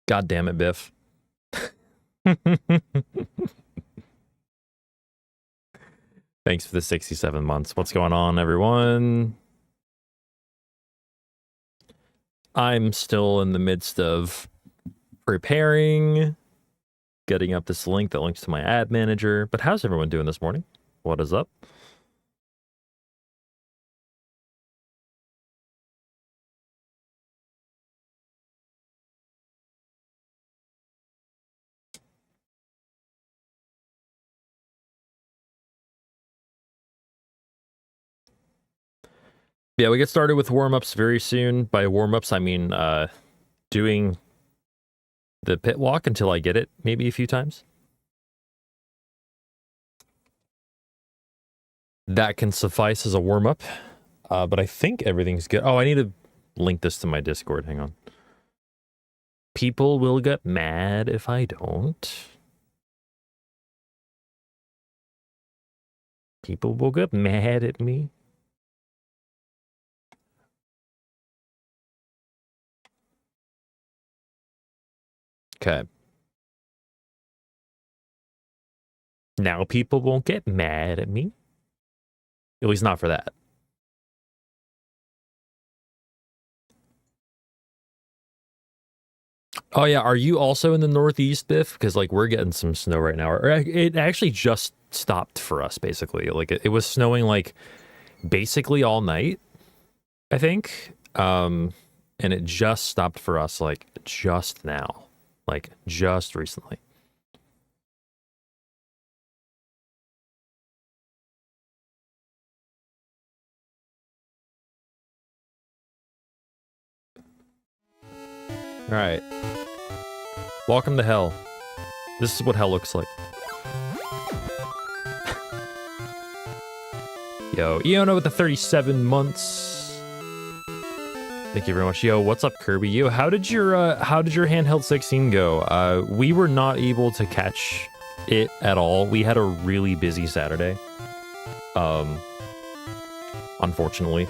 God damn it, Biff. Thanks for the 67 months. What's going on, everyone? I'm still in the midst of preparing, getting up this link that links to my ad manager. But how's everyone doing this morning? What is up? Yeah, we get started with warm-ups very soon. By warm-ups, I mean doing the pit walk until I get it maybe a few times. That can suffice as a warm-up. But I think everything's good. Oh, I need to link this to my Discord. Hang on. People will get mad if I don't. People will get mad at me. Okay. Now people won't get mad at me. At least not for that. Oh yeah, are you also in the Northeast, Biff? Because like we're getting some snow right now. Or it actually just stopped for us, basically. Like it was snowing like basically all night, I think. And it just stopped for us like just now. Like just recently. All right. Welcome to hell. This is what hell looks like. Yo, Iona with the 37 months. Thank you very much. Yo, what's up, Kirby? Yo, how did your handheld 16 go? We were not able to catch it at all. We had a really busy Saturday. Unfortunately.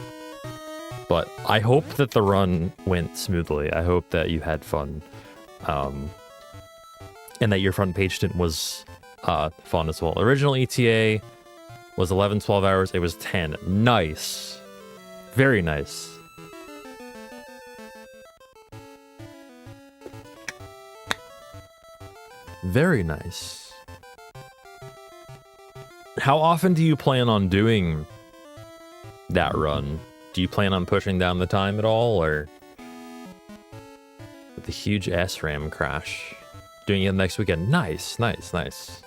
But I hope that the run went smoothly. I hope that you had fun. And that your front page stint was fun as well. Original ETA was 11, 12 hours. It was 10. Nice. Very nice. Very nice. How often do you plan on doing that run? Do you plan on pushing down the time at all, or with the huge SRAM crash? Doing it next weekend. Nice, nice, nice.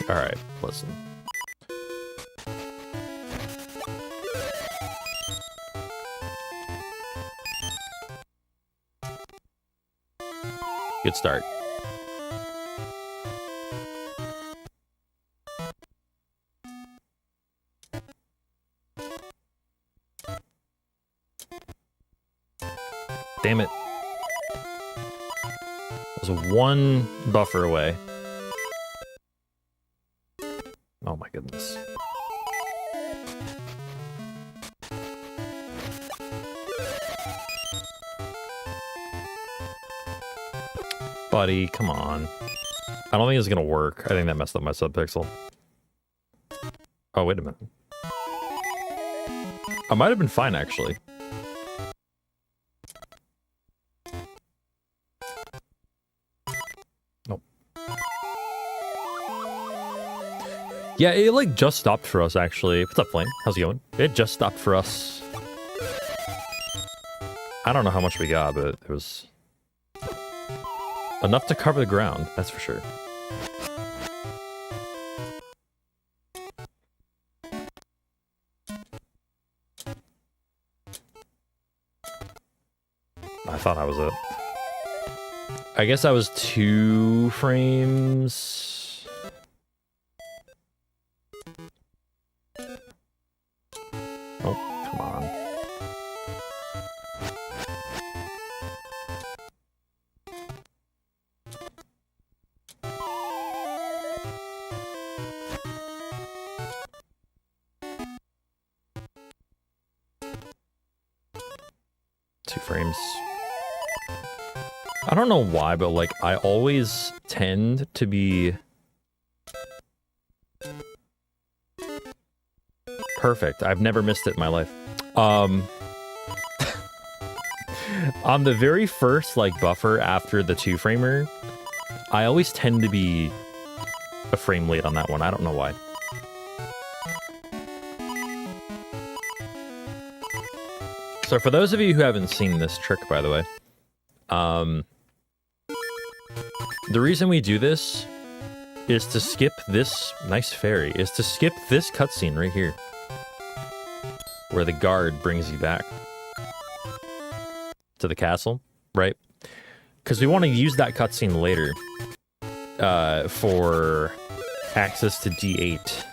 All right, listen. Good start. Damn it. I was one buffer away. Oh my goodness. Buddy, come on. I don't think it's gonna work. I think that messed up my subpixel. Oh, wait a minute. I might have been fine, actually. Nope. Yeah, it like just stopped for us, actually. What's up, Flame? How's it going? It just stopped for us. I don't know how much we got, but it was enough to cover the ground, that's for sure. I thought I was it. I guess I was 2 frames. Oh, come on. 2 frames. I don't know why, but like I always tend to be perfect. I've never missed it in my life. On the very first like buffer after the 2-framer, I always tend to be a frame late on that one. I don't know why. So for those of you who haven't seen this trick, by the way, the reason we do this is to skip this nice fairy, is to skip this cutscene right here, where the guard brings you back to the castle, right? Because we want to use that cutscene later for access to D8.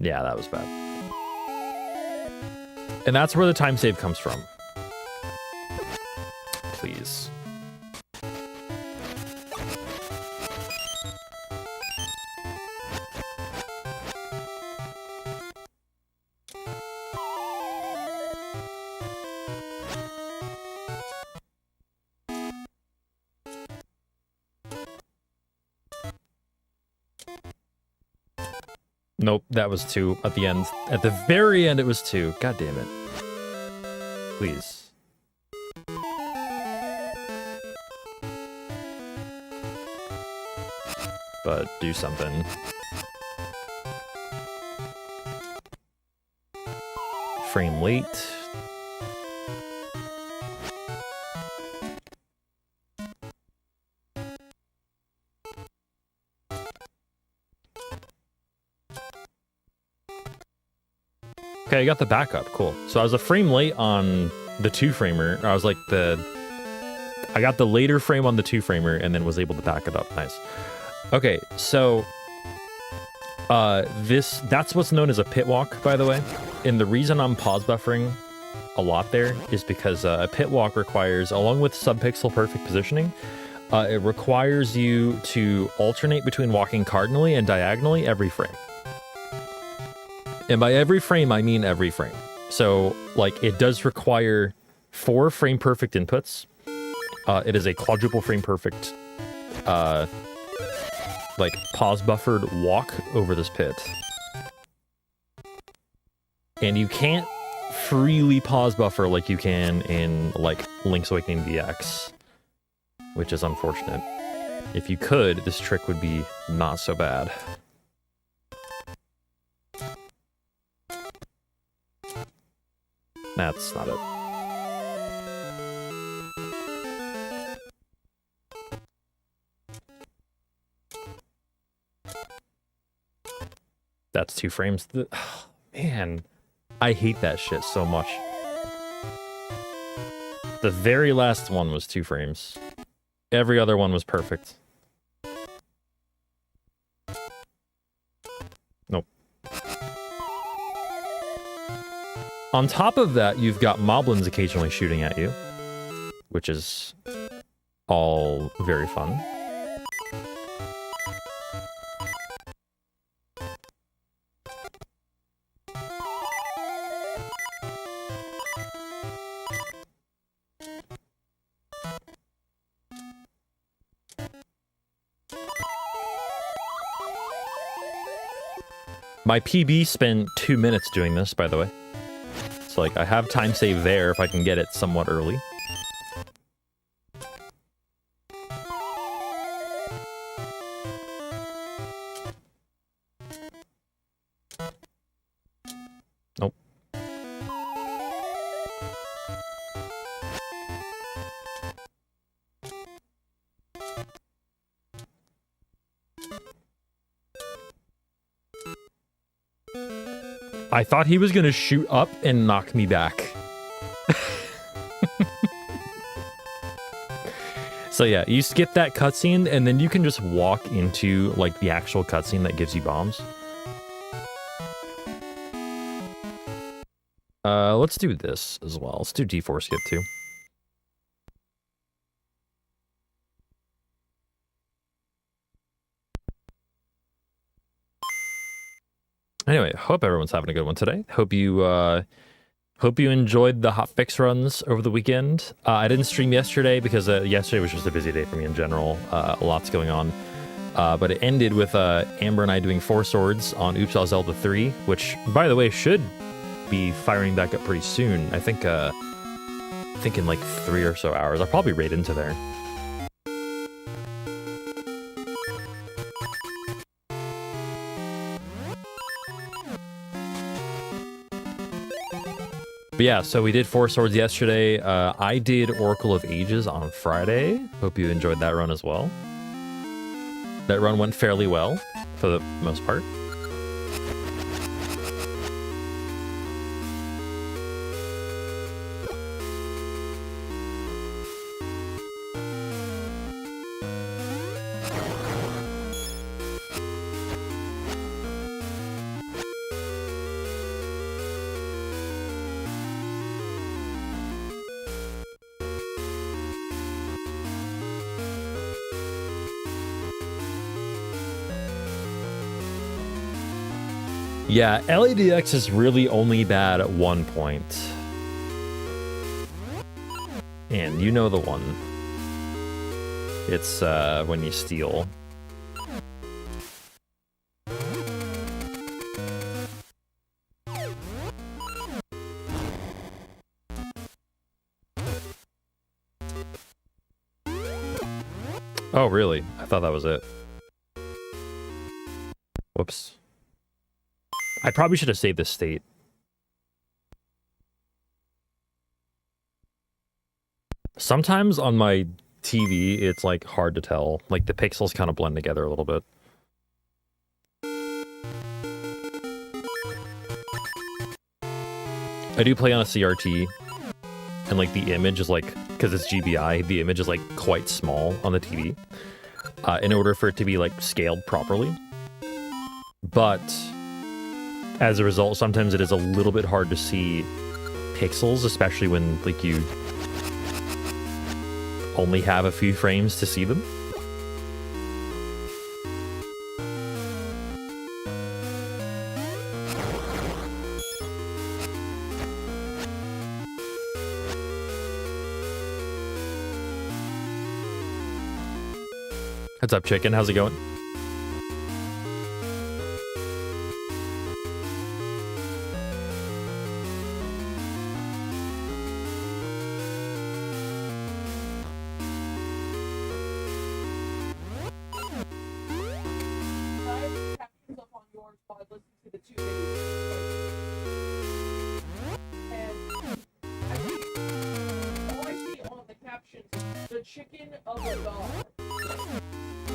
Yeah, that was bad. And that's where the time save comes from. Please. Nope, that was 2 at the end. At the very end, it was 2. God damn it. Please. But do something. Frame late. Okay, I got the backup. Cool. So I was a frame late on the 2-framer. I was like I got the later frame on the 2-framer and then was able to back it up. Nice. Okay, so that's what's known as a pit walk, by the way. And the reason I'm pause buffering a lot there is because a pit walk requires, along with subpixel perfect positioning, it requires you to alternate between walking cardinally and diagonally every frame. And by every frame, I mean every frame. So, like, it does require 4 frame perfect inputs. It is a quadruple frame perfect, like, pause buffered walk over this pit. And you can't freely pause buffer like you can in, like, Link's Awakening DX, which is unfortunate. If you could, this trick would be not so bad. That's not it. That's 2 frames. Oh, man, I hate that shit so much. The very last one was 2 frames. Every other one was perfect. Nope. On top of that, you've got moblins occasionally shooting at you, which is all very fun. My PB spent 2 minutes doing this, by the way. It's like, I have time save there if I can get it somewhat early. Nope. I thought he was gonna shoot up and knock me back. So yeah, you skip that cutscene and then you can just walk into like the actual cutscene that gives you bombs. Let's do this as well. Let's do D4 skip too. Anyway, hope everyone's having a good one today. Hope you enjoyed the hotfix runs over the weekend. I didn't stream yesterday because yesterday was just a busy day for me in general. Lots going on. But it ended with Amber and I doing 4 swords on Oops All Zelda 3, which, by the way, should be firing back up pretty soon. I think in like 3 or so hours. I'll probably raid into there. But yeah, so we did 4 swords yesterday. I did Oracle of Ages on Friday. Hope you enjoyed that run as well. That run went fairly well, for the most part. Yeah, LADX is really only bad at one point. And you know the one. It's when you steal. Oh, really? I thought that was it. Whoops. I probably should have saved this state. Sometimes on my TV, it's like hard to tell. Like the pixels kind of blend together a little bit. I do play on a CRT, and like the image is like, because it's GBI, the image is like quite small on the TV, in order for it to be like scaled properly. But as a result, sometimes it is a little bit hard to see pixels, especially when like you only have a few frames to see them. What's up, chicken? How's it going?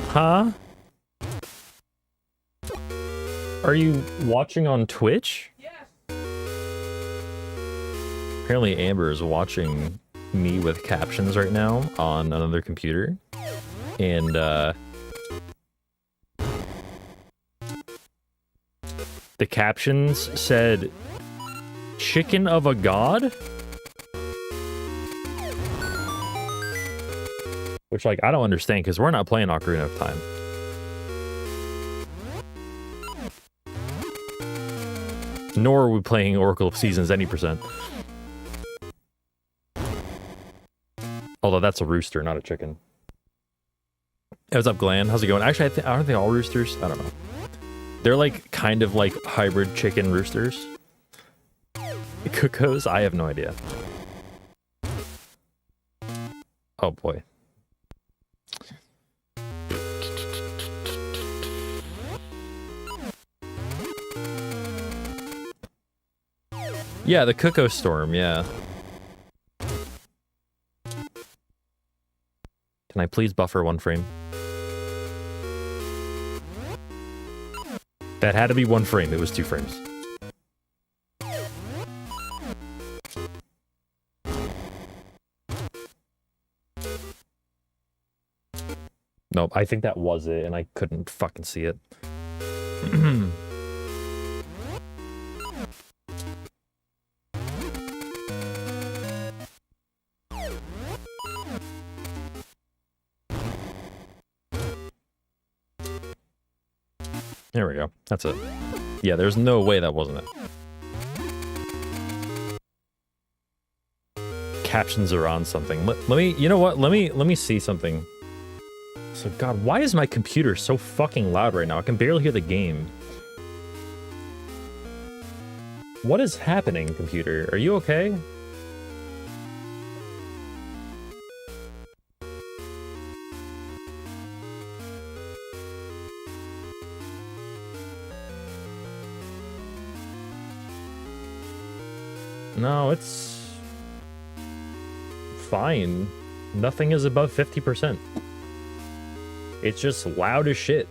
Huh? Are you watching on Twitch? Yes. Apparently Amber is watching me with captions right now on another computer. And, the captions said, "Chicken of a god?" Which, like, I don't understand, because we're not playing Ocarina of Time. Nor are we playing Oracle of Seasons any percent. Although that's a rooster, not a chicken. Hey, what's up, Glenn? How's it going? Actually, aren't they all roosters? I don't know. They're, like, kind of like hybrid chicken roosters. Cuckoos? I have no idea. Oh, boy. Yeah, the Cuckoo Storm, yeah. Can I please buffer 1 frame? That had to be 1 frame, it was 2 frames. Nope, I think that was it, and I couldn't fucking see it. There we go. That's it. Yeah, there's no way that wasn't it. Captions are on something. Let me, you know what? Let me see something. So God, why is my computer so fucking loud right now? I can barely hear the game. What is happening, computer? Are you okay? No, it's fine. Nothing is above 50%. It's just loud as shit.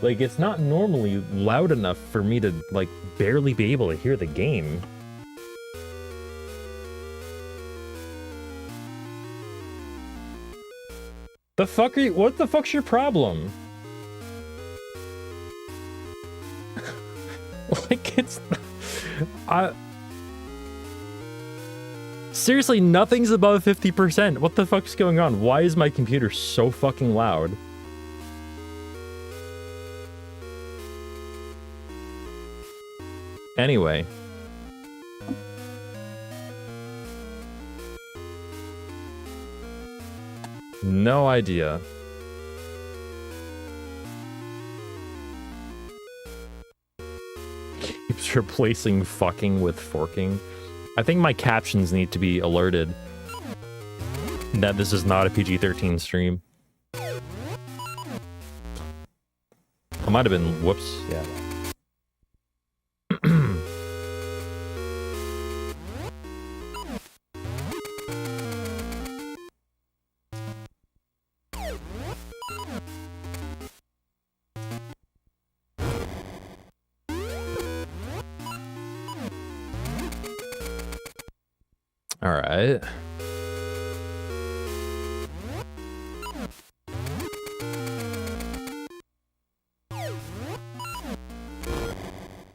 Like, it's not normally loud enough for me to, like, barely be able to hear the game. The fuck are you? What the fuck's your problem? Like, it's... Seriously, nothing's above 50%. What the fuck's going on? Why is my computer so fucking loud? Anyway. No idea. Keeps replacing fucking with forking. I think my captions need to be alerted that this is not a PG-13 stream. I might have been... Whoops. Yeah. All right.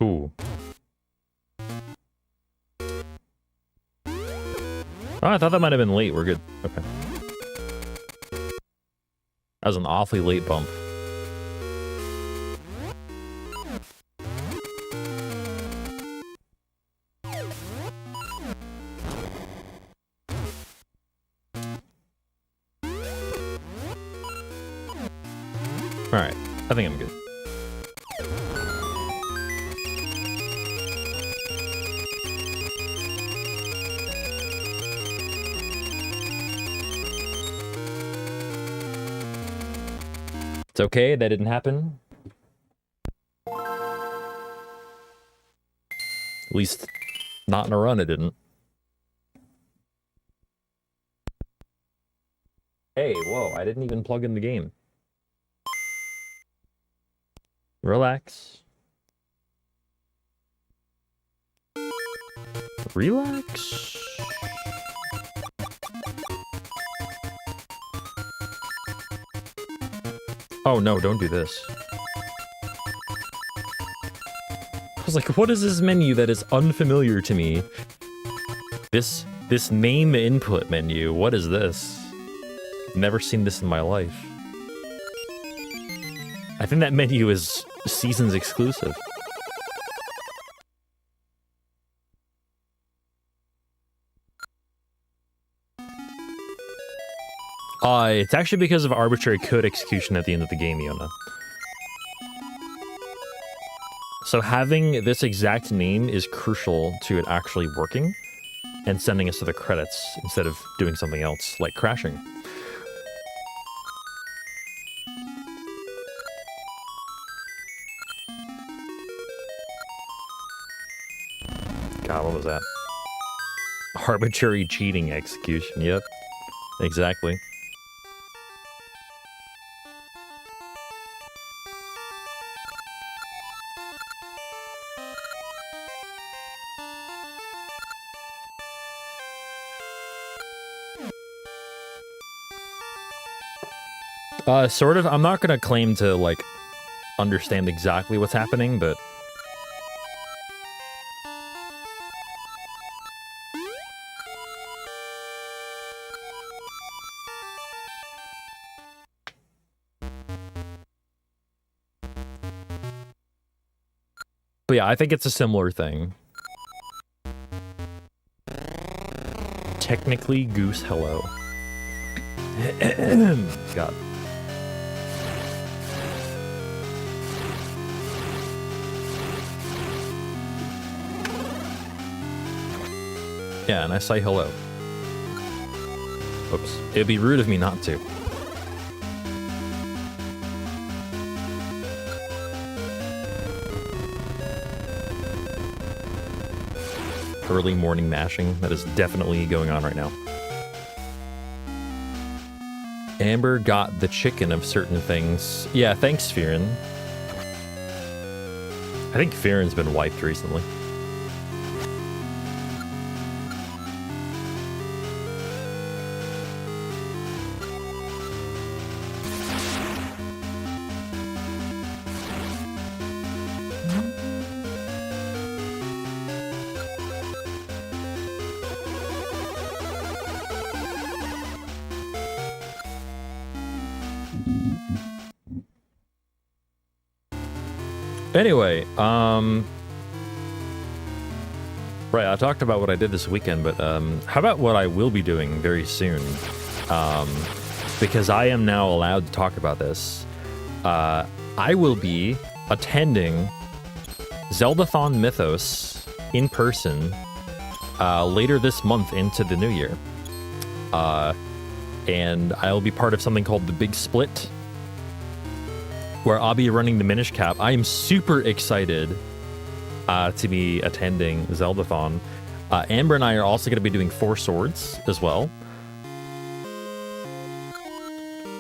Ooh. Oh, I thought that might have been late. We're good. Okay. That was an awfully late bump. Alright, I think I'm good. It's okay, that didn't happen. At least, not in a run, it didn't. Hey, whoa, I didn't even plug in the game. Relax. Relax. Oh no, don't do this. I was like, what is this menu that is unfamiliar to me? This name input menu, what is this? Never seen this in my life. I think that menu is Seasons exclusive. It's actually because of arbitrary code execution at the end of the game, Yona. So having this exact name is crucial to it actually working and sending us to the credits instead of doing something else, like crashing. God, what was that? Arbitrary cheating execution, yep. Exactly. Sort of. I'm not gonna claim to, like, understand exactly what's happening, but... But yeah, I think it's a similar thing. Technically, Goose, hello. God. Yeah, and I say hello. Oops. It'd be rude of me not to. Early morning mashing. That is definitely going on right now. Amber got the chicken of certain things. Yeah, thanks, Fearin. I think Fearin's been wiped recently. Anyway, right, I talked about what I did this weekend, but how about what I will be doing very soon? Because I am now allowed to talk about this. I will be attending Zeldathon Mythos in person later this month into the new year. And I'll be part of something called the Big Split, where I'll be running the Minish Cap. I am super excited to be attending Zeldathon. Amber and I are also going to be doing Four Swords as well.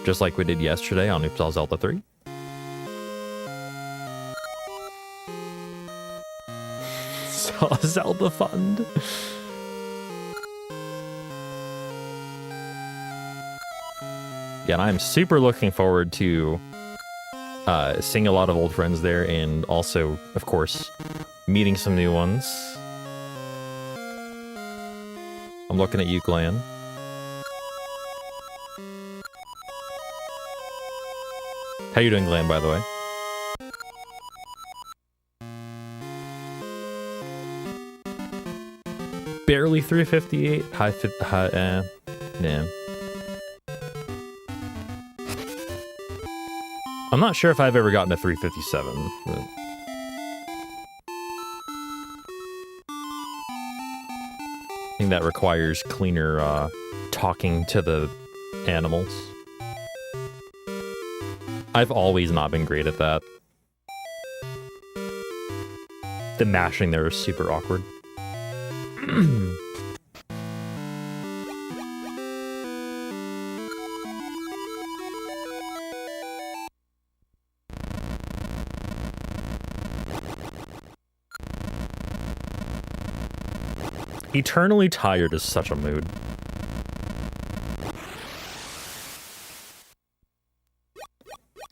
Just like we did yesterday on Oops All Zelda 3. Zelda Fund. Yeah, and I'm super looking forward to seeing a lot of old friends there, and also, of course, meeting some new ones. I'm looking at you, Glenn. How you doing, Glenn, by the way? Barely 358. Nah. I'm not sure if I've ever gotten a 357. But I think that requires cleaner talking to the animals. I've always not been great at that. The mashing there is super awkward. Eternally Tired is such a mood.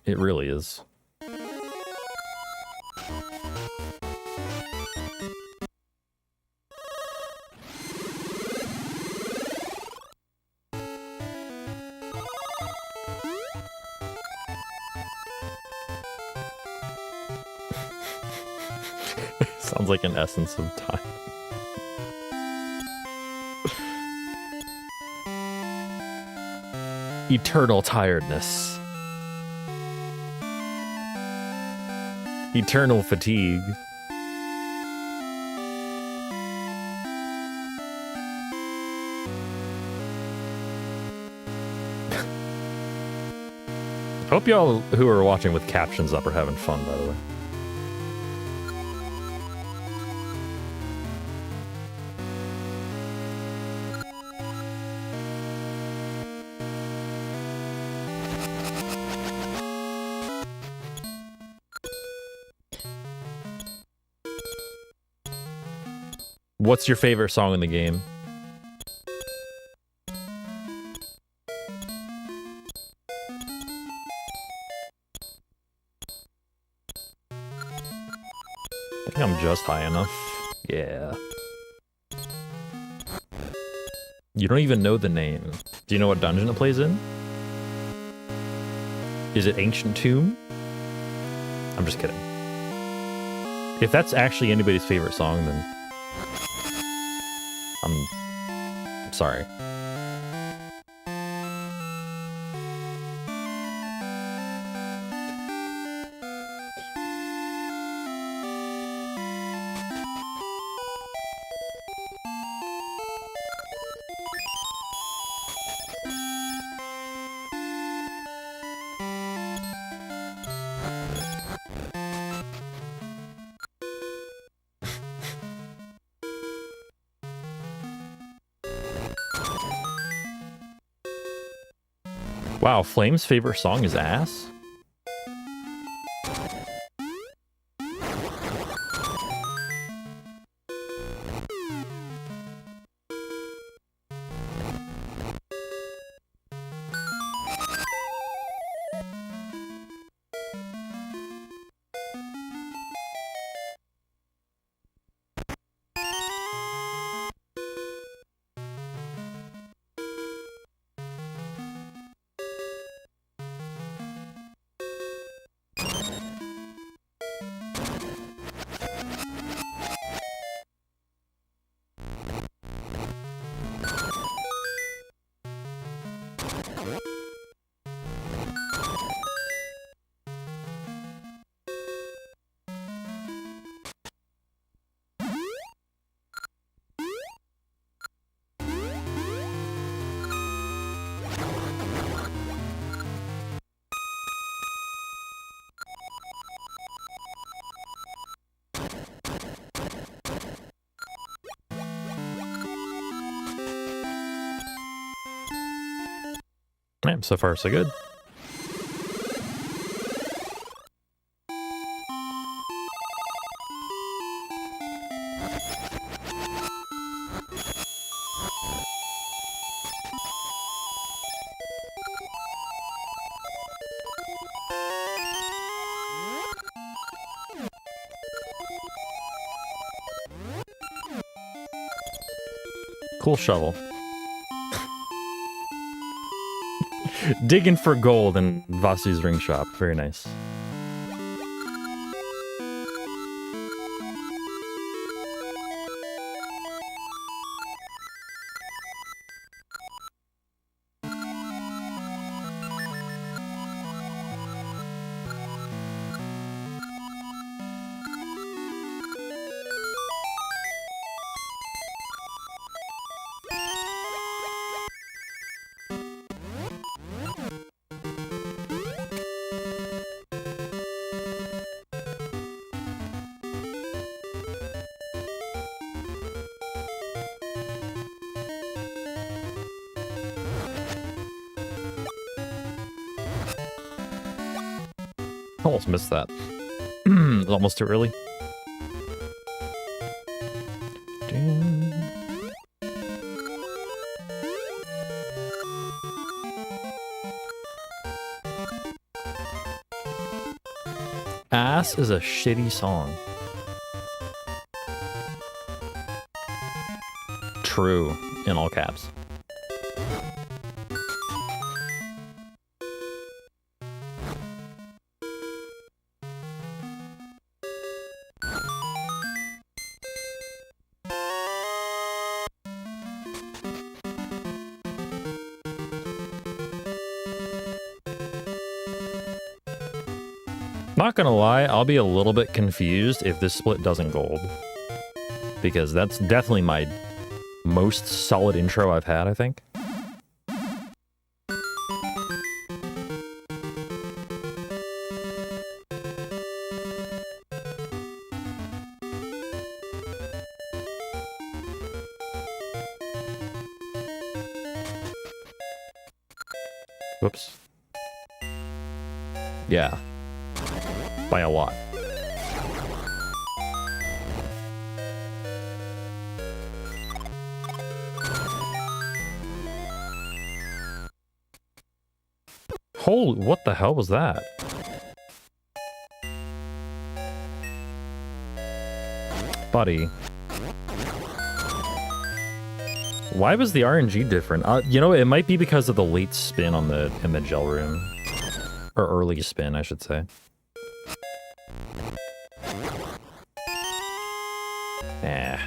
It really is. Sounds like an essence of time. Eternal tiredness. Eternal fatigue. Hope y'all who are watching with captions up are having fun, by the way. What's your favorite song in the game? I think I'm just high enough. Yeah. You don't even know the name. Do you know what dungeon it plays in? Is it Ancient Tomb? I'm just kidding. If that's actually anybody's favorite song, then I'm sorry. Wow, Flame's favorite song is Ass? Yeah, so far so good. Cool shovel. Digging for gold in Vasu's ring shop. Very nice. Almost missed that. Almost too early. Ass is a shitty song. True, in all caps. Not gonna lie, I'll be a little bit confused if this split doesn't gold. Because that's definitely my most solid intro I've had, I think. Whoops. Yeah. By a lot. Holy, what the hell was that? Buddy. Why was the RNG different? You know, it might be because of the late spin on the in the gel room. Or early spin, I should say. Eh.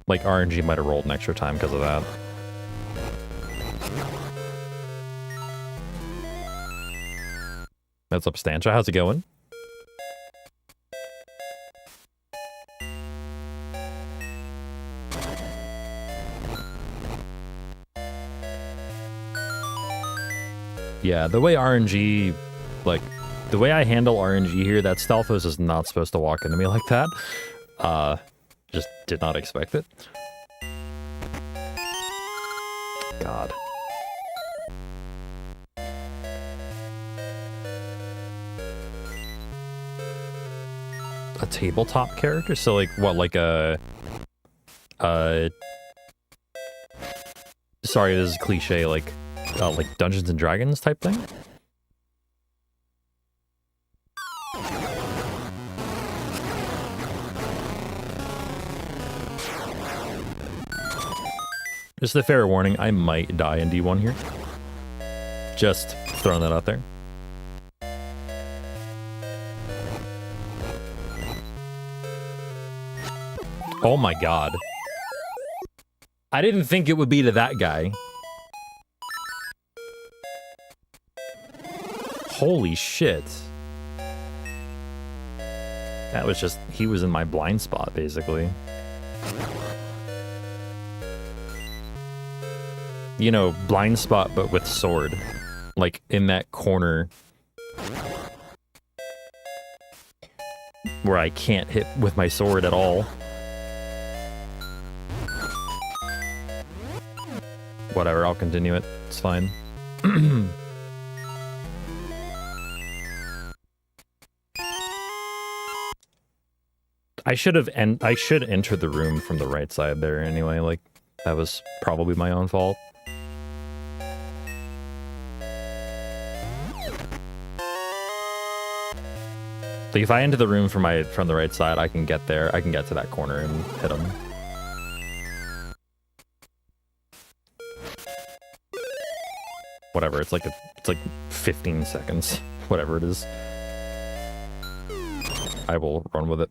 Like, RNG might have rolled an extra time because of that. That's Substantia. How's it going? Yeah, the way RNG, like, the way I handle RNG here, that Stalfos is not supposed to walk into me like that. Just did not expect it. God. A tabletop character? So, like, what, like a... Sorry, this is cliche, like Dungeons and Dragons type thing? Just a fair warning, I might die in D1 here. Just throwing that out there. Oh my god. I didn't think it would be to that guy. Holy shit. That was just... he was in my blind spot, basically. You know, blind spot, but with sword. Like, in that corner... where I can't hit with my sword at all. Whatever, I'll continue it. It's fine. I should enter the room from the right side there anyway, like, that was probably my own fault. Like, if I enter the room from the right side, I can get there. I can get to that corner and hit him. Whatever, it's like 15 seconds. Whatever it is. I will run with it.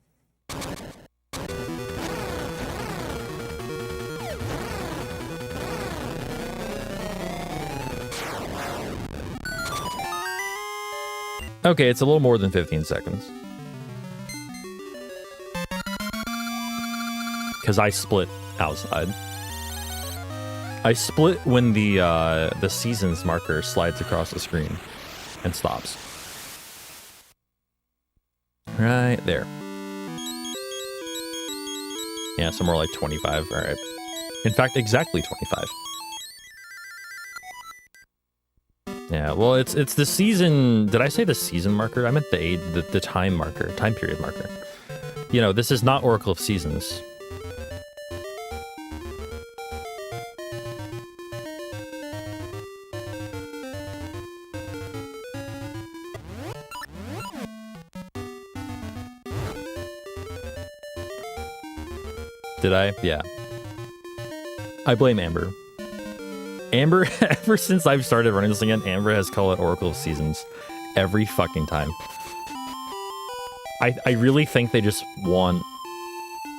Okay, it's a little more than 15 seconds. Because I split outside. I split when the seasons marker slides across the screen and stops. Right there. Yeah, so more like 25. All right. In fact, exactly 25. Yeah, well, it's the season. Did I say the season marker? I meant the time marker, time period marker. You know, this is not Oracle of Seasons. Did I? Yeah. I blame Amber. Amber, ever since I've started running this again, Amber has called it Oracle of Seasons every fucking time. I really think they just want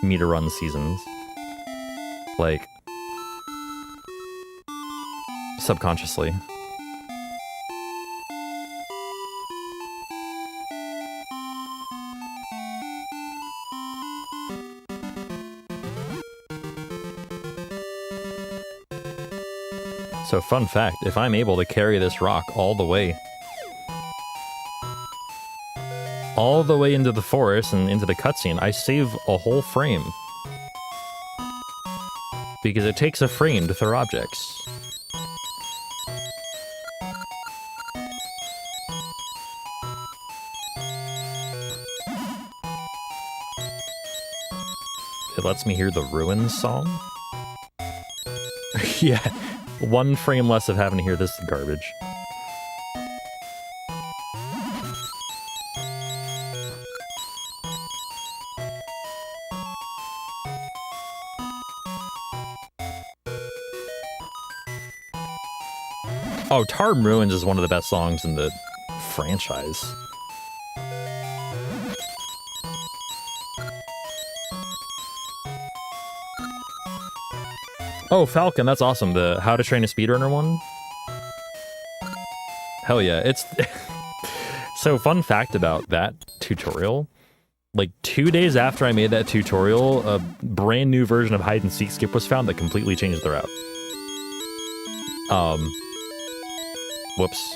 me to run seasons. Like, subconsciously. So, fun fact, if I'm able to carry this rock all the way into the forest and into the cutscene, I save a whole frame. Because it takes a frame to throw objects. It lets me hear the Ruins song. Yeah. One frame less of having to hear this garbage. Oh, Tarm Ruins is one of the best songs in the franchise. Oh, Falcon, that's awesome. The How to Train a Speedrunner one. Hell yeah, it's... So, fun fact about that tutorial. Like, 2 days after I made that tutorial, a brand new version of Hide and Seek Skip was found that completely changed the route. Whoops.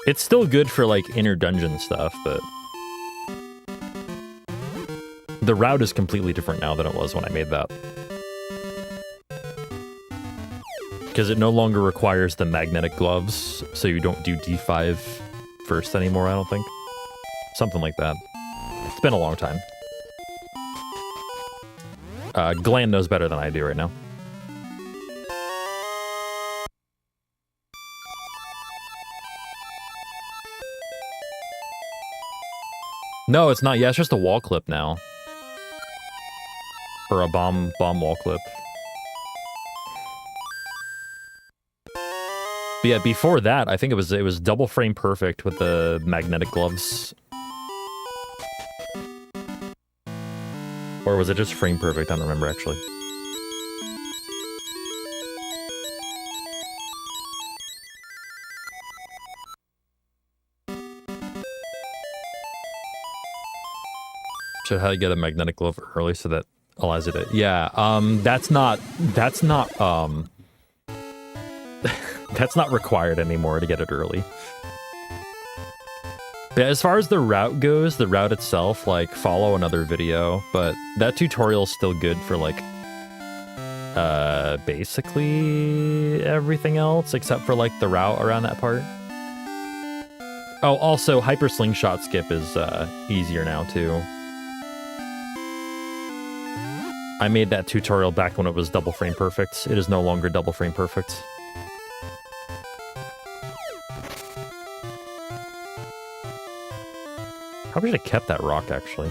It's still good for, like, inner dungeon stuff, but... The route is completely different now than it was when I made that. Because it no longer requires the magnetic gloves, so you don't do D5 first anymore, I don't think. Something like that. It's been a long time. Glenn knows better than I do right now. No, it's not. Yeah, it's just a wall clip now. Or a bomb wall clip. But yeah, before that, I think it was double frame perfect with the magnetic gloves. Or was it just frame perfect? I don't remember actually. So how do you get a magnetic glove early so that allows you to... Yeah, that's not that's not required anymore to get it early. Yeah, as far as the route goes, the route itself, like, follow another video, but that tutorial's still good for, like, basically everything else, except for, like, the route around that part. Oh, also, Hyper Slingshot Skip is, easier now, too. I made that tutorial back when it was double frame perfect. It is no longer double frame perfect. Probably should have kept that rock, actually.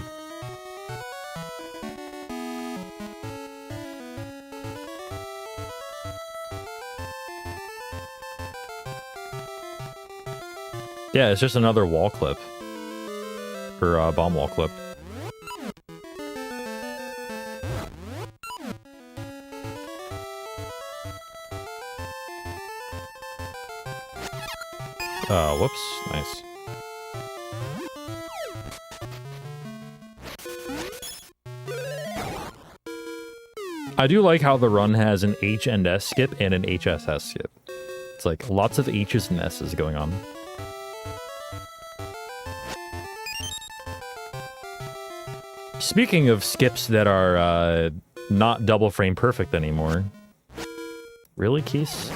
Yeah, it's just another wall clip. Or bomb wall clip. Whoops. Nice. I do like how the run has an H and S skip and an HSS skip. It's like lots of H's and S's going on. Speaking of skips that are not double frame perfect anymore. Really, Keese?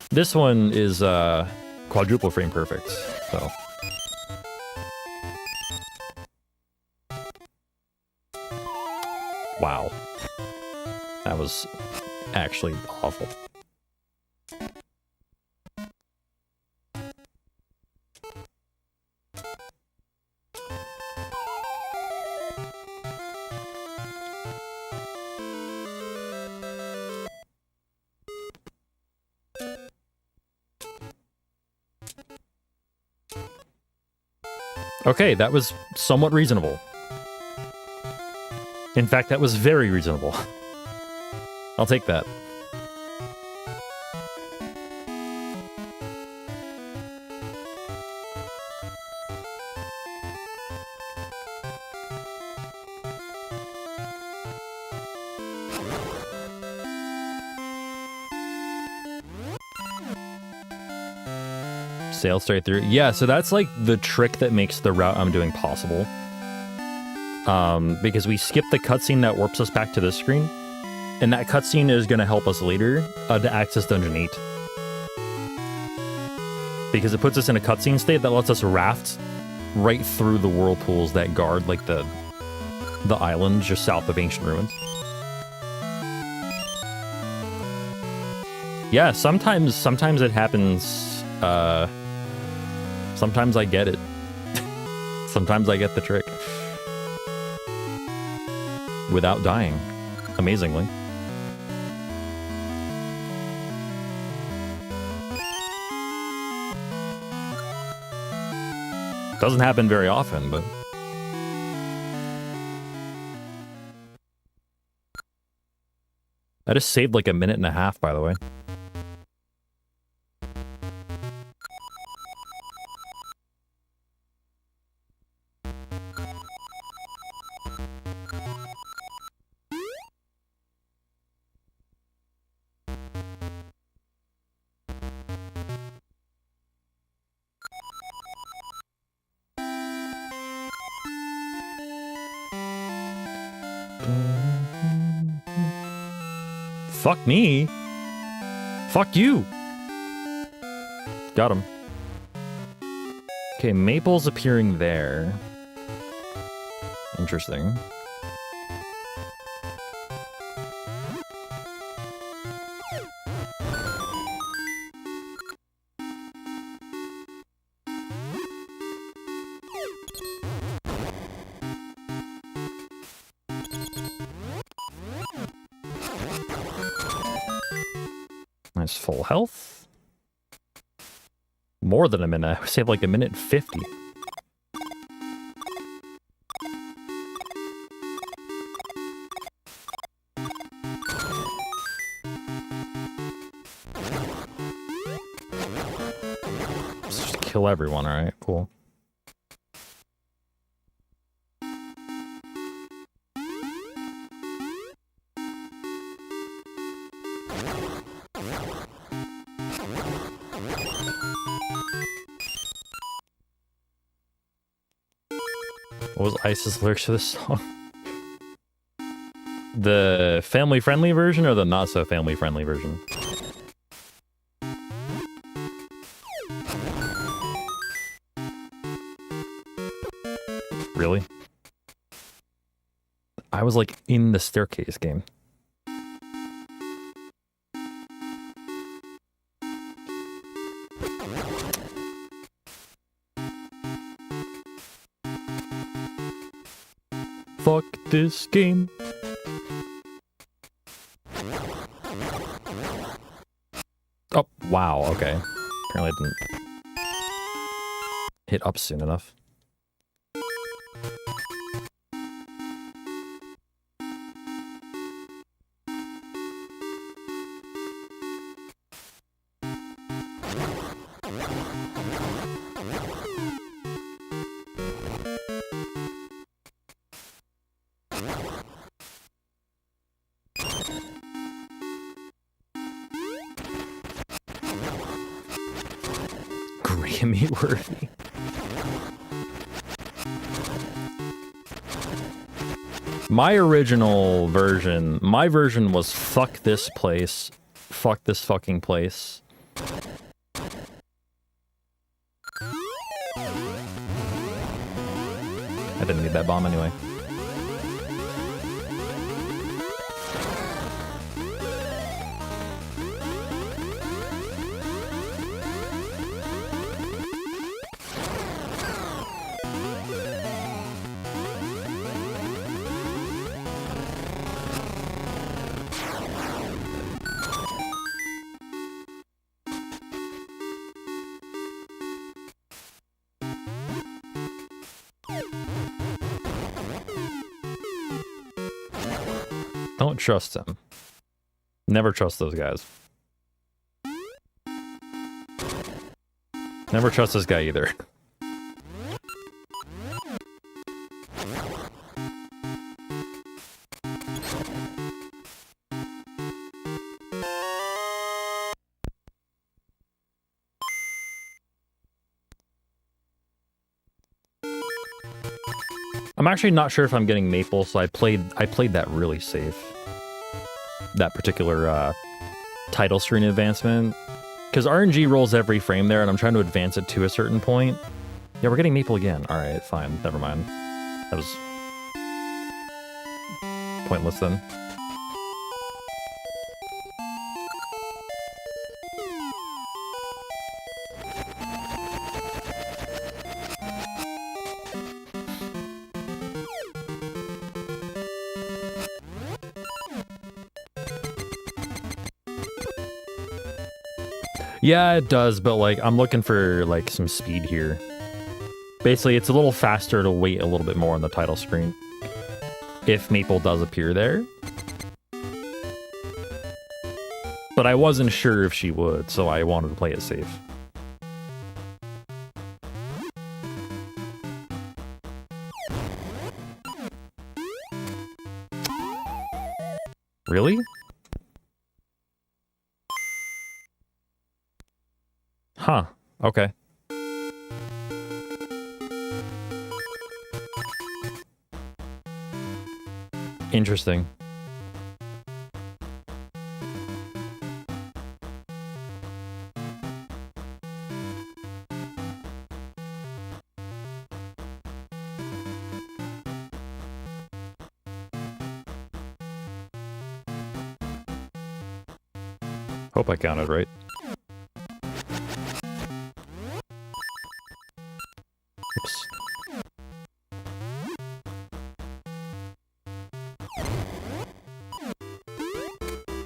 This one is quadruple frame perfect, so... Wow. That was actually awful. Okay, that was somewhat reasonable. In fact, that was very reasonable. I'll take that. Sail straight through. Yeah, so that's like the trick that makes the route I'm doing possible. Because we skip the cutscene that warps us back to this screen, and that cutscene is going to help us later to access Dungeon 8. Because it puts us in a cutscene state that lets us raft right through the whirlpools that guard like the island just south of Ancient Ruins. Yeah, sometimes it happens. Sometimes I get it. Sometimes I get the trick. Without dying, amazingly. Doesn't happen very often, but... I just saved like a minute and a half, by the way. Fuck me. Fuck you. Got him. Okay, Maple's appearing there. Interesting. Nice full health. More than a minute. I saved like a minute 50. Let's just kill everyone, alright? Cool. What was Ice's lyrics to this song? The family-friendly version or the not-so-family-friendly version? Really? I was like in the staircase game. Fuck this game. Oh, wow, okay. Apparently I didn't hit up soon enough. Grammy worthy. My original version, my version was fuck this place, fuck this fucking place. I didn't need that bomb anyway. Don't trust him. Never trust those guys. Never trust this guy either. I'm actually not sure if I'm getting Maple, so I played that really safe. That particular title screen advancement. Because RNG rolls every frame there, and I'm trying to advance it to a certain point. Yeah, we're getting Maple again. Alright, fine. Never mind. That was pointless then. Yeah, it does, but like I'm looking for like some speed here. Basically, it's a little faster to wait a little bit more on the title screen if Maple does appear there. But I wasn't sure if she would, so I wanted to play it safe. Really? Huh. Okay. Interesting. Hope I counted right. Oops.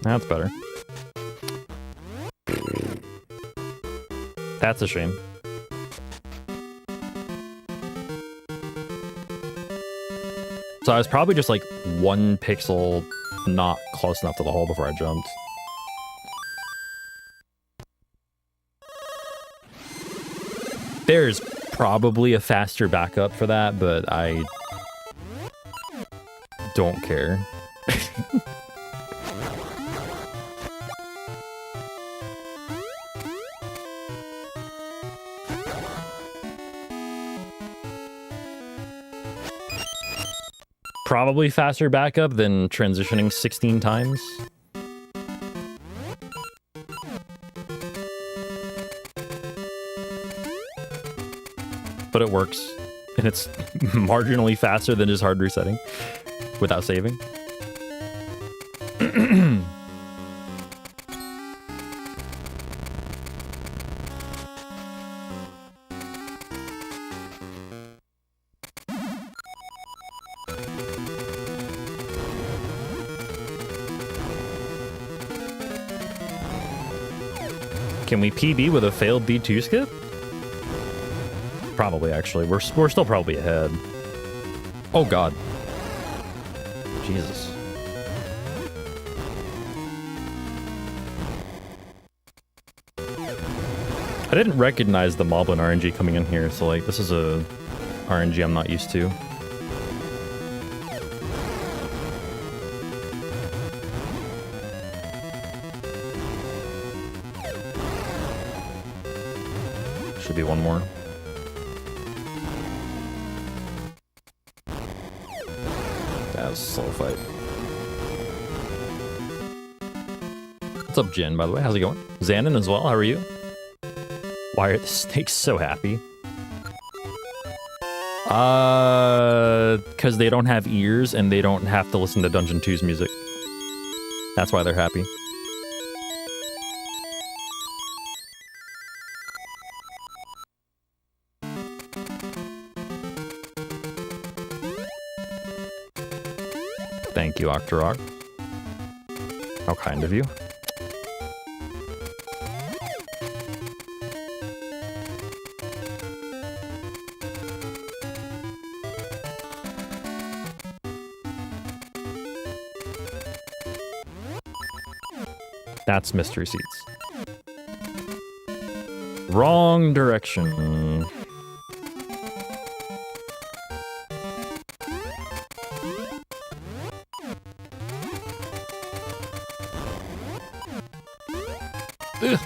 That's better. That's a shame. So I was probably just like 1 pixel not close enough to the hole before I jumped. There's probably a faster backup for that, but I don't care. Probably faster backup than transitioning 16 times. But it works, and it's marginally faster than just hard resetting without saving. Can we PB with a failed B2 skip? Probably, actually. We're still probably ahead. Oh, God. Jesus. I didn't recognize the Moblin RNG coming in here, so, like, this is a RNG I'm not used to. Should be one more. That was a slow fight. What's up, Jen, by the way? How's it going? Xanon as well, how are you? Why are the snakes so happy? Because they don't have ears and they don't have to listen to Dungeon 2's music. That's why they're happy. Thank you, Octorok. How kind of you. That's mystery seats. Wrong direction. Ugh.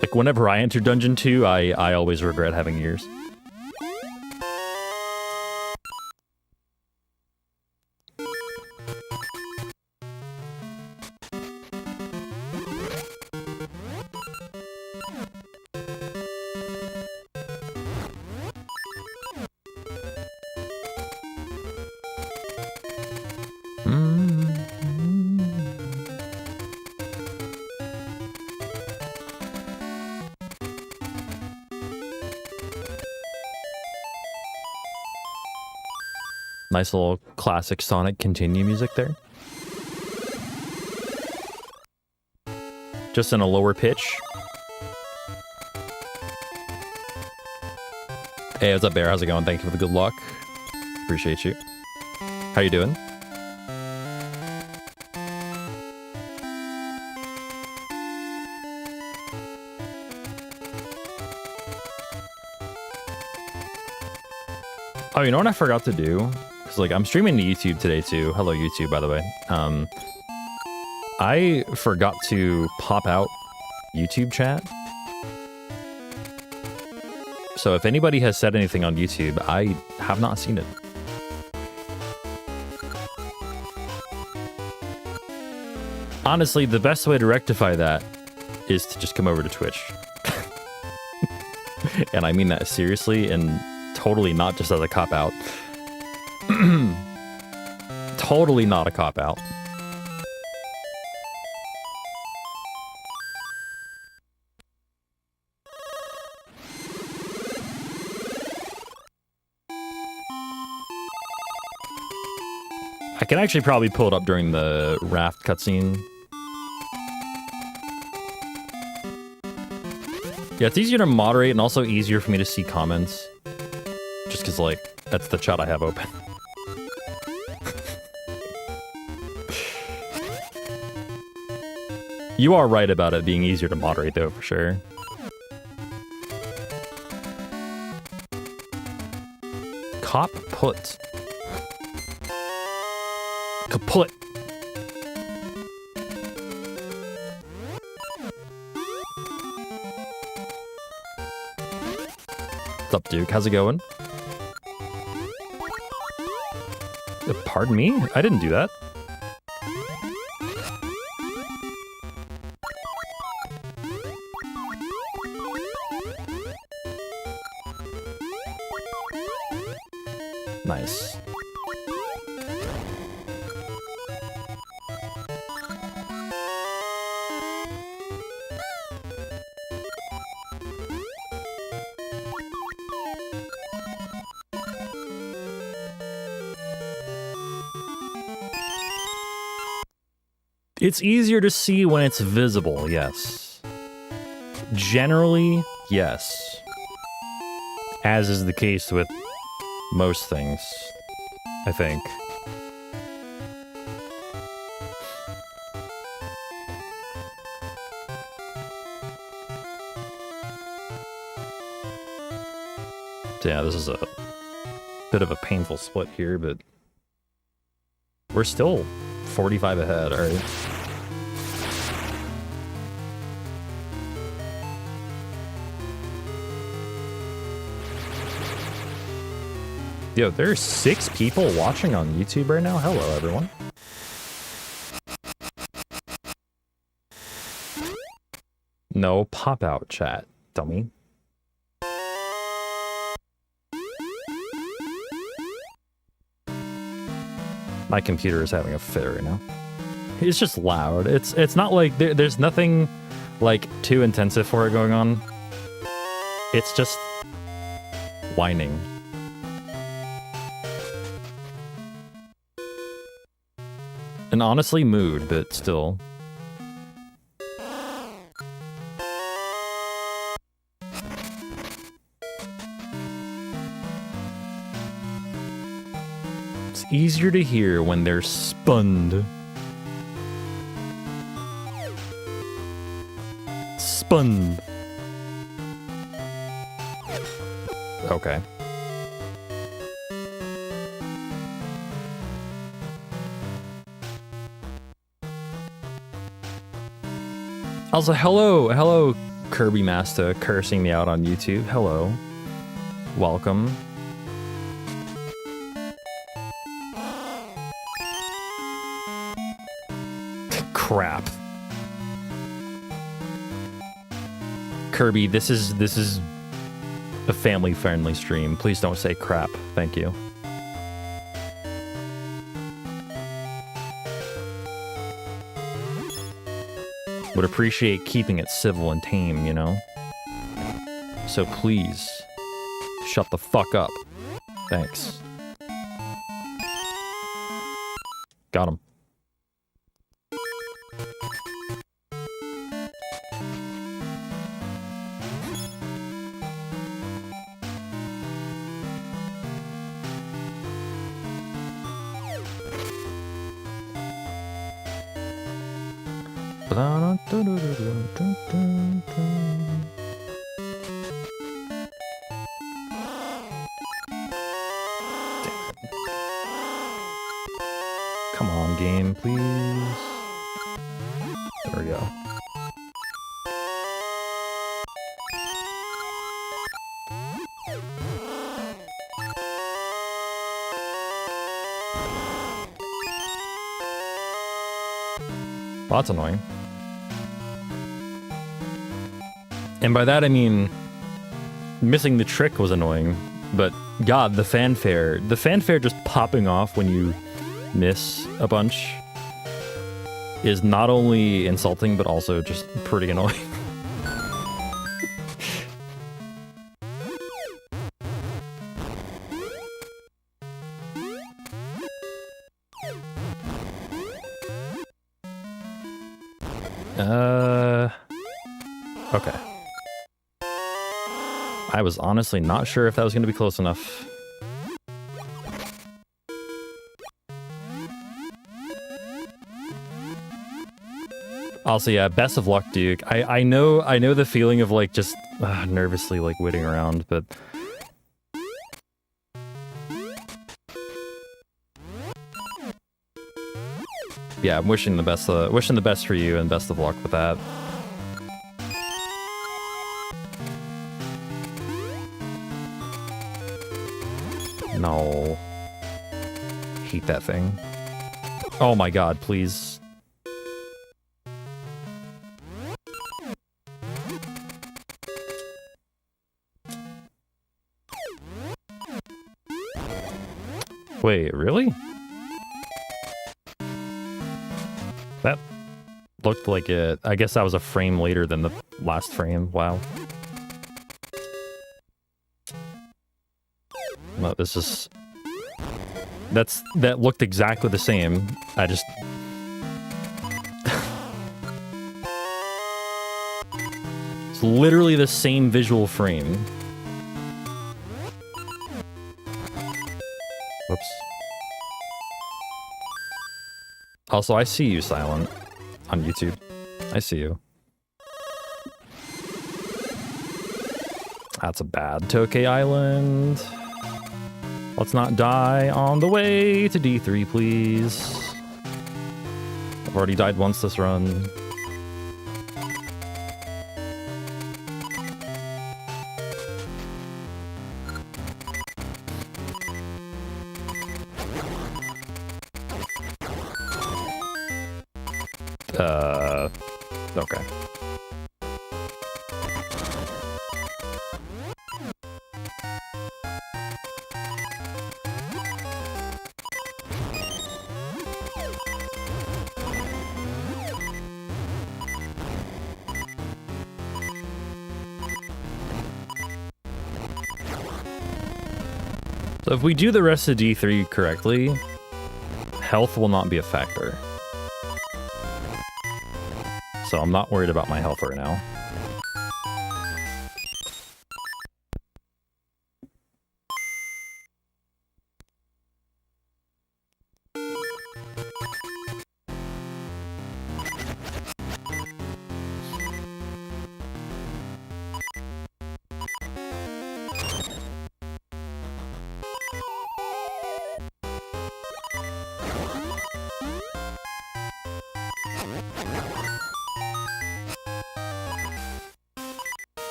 Like, whenever I enter Dungeon 2, I always regret having ears. Nice little classic Sonic Continue music there. Just in a lower pitch. Hey, what's up, Bear? How's it going? Thank you for the good luck. Appreciate you. How you doing? Oh, you know what I forgot to do? Because, like, I'm streaming to YouTube today, too. Hello, YouTube, by the way. I forgot to pop out YouTube chat. So if anybody has said anything on YouTube, I have not seen it. Honestly, the best way to rectify that is to just come over to Twitch. And I mean that seriously and totally not just as a cop-out. Totally not a cop-out. I can actually probably pull it up during the raft cutscene. Yeah, it's easier to moderate and also easier for me to see comments. Just because, like, that's the chat I have open. You are right about it being easier to moderate, though, for sure. Cop put. Kaput. What's up, Duke? How's it going? Pardon me? I didn't do that. Nice. It's easier to see when it's visible, yes. Generally, yes. As is the case with most things, I think. So yeah, this is a bit of a painful split here, but we're still 45 ahead, alright. Yo, there's 6 people watching on YouTube right now. Hello, everyone. No pop-out chat, dummy. My computer is having a fit right now. It's just loud. It's not like there's nothing like too intensive for it going on. It's just whining. And honestly, mood, but still. It's easier to hear when they're spun. Spun. Okay. Also, hello, Kirby Master cursing me out on YouTube. Hello. Welcome. Crap. Kirby, this is a family-friendly stream. Please don't say crap. Thank you. Would appreciate keeping it civil and tame, you know? So please, shut the fuck up. Thanks. Got him. Come on, game, please. There we go. Well, that's annoying. And by that I mean missing the trick was annoying, but God, the fanfare just popping off when you miss a bunch is not only insulting, but also just pretty annoying. Okay. I was honestly not sure if that was going to be close enough. Also, yeah, best of luck, Duke. I know the feeling of like just nervously like waiting around, but yeah, I'm wishing the best for you and best of luck with that. No. Hate that thing. Oh my god, please. Wait, really? That looked like it. I guess that was a frame later than the last frame. Wow. No, this is... That looked exactly the same. I just... It's literally the same visual frame. Whoops. Also, I see you, Silent, on YouTube. I see you. That's a bad Tokay Island. Let's not die on the way to D3, please. I've already died once this run. Okay. So if we do the rest of D3 correctly, health will not be a factor. So I'm not worried about my health right now.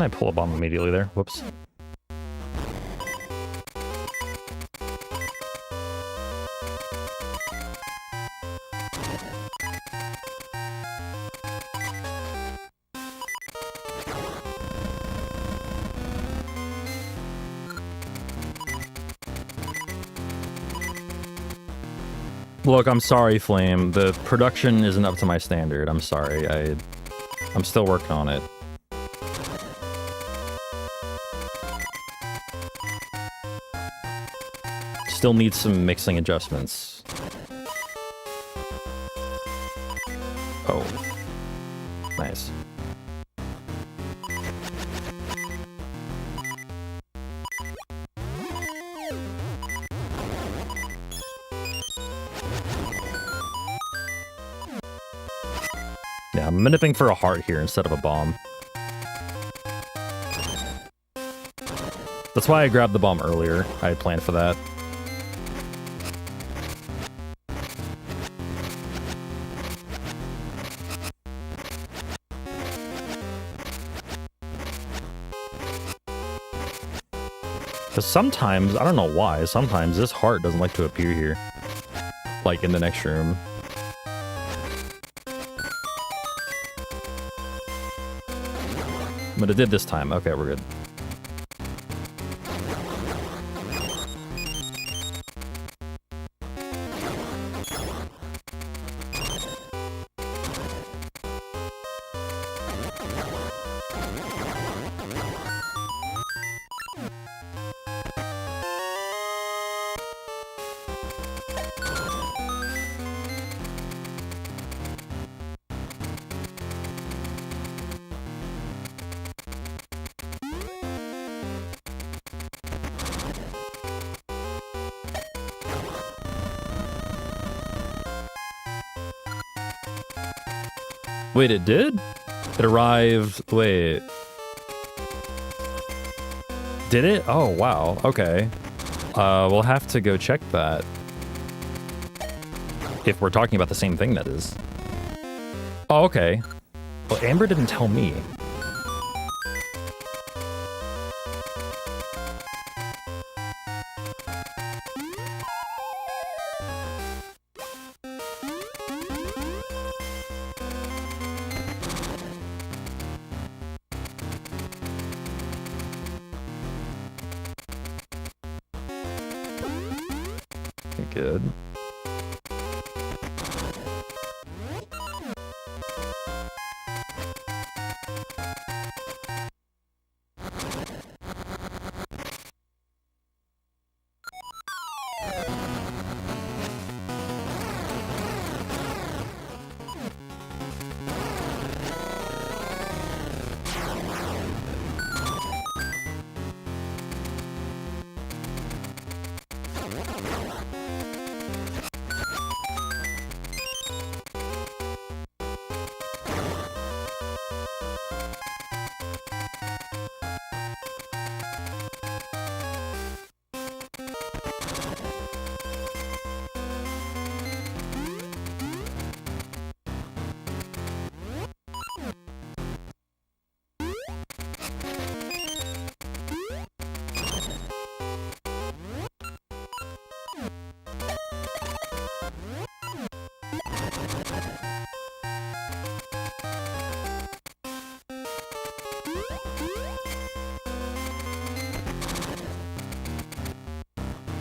Didn't I pull a bomb immediately there? Whoops. Look, I'm sorry, Flame. The production isn't up to my standard. I'm sorry. I'm still working on it. Still needs some mixing adjustments. Oh. Nice. Yeah, I'm manipping for a heart here instead of a bomb. That's why I grabbed the bomb earlier. I had planned for that. Because sometimes, I don't know why, sometimes this heart doesn't like to appear here. Like in the next room. But it did this time. Okay, we're good. Wait, it did? It arrived... Wait. Did it? Oh, wow. Okay. We'll have to go check that. If we're talking about the same thing, that is. Oh, okay. Well, Amber didn't tell me. Good.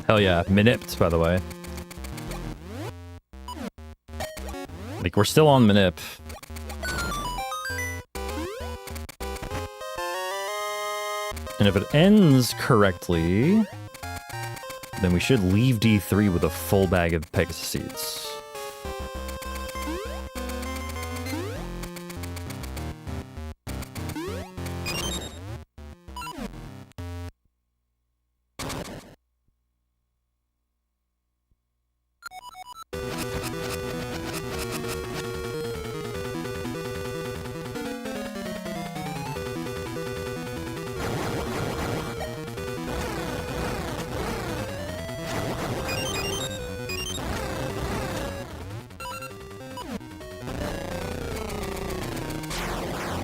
Hell yeah, Manipped, by the way. Like, we're still on Manip. And if it ends correctly, then we should leave D3 with a full bag of Pegasus seeds.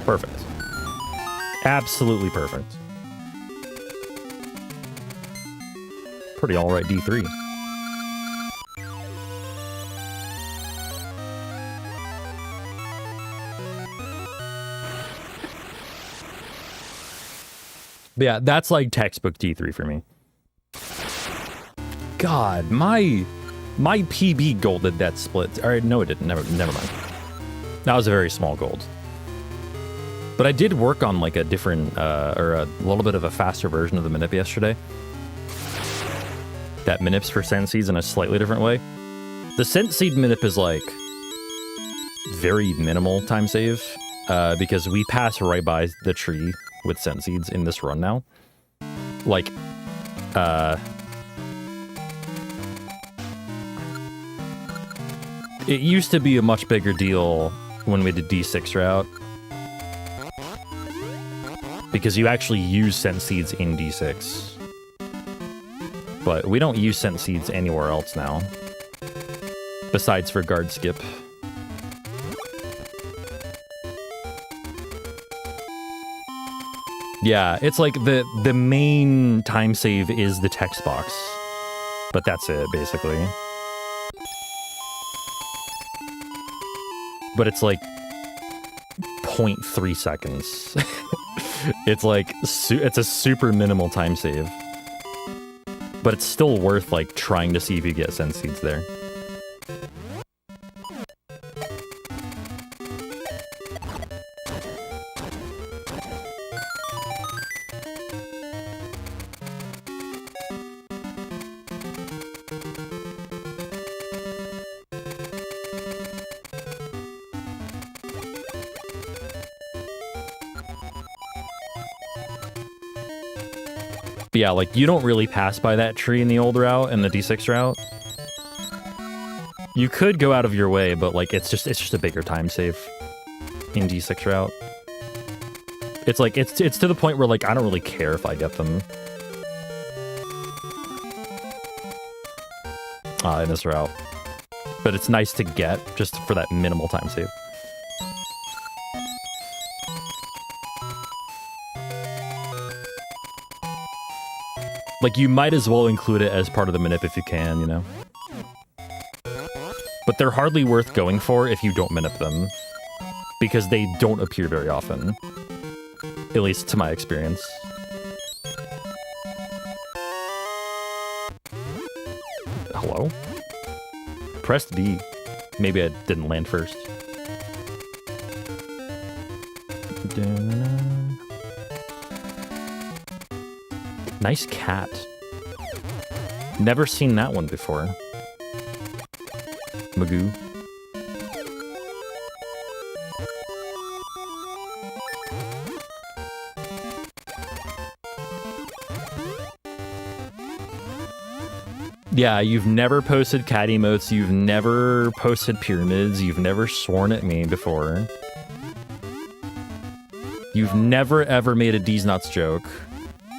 Perfect. Absolutely perfect. Pretty alright D3. But yeah, that's like textbook D3 for me. God, my My PB golded that split. All right, no, it didn't. Never mind. That was a very small gold. But I did work on like a different, or a little bit of a faster version of the Minip yesterday. That Minips for Scent Seeds in a slightly different way. The Scent Seed Minip is like very minimal time save, because we pass right by the tree with Scent Seeds in this run now. Like, it used to be a much bigger deal when we did D6 route, because you actually use Scent Seeds in D6. But we don't use Scent Seeds anywhere else now, besides for guard skip. Yeah, it's like the main time save is the text box, but that's it, basically. But it's like 0.3 seconds. It's like, it's a super minimal time save. But it's still worth, like, trying to see if you get Scent Seeds there. But yeah, like, you don't really pass by that tree in the old route and the D6 route. You could go out of your way, but, like, it's just a bigger time save in D6 route. It's like, it's to the point where, like, I don't really care if I get them. In this route. But it's nice to get, just for that minimal time save. Like, you might as well include it as part of the Minip if you can, you know? But they're hardly worth going for if you don't Minip them, because they don't appear very often. At least to my experience. Hello? Pressed B. Maybe I didn't land first. Nice cat. Never seen that one before. Magoo. Yeah, you've never posted cat emotes, you've never posted pyramids, you've never sworn at me before. You've never ever made a D's Nuts joke.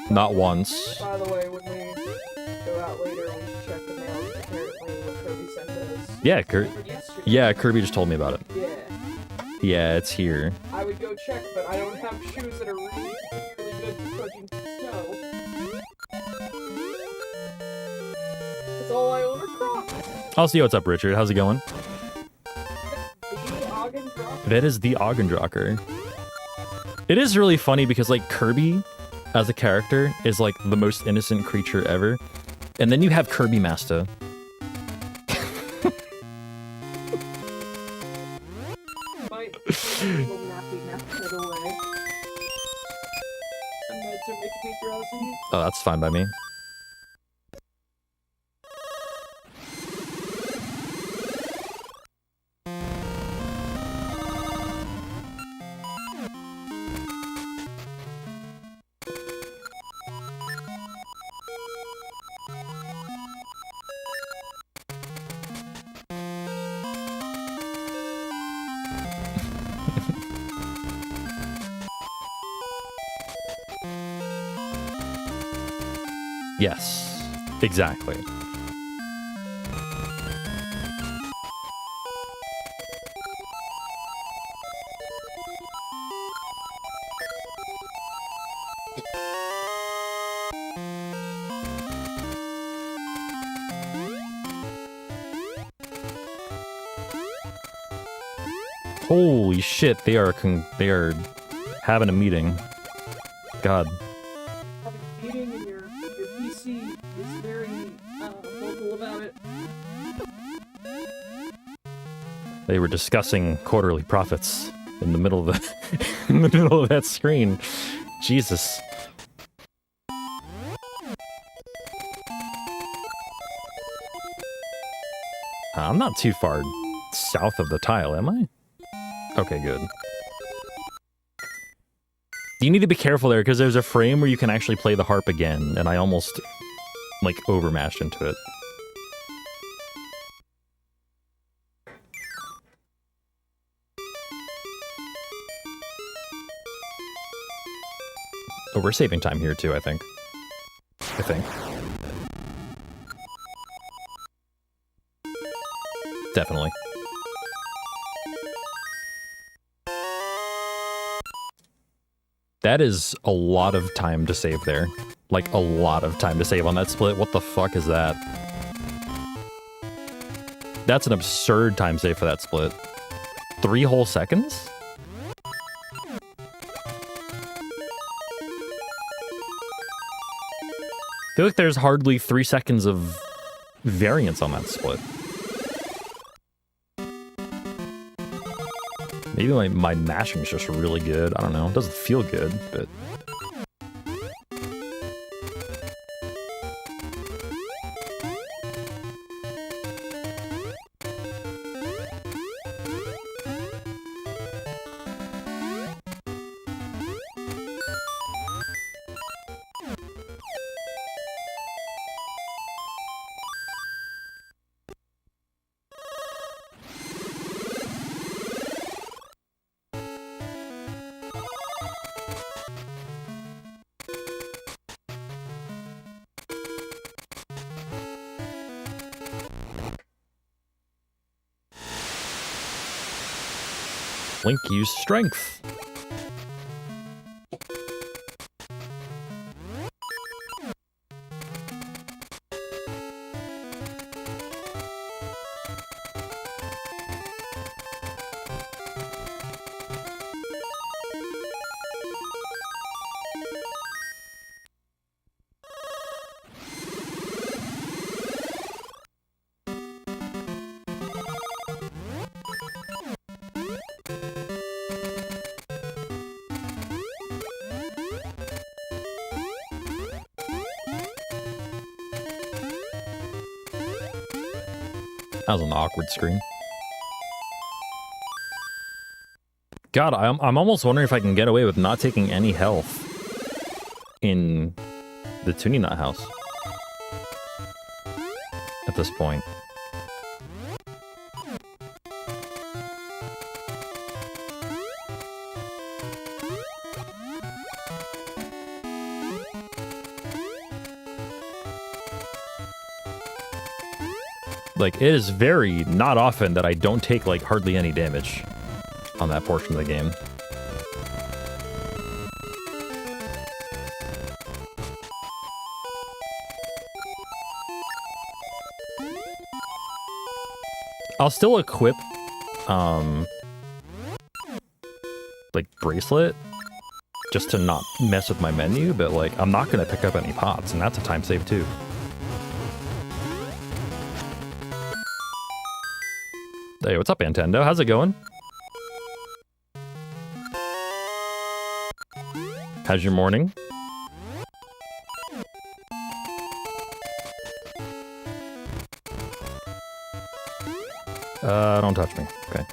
Not once. By the way, when we go out later, we should check the mail. Apparently, what Kirby sent us. Yeah, Kirby just told me about it. Yeah. Yeah, it's here. I would go check, but I don't have shoes that are really good for trudging through snow. That's all I own are Crocs. I'll see what's up, Richard. How's it going? The Oggendrocker. That is the Oggendrocker. It is really funny because, like, Kirby as a character is like the most innocent creature ever, and then you have Kirby Master. My little nappy nap it away. And meds are making me drowsy. Oh, that's fine by me. Yes, exactly. Holy shit, they are having a meeting. God. Having a meeting and your PC is very vocal about it. They were discussing quarterly profits in the middle of the in the middle of that screen. Jesus. I'm not too far south of the tile, am I? Okay, good. You need to be careful there, because there's a frame where you can actually play the harp again, and I almost, like, overmashed into it. Oh, we're saving time here, too, I think. Definitely. That is a lot of time to save there. Like, a lot of time to save on that split. What the fuck is that? That's an absurd time save for that split. 3 whole seconds? I feel like there's hardly 3 seconds of variance on that split. Maybe my mashing's just really good. I don't know. It doesn't feel good, but... Link used strength. That was an awkward screen. God, I'm almost wondering if I can get away with not taking any health in the Toonie Nut house at this point. Like, it is very not often that I don't take, like, hardly any damage on that portion of the game. I'll still equip, like, bracelet, just to not mess with my menu, but, like, I'm not gonna pick up any pots, and that's a time save, too. Hey, what's up, Nintendo? How's it going? How's your morning? Don't touch me. Okay.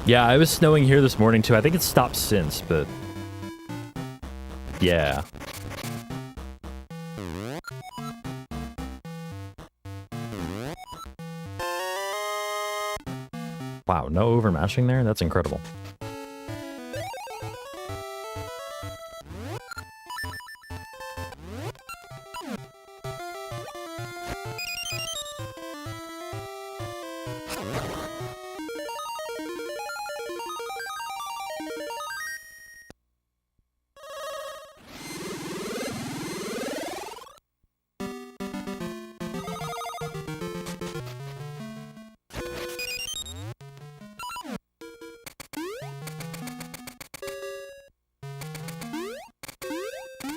Yeah, it was snowing here this morning too. I think it's stopped since, but yeah. Wow, no overmashing there? That's incredible.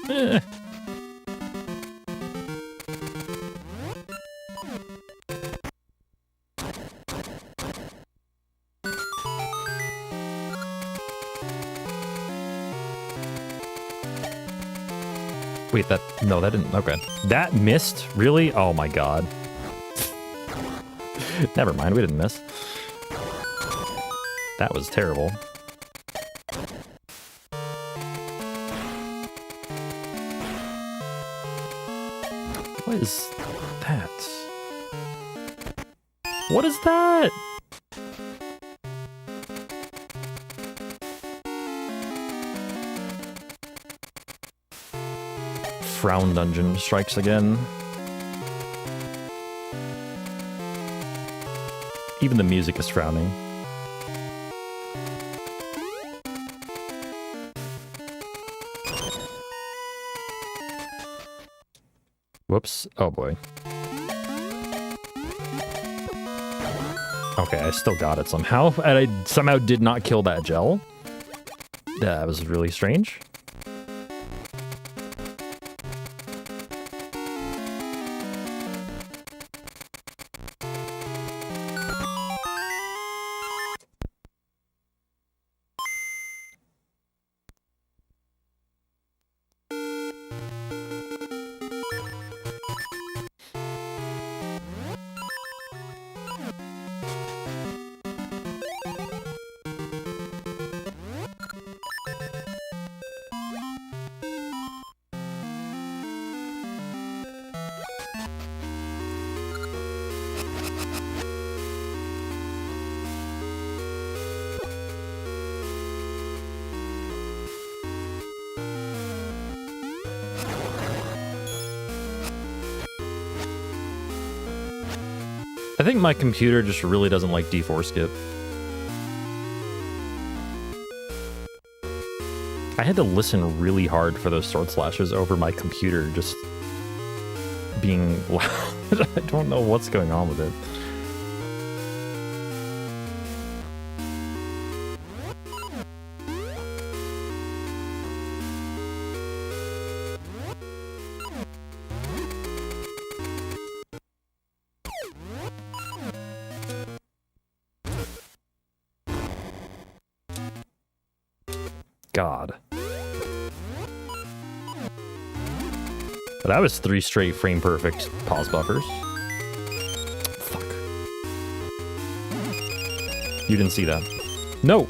Eh. Wait, that didn't, okay. That missed? Really? Oh my god. Never mind, we didn't miss. That was terrible. What is that? What is that? Frown dungeon strikes again. Even the music is frowning. Whoops. Oh boy. Okay, I still got it somehow. And I somehow did not kill that gel. That was really strange. I think my computer just really doesn't like D4 skip. I had to listen really hard for those sword slashes over my computer just being loud. I don't know what's going on with it. God. That was 3 straight frame perfect pause buffers. Fuck. You didn't see that. No!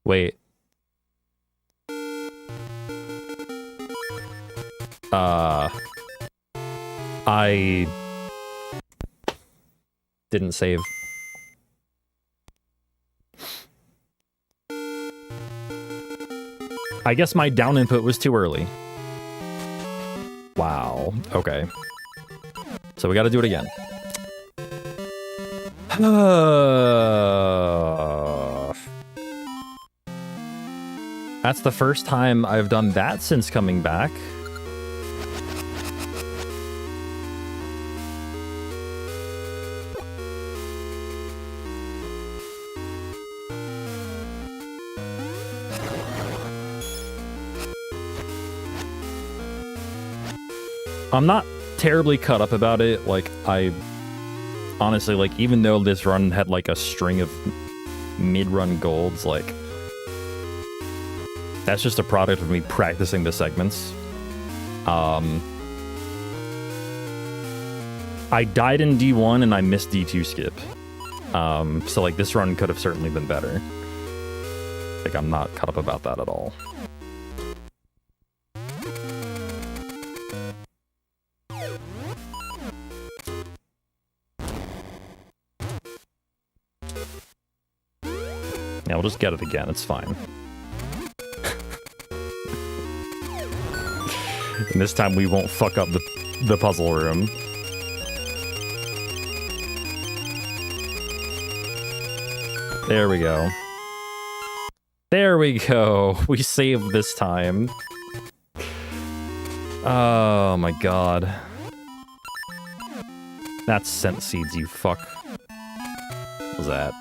Wait. I didn't save. I guess my down input was too early. Wow. Okay. So we got to do it again. That's the first time I've done that since coming back. I'm not terribly cut up about it. Like, I honestly, like, even though this run had like a string of mid-run golds, like, that's just a product of me practicing the segments. I died in D1 and I missed D2 skip. So like this run could have certainly been better. Like, I'm not cut up about that at all. Yeah, we'll just get it again, it's fine. And this time we won't fuck up the puzzle room. There we go. There we go. We saved this time. Oh my god. That's scent seeds, you fuck. was that?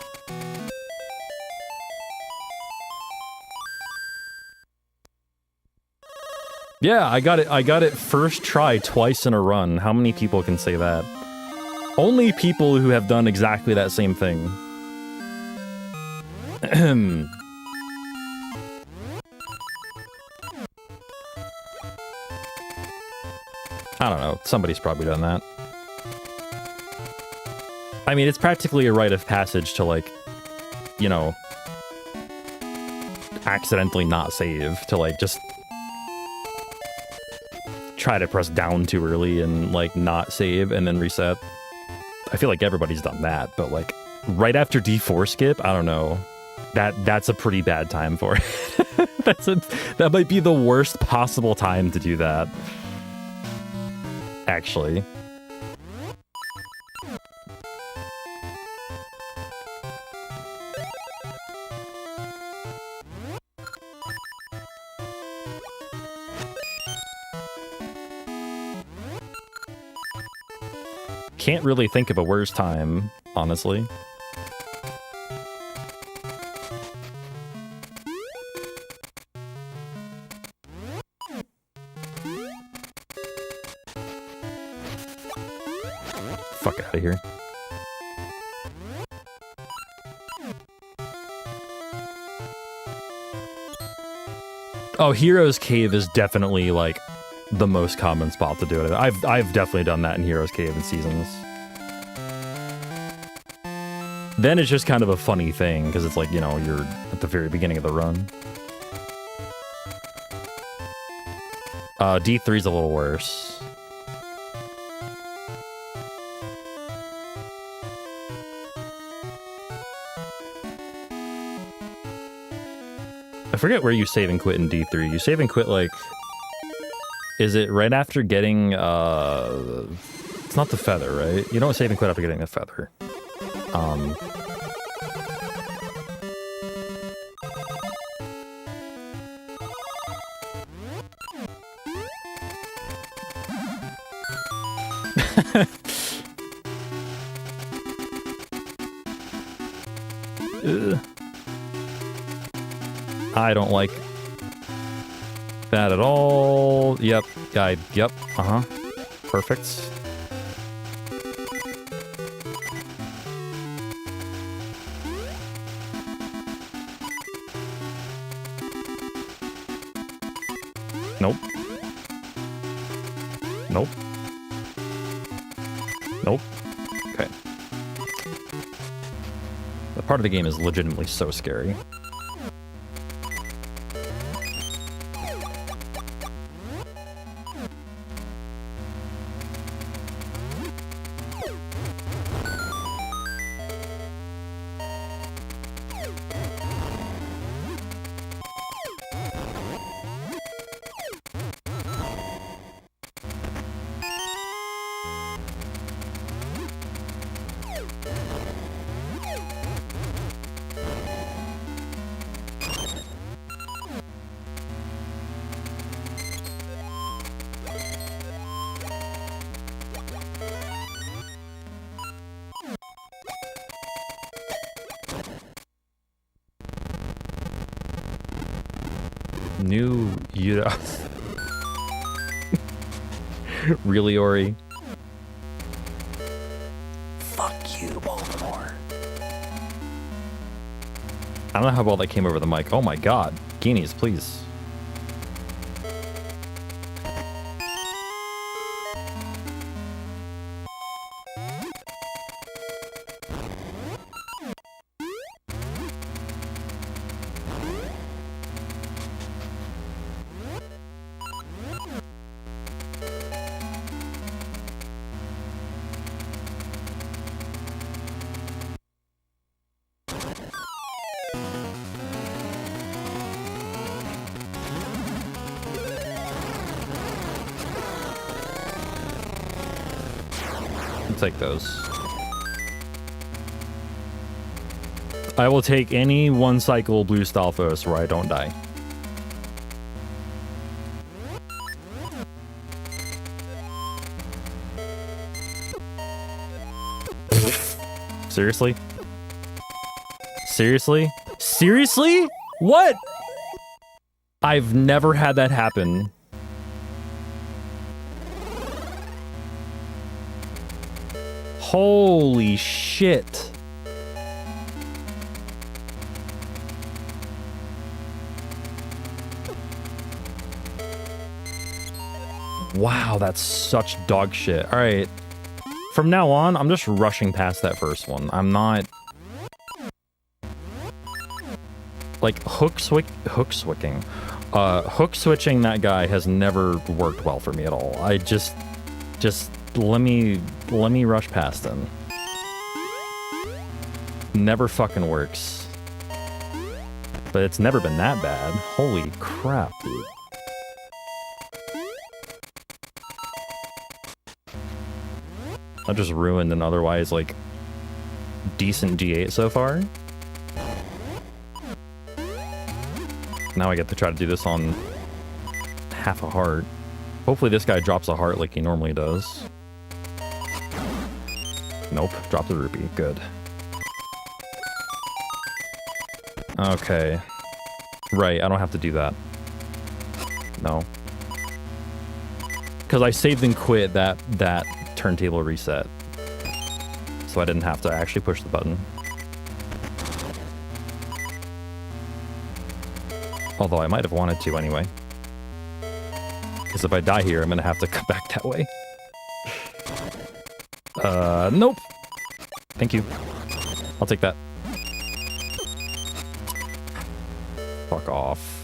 Yeah, I got it first try twice in a run. How many people can say that? Only people who have done exactly that same thing. I don't know. Somebody's probably done that. I mean, it's practically a rite of passage to, like, you know, accidentally not save, to, like, just try to press down too early and, like, not save and then reset. I feel like everybody's done that, but, like, right after D4 skip, I don't know. That's a pretty bad time for it. That might be the worst possible time to do that. Actually. Can't really think of a worse time, honestly. Fuck out of here. Oh, Hero's Cave is definitely, like, the most common spot to do it. I've definitely done that in Hero's Cave in Seasons. Then it's just kind of a funny thing, because it's like, you know, you're at the very beginning of the run. D3's a little worse. I forget where you save and quit in D3. You save and quit, like... Is it right after getting, It's not the feather, right? You don't save and quit after getting the feather. I don't like that at all. Yep, guide. Yep, perfect. Nope. Nope. Nope. Okay. That part of the game is legitimately so scary. New Yuta. Really, Ori? Fuck you, Baltimore. I don't know how well that came over the mic. Oh my god. Guineas, please. Take those. I will take any one cycle blue Stalfos where I don't die. Seriously? Seriously? Seriously? What? I've never had that happen. Holy shit. Wow, that's such dog shit. All right. From now on, I'm just rushing past that first one. I'm not... Like, hook switching that guy has never worked well for me at all. I just let me rush past him. Never fucking works. But it's never been that bad. Holy crap, dude. I just ruined an otherwise, like, decent G8 so far. Now I get to try to do this on half a heart. Hopefully this guy drops a heart like he normally does. Nope, dropped the rupee. Good. Okay. Right, I don't have to do that. No. Because I saved and quit that turntable reset. So I didn't have to actually push the button. Although I might have wanted to anyway. Because if I die here, I'm going to have to come back that way. Nope. Thank you. I'll take that. Fuck off.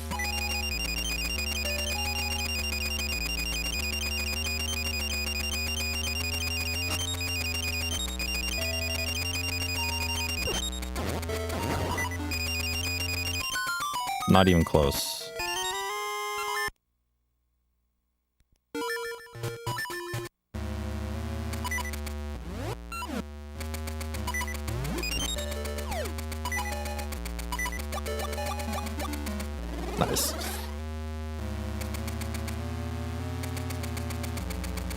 Not even close. Nice.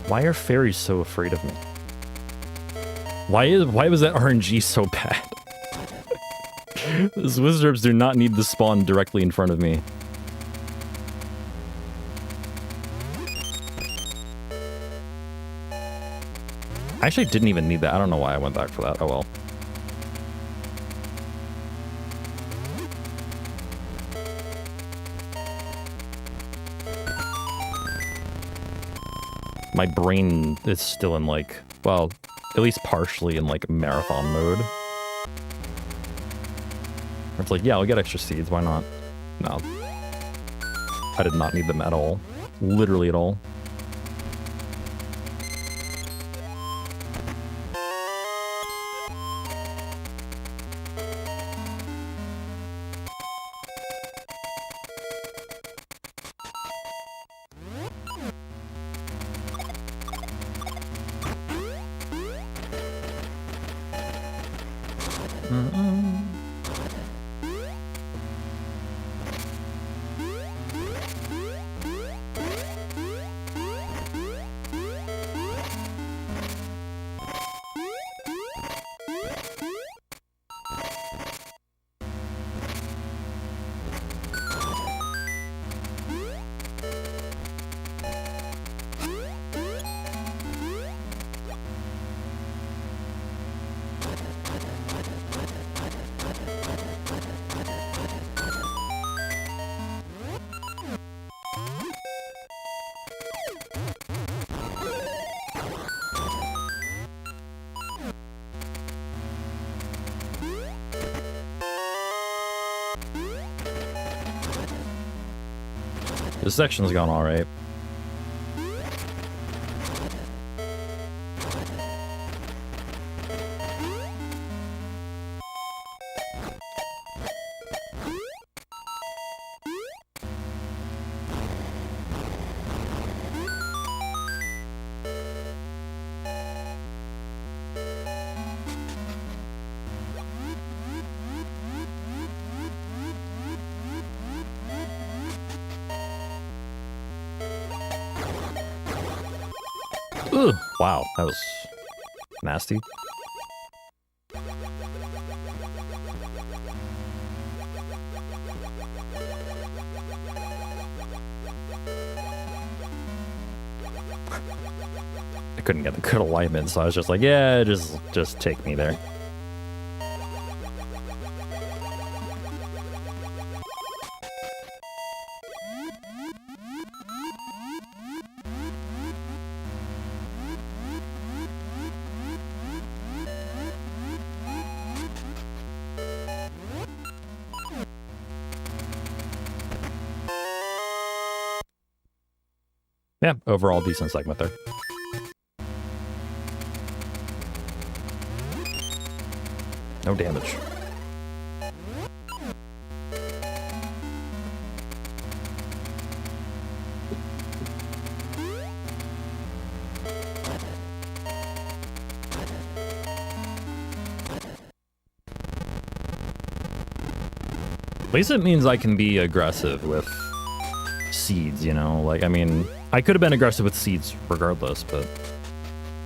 Why are fairies so afraid of me? Why was that RNG so bad? Those wizards do not need to spawn directly in front of me. I actually didn't even need that. I don't know why I went back for that. Oh well. My brain is still in like, well, at least partially in like marathon mode. It's like, yeah, I'll get extra seeds, why not? No. I did not need them at all. Literally at all. This section's gone all right. Ugh, wow, that was nasty. couldn't get the good alignment, so I was just like, yeah, just take me there. Yeah, overall decent segment there. No damage. At least it means I can be aggressive with seeds, you know? Like, I mean, I could have been aggressive with seeds regardless, but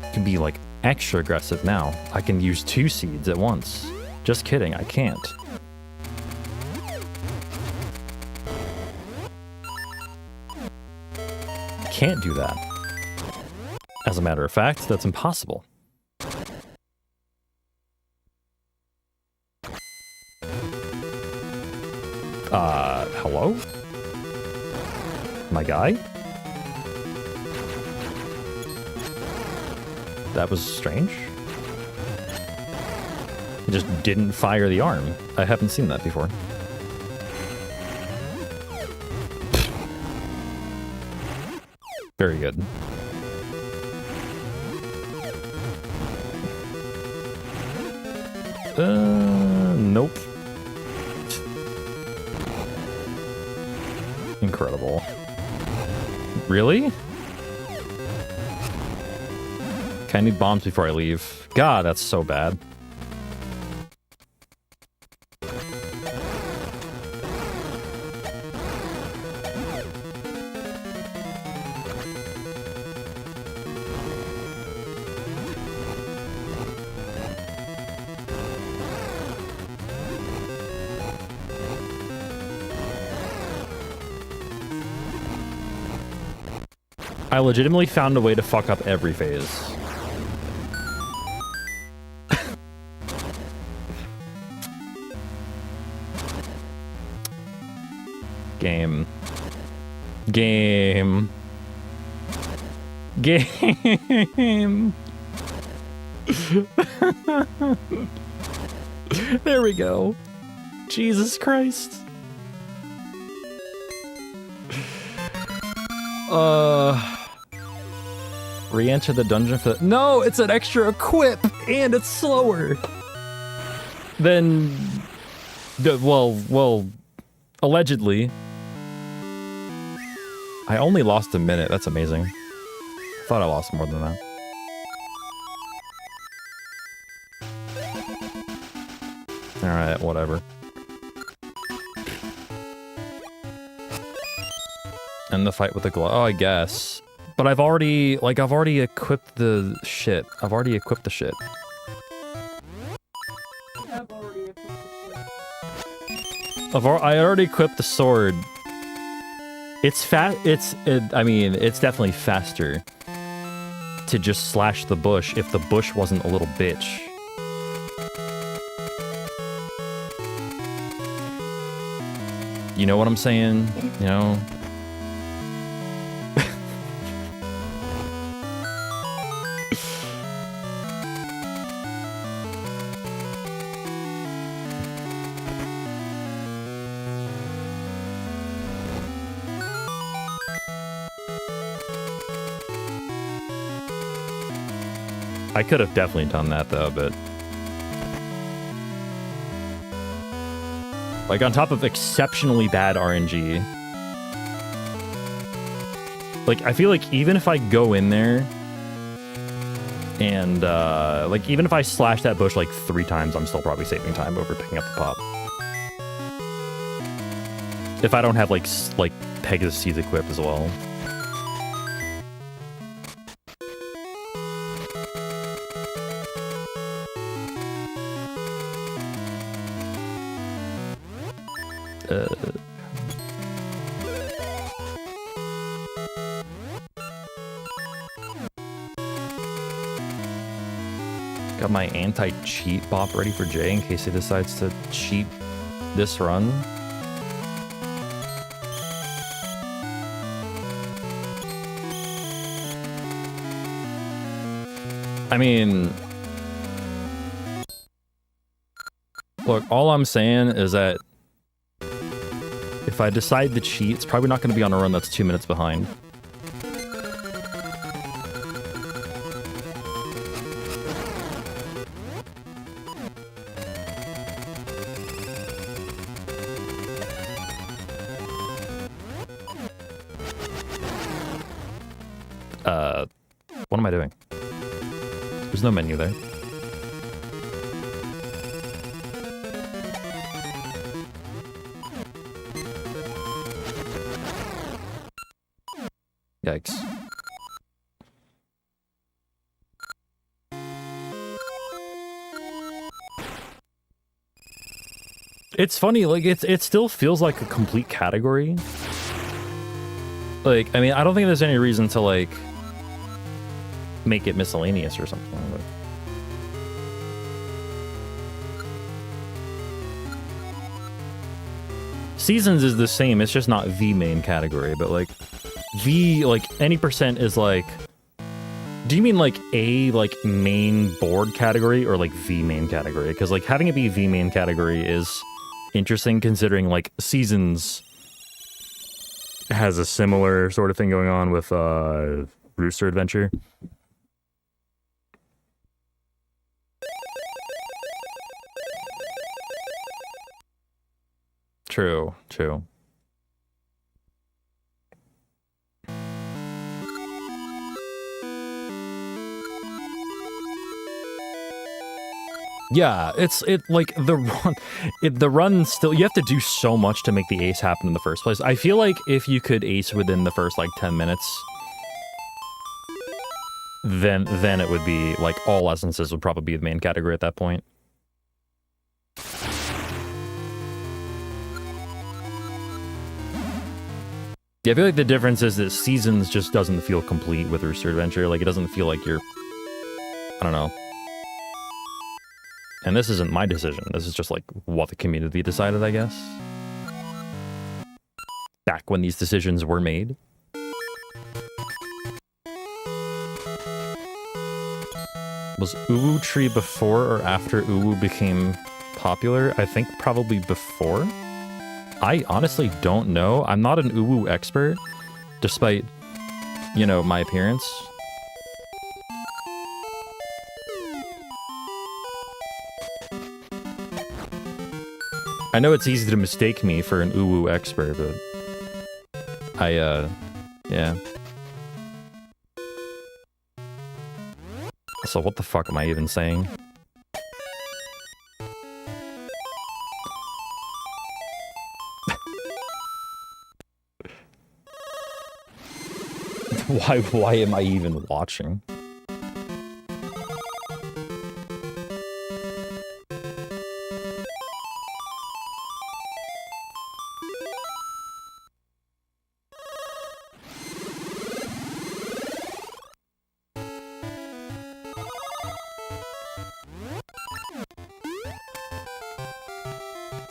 I can be, like, extra aggressive now. I can use 2 seeds at once. Just kidding, I can't. I can't do that. As a matter of fact, that's impossible. Hello? My guy? That was strange. He just didn't fire the arm. I haven't seen that before. Very good. Nope. Incredible. Really? Okay, I need bombs before I leave. God, that's so bad. I legitimately found a way to fuck up every phase. Game. Game. Game. There we go. Jesus Christ. Re-enter the dungeon for the— no, it's an extra equip and it's slower than well, allegedly. I only lost a minute. That's amazing. I thought I lost more than that. All right, whatever. End the fight with the glove. Oh, I guess. But I've already equipped the shit. I've already equipped the shit. I already equipped the sword. It's I mean, it's definitely faster to just slash the bush if the bush wasn't a little bitch. You know what I'm saying? You know? I could have definitely done that though, but like on top of exceptionally bad RNG, like I feel like even if I go in there and like even if I slash that bush like 3 times, I'm still probably saving time over picking up the pop. If I don't have like Pegasus Seeds equipped as well. Got my anti-cheat bop ready for Jay in case he decides to cheat this run. I mean, look, all I'm saying is that if I decide to cheat, it's probably not going to be on a run that's 2 minutes behind. What am I doing? There's no menu there. Yikes. It's funny, like, it still feels like a complete category. Like, I mean, I don't think there's any reason to, like, make it miscellaneous or something. But... Seasons is the same, it's just not the main category, but, like, V, like, any percent is, like... Do you mean, like, a, like, main board category or, like, the main category? Because, like, having it be the main category is interesting considering, like, Seasons has a similar sort of thing going on with, Rooster Adventure. True, true. Yeah, like the run still, you have to do so much to make the ace happen in the first place. I feel like if you could ace within the first like 10 minutes, then it would be like all essences would probably be the main category at that point. Yeah, I feel like the difference is that Seasons just doesn't feel complete with Rooster Adventure. Like, it doesn't feel like you're... I don't know. And this isn't my decision. This is just, like, what the community decided, I guess. Back when these decisions were made. Was Uwu Tree before or after Uwu became popular? I think probably before. I honestly don't know. I'm not an Uwu expert, despite, you know, my appearance. I know it's easy to mistake me for an Uwu expert, but yeah. So what the fuck am I even saying? Why am I even watching?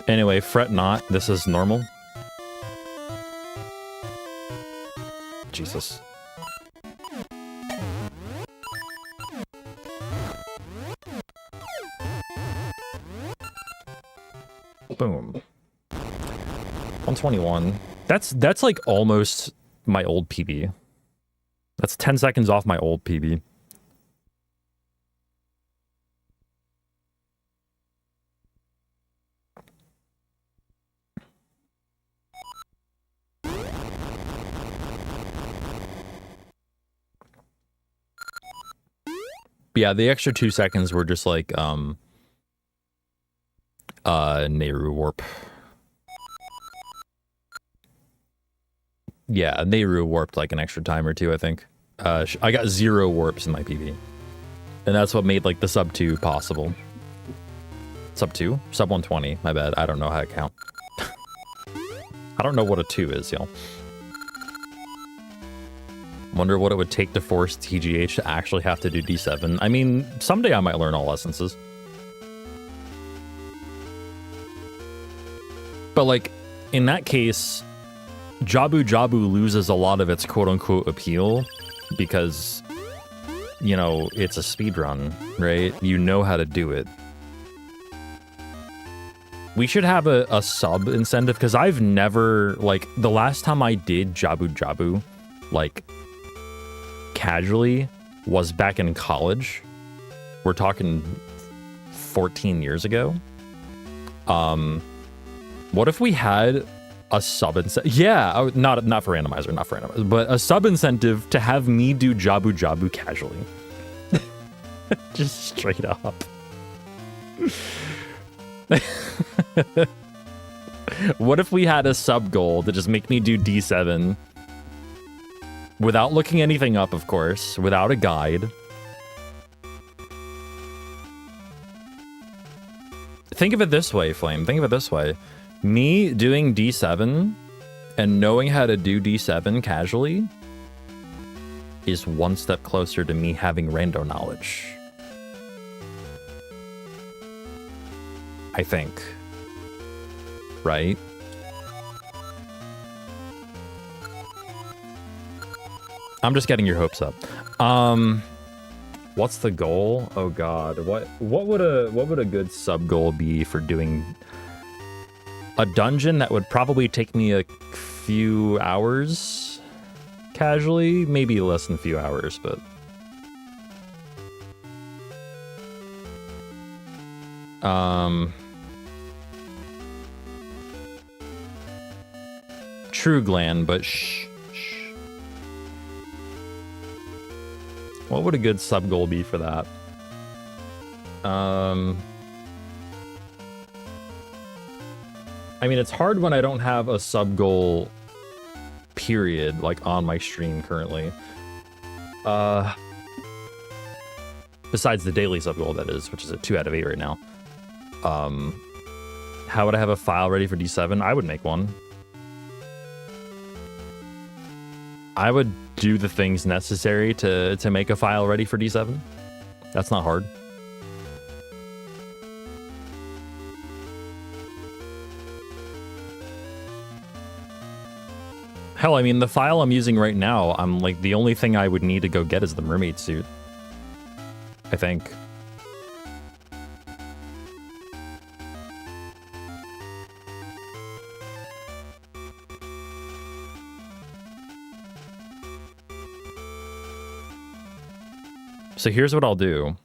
Anyway, fret not. This is normal. Jesus. Boom. 121. That's like almost my old PB. That's 10 seconds off my old PB. Yeah, the extra 2 seconds were just like, Nehru warp. Yeah, Nehru warped like an extra time or two, I think. I got 0 warps in my PB. And that's what made like the sub 2 possible. Sub 2? Sub 120, my bad. I don't know how to count. I don't know what a 2 is, y'all. Wonder what it would take to force TGH to actually have to do D7. I mean, someday I might learn all essences. But like, in that case, Jabu Jabu loses a lot of its quote-unquote appeal because, you know, it's a speedrun, right? You know how to do it. We should have a sub incentive, because I've never, like, the last time I did Jabu Jabu, like, casually, was back in college. We're talking 14 years ago. What if we had a sub incentive? Yeah, not for randomizer, but a sub incentive to have me do Jabu Jabu casually. Just straight up. What if we had a sub goal to just make me do D7 without looking anything up, of course, without a guide? Think of it this way, Flame. Think of it this way. Me doing D7 and knowing how to do D7 casually is one step closer to me having rando knowledge. I think. Right? I'm just getting your hopes up. What's the goal? Oh god. What would a good sub goal be for doing a dungeon that would probably take me a few hours casually? Maybe less than a few hours, but True Gland, but shh. What would a good sub goal be for that? I mean, it's hard when I don't have a sub goal period, like, on my stream currently. Besides the daily sub goal, that is, which is a 2 out of 8 right now. How would I have a file ready for D7? I would make one. I would do the things necessary to make a file ready for D7. That's not hard. Hell, I mean, the file I'm using right now, I'm like, the only thing I would need to go get is the mermaid suit. I think. So here's what I'll do.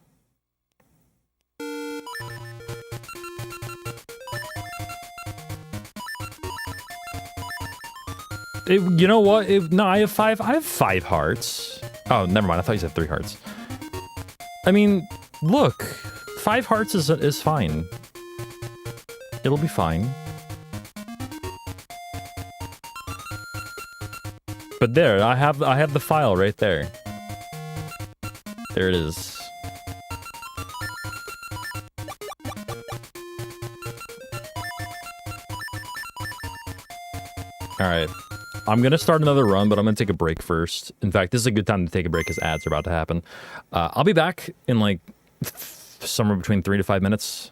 You know what? No, I have 5 hearts. Oh, never mind. I thought you said 3 hearts. I mean, look, 5 hearts is fine. It'll be fine. But there, I have the file right there. There it is. All right. I'm going to start another run, but I'm going to take a break first. In fact, this is a good time to take a break because ads are about to happen. I'll be back in like somewhere between 3 to 5 minutes.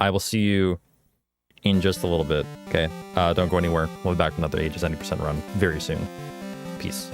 I will see you in just a little bit. Okay. Don't go anywhere. We'll be back with another Aegis 90% run very soon. Peace.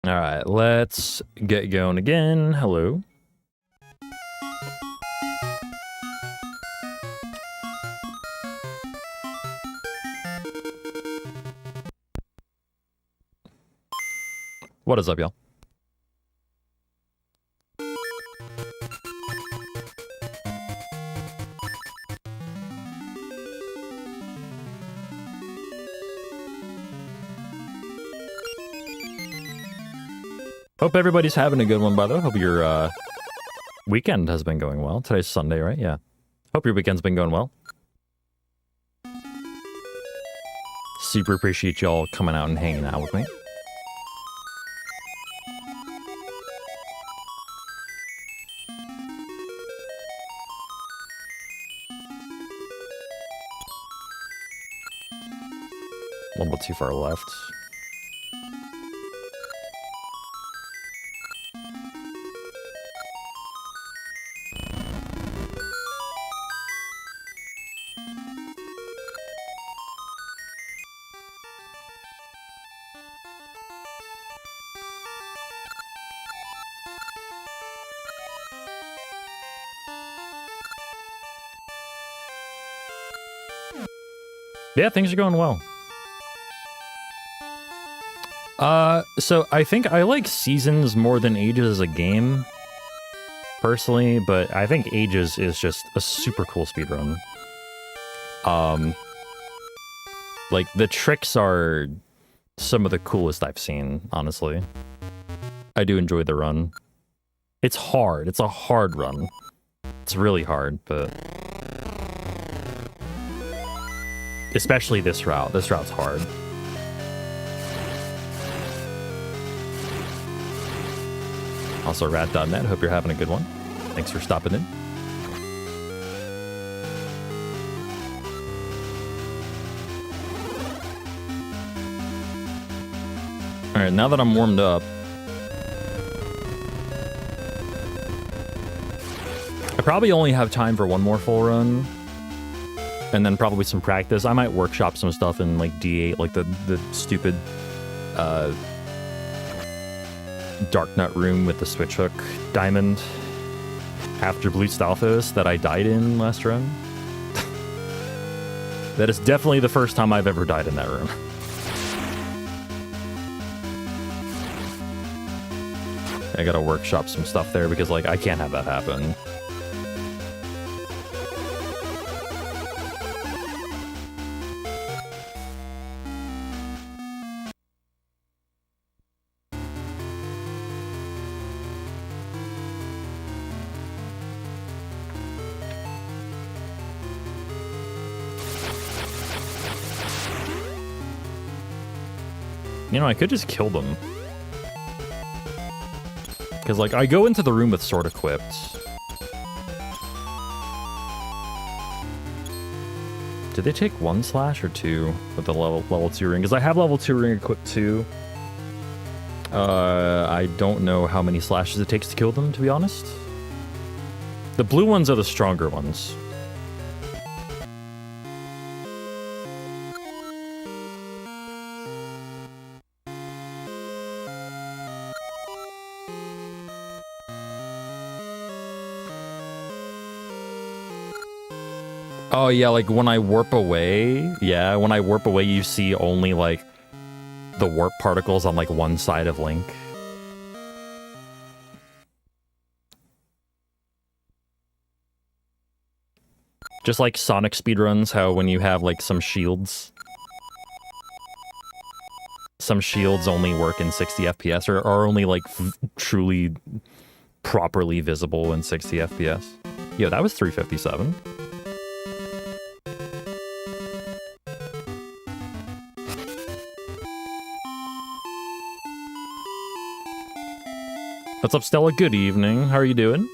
All right, let's get going again. Hello. What is up, y'all? Hope everybody's having a good one, by the way. Hope your weekend has been going well. Today's Sunday, right? Yeah. Hope your weekend's been going well. Super appreciate y'all coming out and hanging out with me. A little bit too far left. Yeah, things are going well. So I think I like Seasons more than Ages as a game, personally, but I think Ages is just a super cool speedrun. Like, the tricks are some of the coolest I've seen, honestly. I do enjoy the run. It's hard. It's a hard run. It's really hard, but... especially this route. This route's hard. Also, rat.net. Hope you're having a good one. Thanks for stopping in. Alright, now that I'm warmed up, I probably only have time for one more full run, and then probably some practice. I might workshop some stuff in like D8, like the stupid Dark Nut room with the switch hook diamond after Blue Stalfos that I died in last run. That is definitely the first time I've ever died in that room. I gotta workshop some stuff there because, like, I can't have that happen. You know, I could just kill them. Because, like, I go into the room with sword equipped. Did they take 1 slash or 2 with the level 2 ring? Because I have level 2 ring equipped too. I don't know how many slashes it takes to kill them, to be honest. The blue ones are the stronger ones. Oh, yeah, like, when I warp away, yeah, when I warp away, you see only, like, the warp particles on, like, one side of Link. Just like Sonic speedruns, how when you have, like, some shields only work in 60 FPS, or are only, like, truly properly visible in 60 FPS. Yo, that was 357. What's up, Stella? Good evening. How are you doing?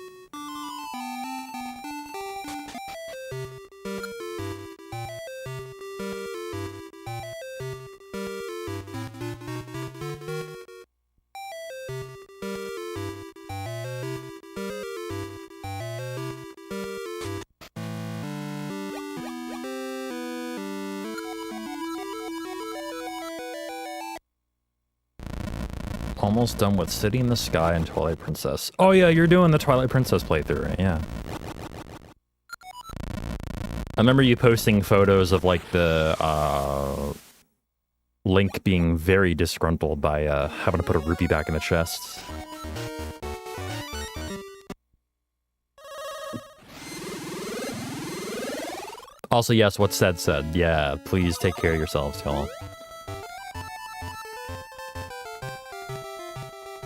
Almost done with City in the Sky and Twilight Princess. Oh yeah, you're doing the Twilight Princess playthrough, right? Yeah. I remember you posting photos of like the Link being very disgruntled by having to put a rupee back in the chest. Also, yes, what said. Yeah, please take care of yourselves, y'all.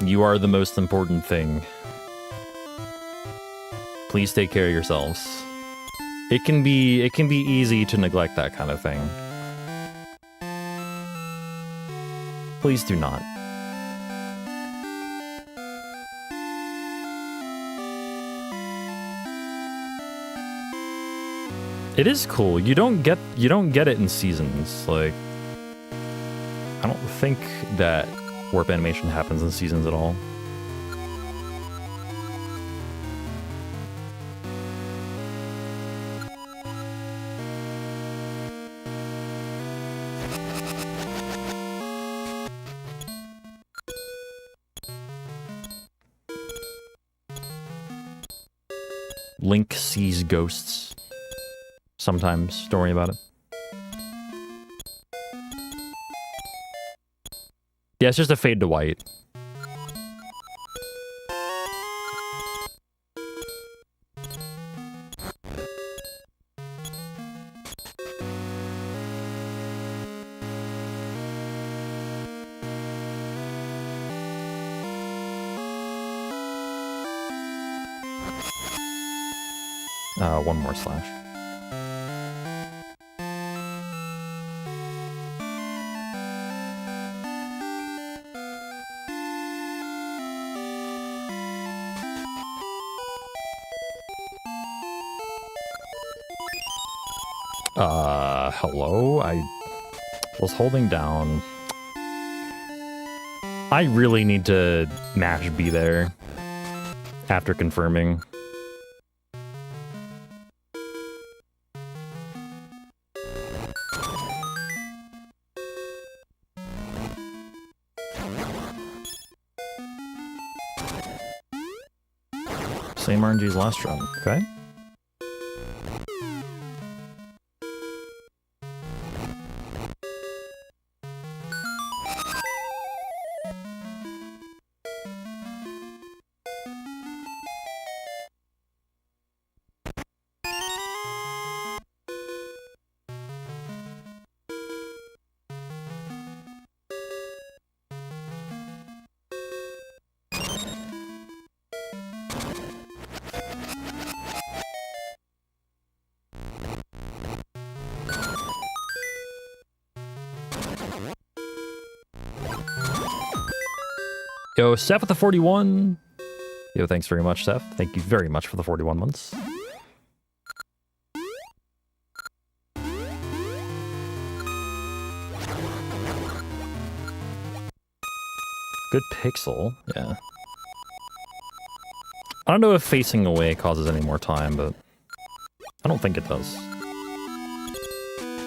You are the most important thing. Please take care of yourselves. It can be easy to neglect that kind of thing. Please do not. It is cool. You don't get it in seasons. Like, I don't think that warp animation happens in seasons at all. Link sees ghosts. Sometimes. Don't worry about it. Yeah, it's just a fade to white. One more slash. Hello? I was holding down. I really need to mash B there after confirming. Same RNG as last run, okay? Yo, Seth with the 41. Yo, thanks very much, Seth. Thank you very much for the 41 months. Good pixel, yeah. I don't know if facing away causes any more time, but I don't think it does.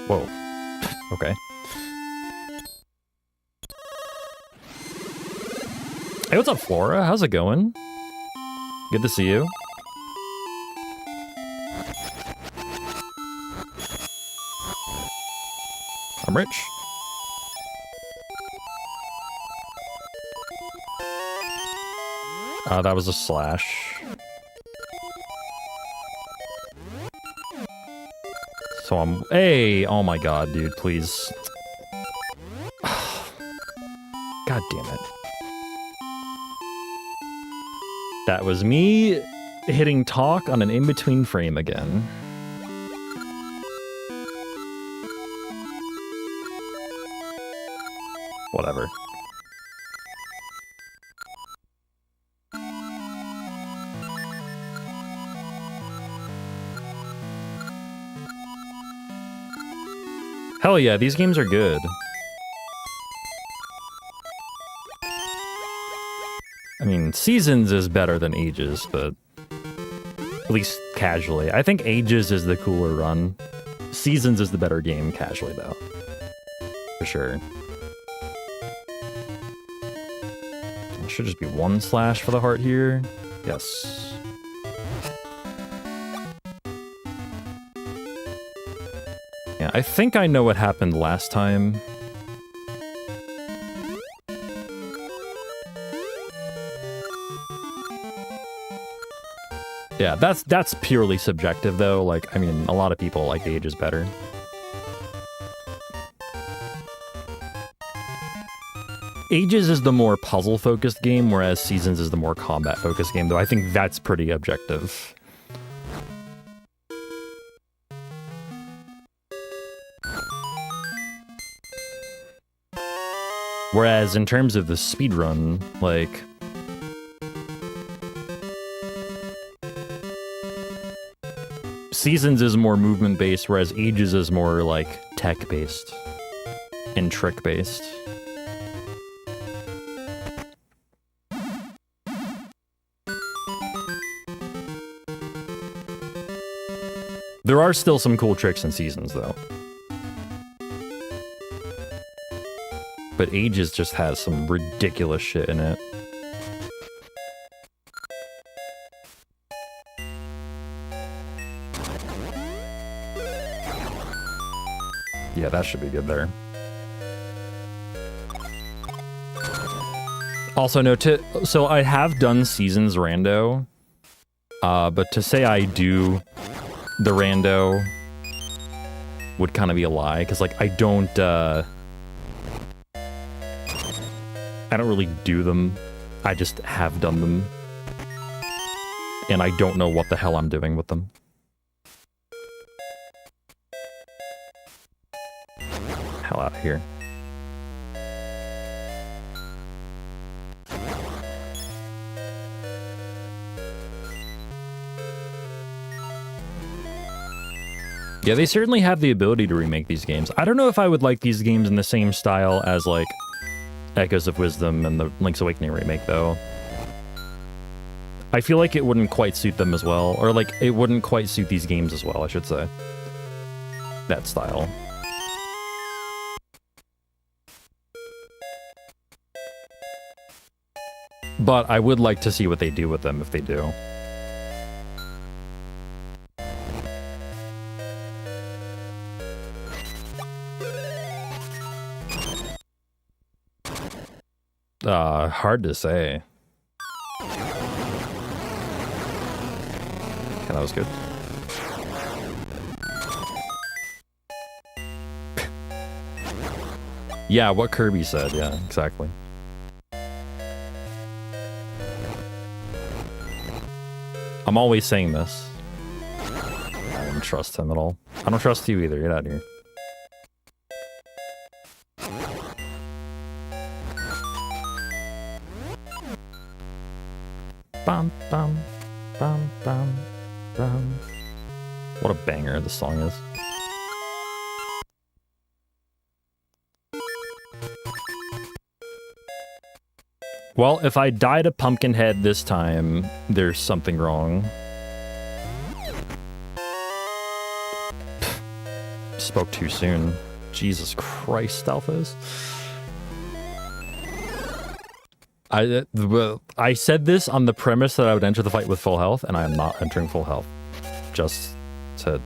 Whoa. Okay. Hey, what's up, Flora? How's it going? Good to see you. I'm rich. That was a slash. So I'm... Hey! Oh my god, dude, please. God damn it. That was me hitting talk on an in-between frame again. Whatever. Hell yeah, these games are good. I mean, Seasons is better than Ages, but at least casually. I think Ages is the cooler run. Seasons is the better game casually, though. For sure. Should just be 1 slash for the heart here. Yes. Yeah, I think I know what happened last time. Yeah, that's purely subjective though. Like, I mean, a lot of people like Ages better. Ages is the more puzzle-focused game, whereas Seasons is the more combat-focused game, though I think that's pretty objective. Whereas in terms of the speedrun, like... Seasons is more movement-based, whereas Ages is more, like, tech-based and trick-based. There are still some cool tricks in Seasons, though. But Ages just has some ridiculous shit in it. Yeah, that should be good there. Also, no, so I have done Seasons rando, but to say I do the rando would kind of be a lie, because like I don't really do them. I just have done them, and I don't know what the hell I'm doing with them. Hell out of here. Yeah, they certainly have the ability to remake these games. I don't know if I would like these games in the same style as, like, Echoes of Wisdom and the Link's Awakening remake, though. I feel like it wouldn't quite suit them as well. Or, like, it wouldn't quite suit these games as well, I should say. That style. But I would like to see what they do with them if they do. Hard to say. Okay, that was good. Yeah, what Kirby said, yeah, exactly. I'm always saying this. I don't trust him at all. I don't trust you either, get out of here. Bum, bum, bum, bum, bum. What a banger this song is. Well, if I die to Pumpkinhead this time, there's something wrong. Spoke too soon. Jesus Christ, Alphas. I said this on the premise that I would enter the fight with full health, and I am not entering full health. Just to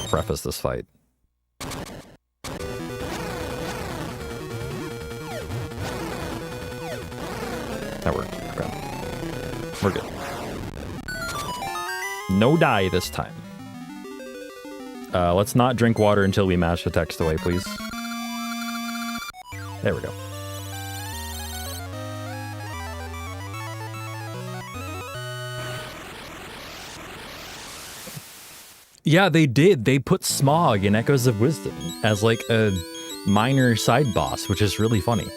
preface this fight. That worked. Okay. We're good. No die this time. Let's not drink water until we mash the text away, please. There we go. Yeah, they did. They put Smog in Echoes of Wisdom as like a minor side boss, which is really funny.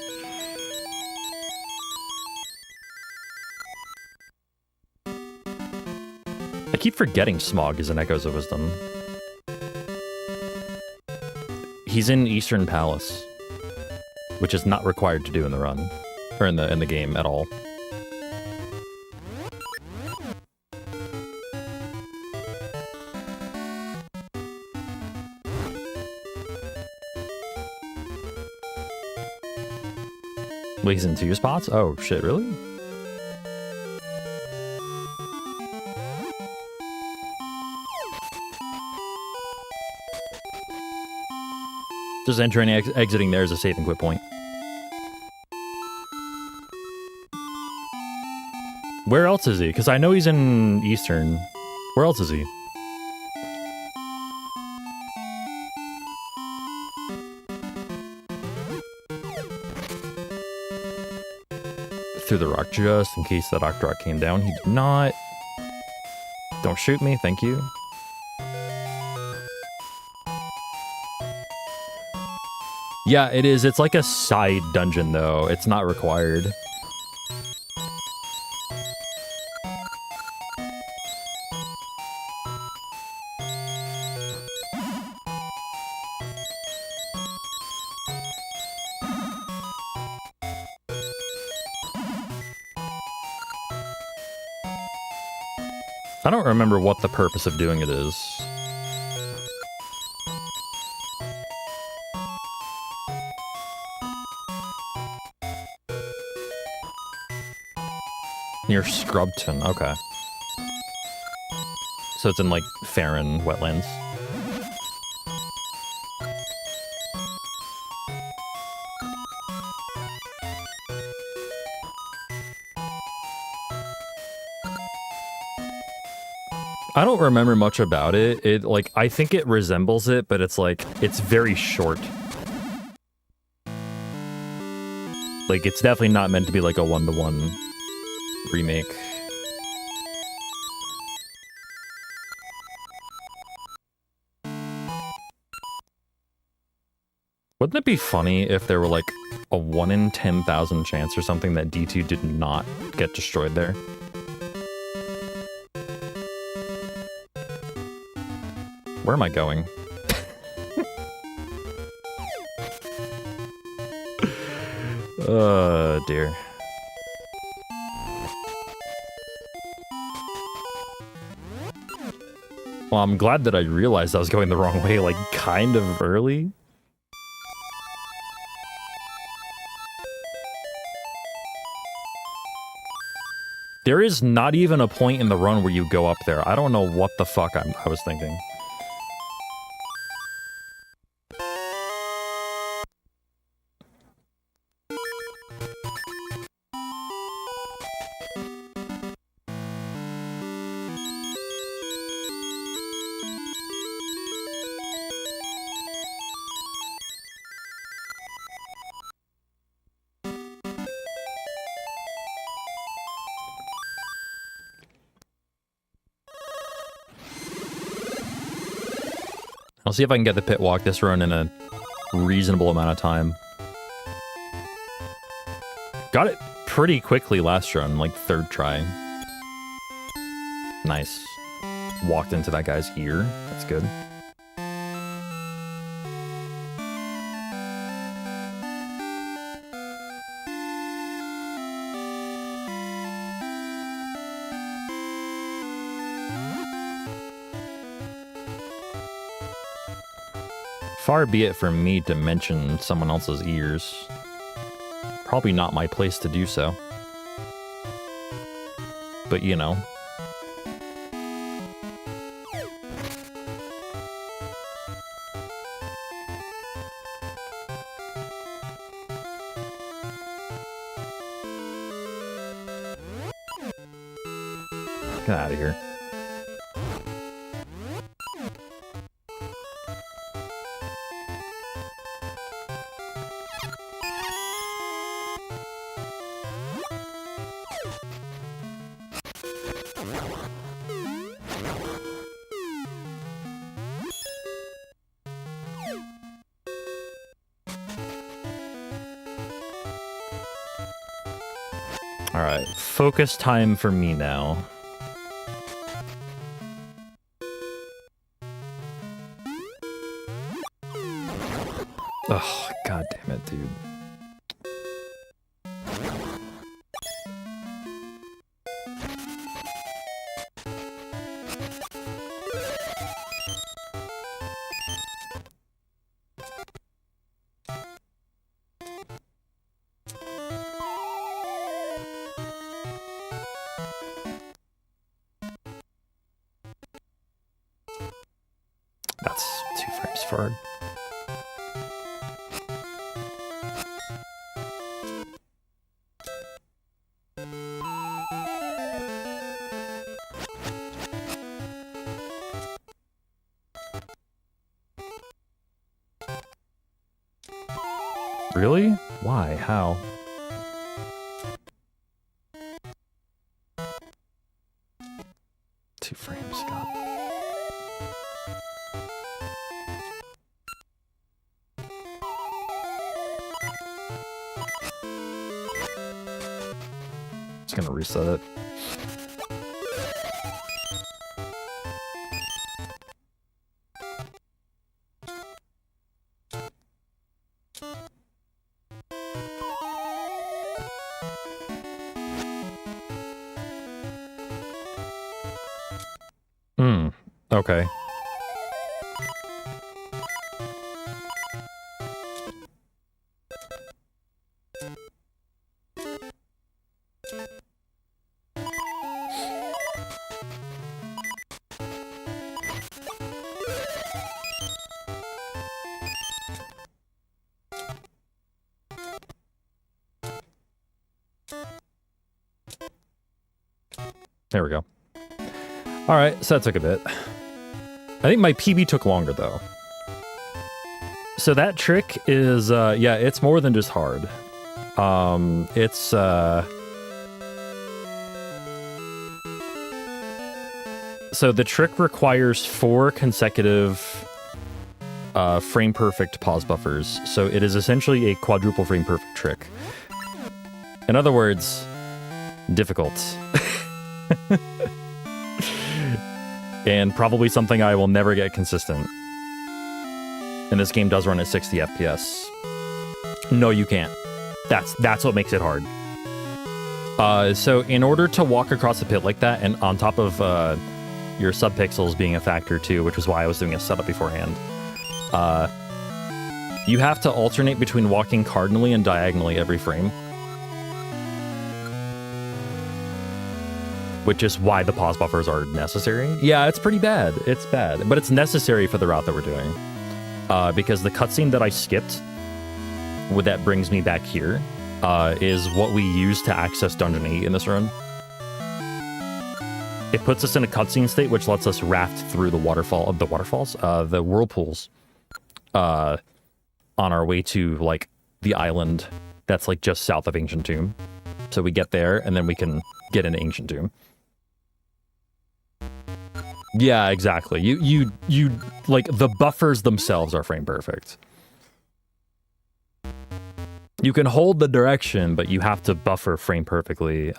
I keep forgetting Smog is in Echoes of Wisdom. He's in Eastern Palace, which is not required to do in the run, or in the game at all. Wait, he's in 2 spots? Oh, shit, really? Just entering and exiting there is a save and quit point. Where else is he? Because I know he's in Eastern. Where else is he? Through the rock just in case that Octorok came down. He did not. Don't shoot me, thank you. Yeah, it is. It's like a side dungeon, though. It's not required. I don't remember what the purpose of doing it is. Near Scrubton, okay. So it's in, like, Farron wetlands. I don't remember much about it. Like, I think it resembles it, but it's, like, it's very short. Like, it's definitely not meant to be, like, a one-to-one remake. Wouldn't it be funny if there were, like, a 1 in 10,000 chance or something that D2 did not get destroyed there? Where am I going? Oh, dear. Well, I'm glad that I realized I was going the wrong way, like, kind of early. There is not even a point in the run where you go up there. I don't know what the fuck I was thinking. I'll see if I can get the pit walk this run in a reasonable amount of time. Got it pretty quickly last run, like 3rd try. Nice. Walked into that guy's ear. That's good. Far be it from me to mention someone else's ears. Probably not my place to do so. But, you know. Get out of here. Alright, focus time for me now. Oh, god damn it, dude. hard. Really? Why? How? Two frames, God. Just gonna reset it. Okay. There we go. All right, so that took a bit. I think my PB took longer, though. So that trick is, yeah, it's more than just hard. So the trick requires 4 consecutive frame perfect pause buffers. So it is essentially a quadruple frame perfect trick. In other words, difficult. And probably something I will never get consistent. And this game does run at 60 FPS. No, you can't. That's what makes it hard. So in order to walk across the pit like that, and on top of your subpixels being a factor too, which is why I was doing a setup beforehand, you have to alternate between walking cardinally and diagonally every frame. Which is why the pause buffers are necessary. Yeah, it's pretty bad. It's bad. But it's necessary for the route that we're doing. Because the cutscene that I skipped, that brings me back here, is what we use to access Dungeon 8 in this run. It puts us in a cutscene state, which lets us raft through the the whirlpools, on our way to, like, the island that's, like, just south of Ancient Tomb. So we get there, and then we can get into Ancient Tomb. Yeah, exactly. You like, the buffers themselves are frame perfect. You can hold the direction, but you have to buffer frame perfectly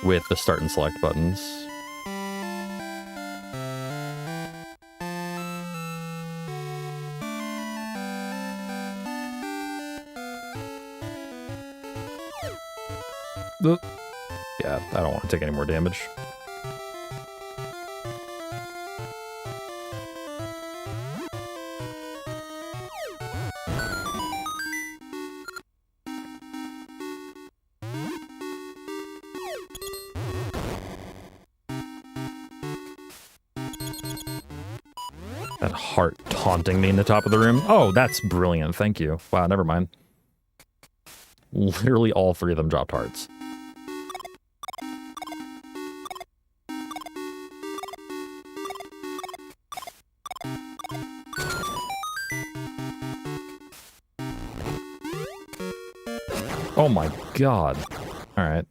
with the start and select buttons. Yeah, I don't want to take any more damage. That heart taunting me in the top of the room. Oh, that's brilliant. Thank you. Wow, never mind. Literally all 3 of them dropped hearts. Oh my god. Alright.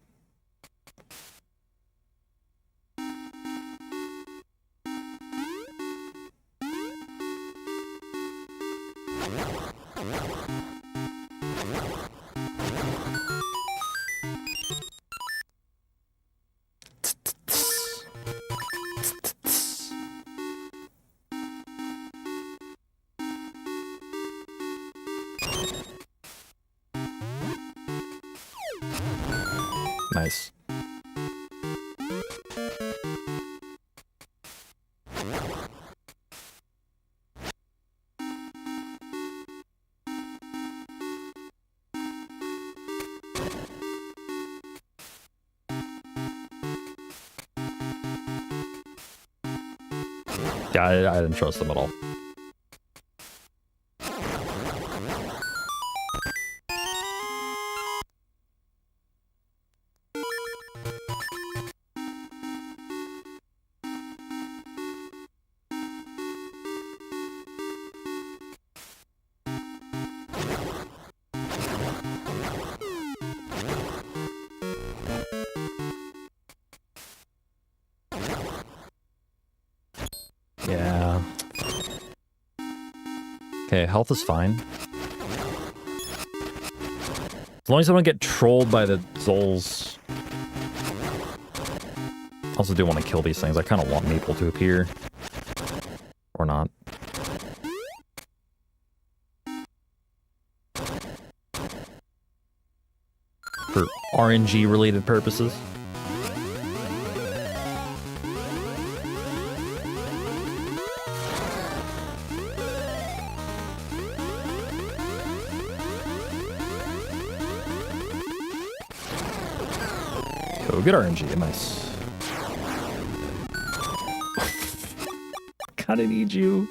Nice. Yeah, I didn't trust them at all. Yeah. Okay, health is fine. As long as I don't get trolled by the Zols. Also do want to kill these things. I kind of want Maple to appear. Or not. For RNG related purposes. Oh, good RNG, nice. Kinda need you.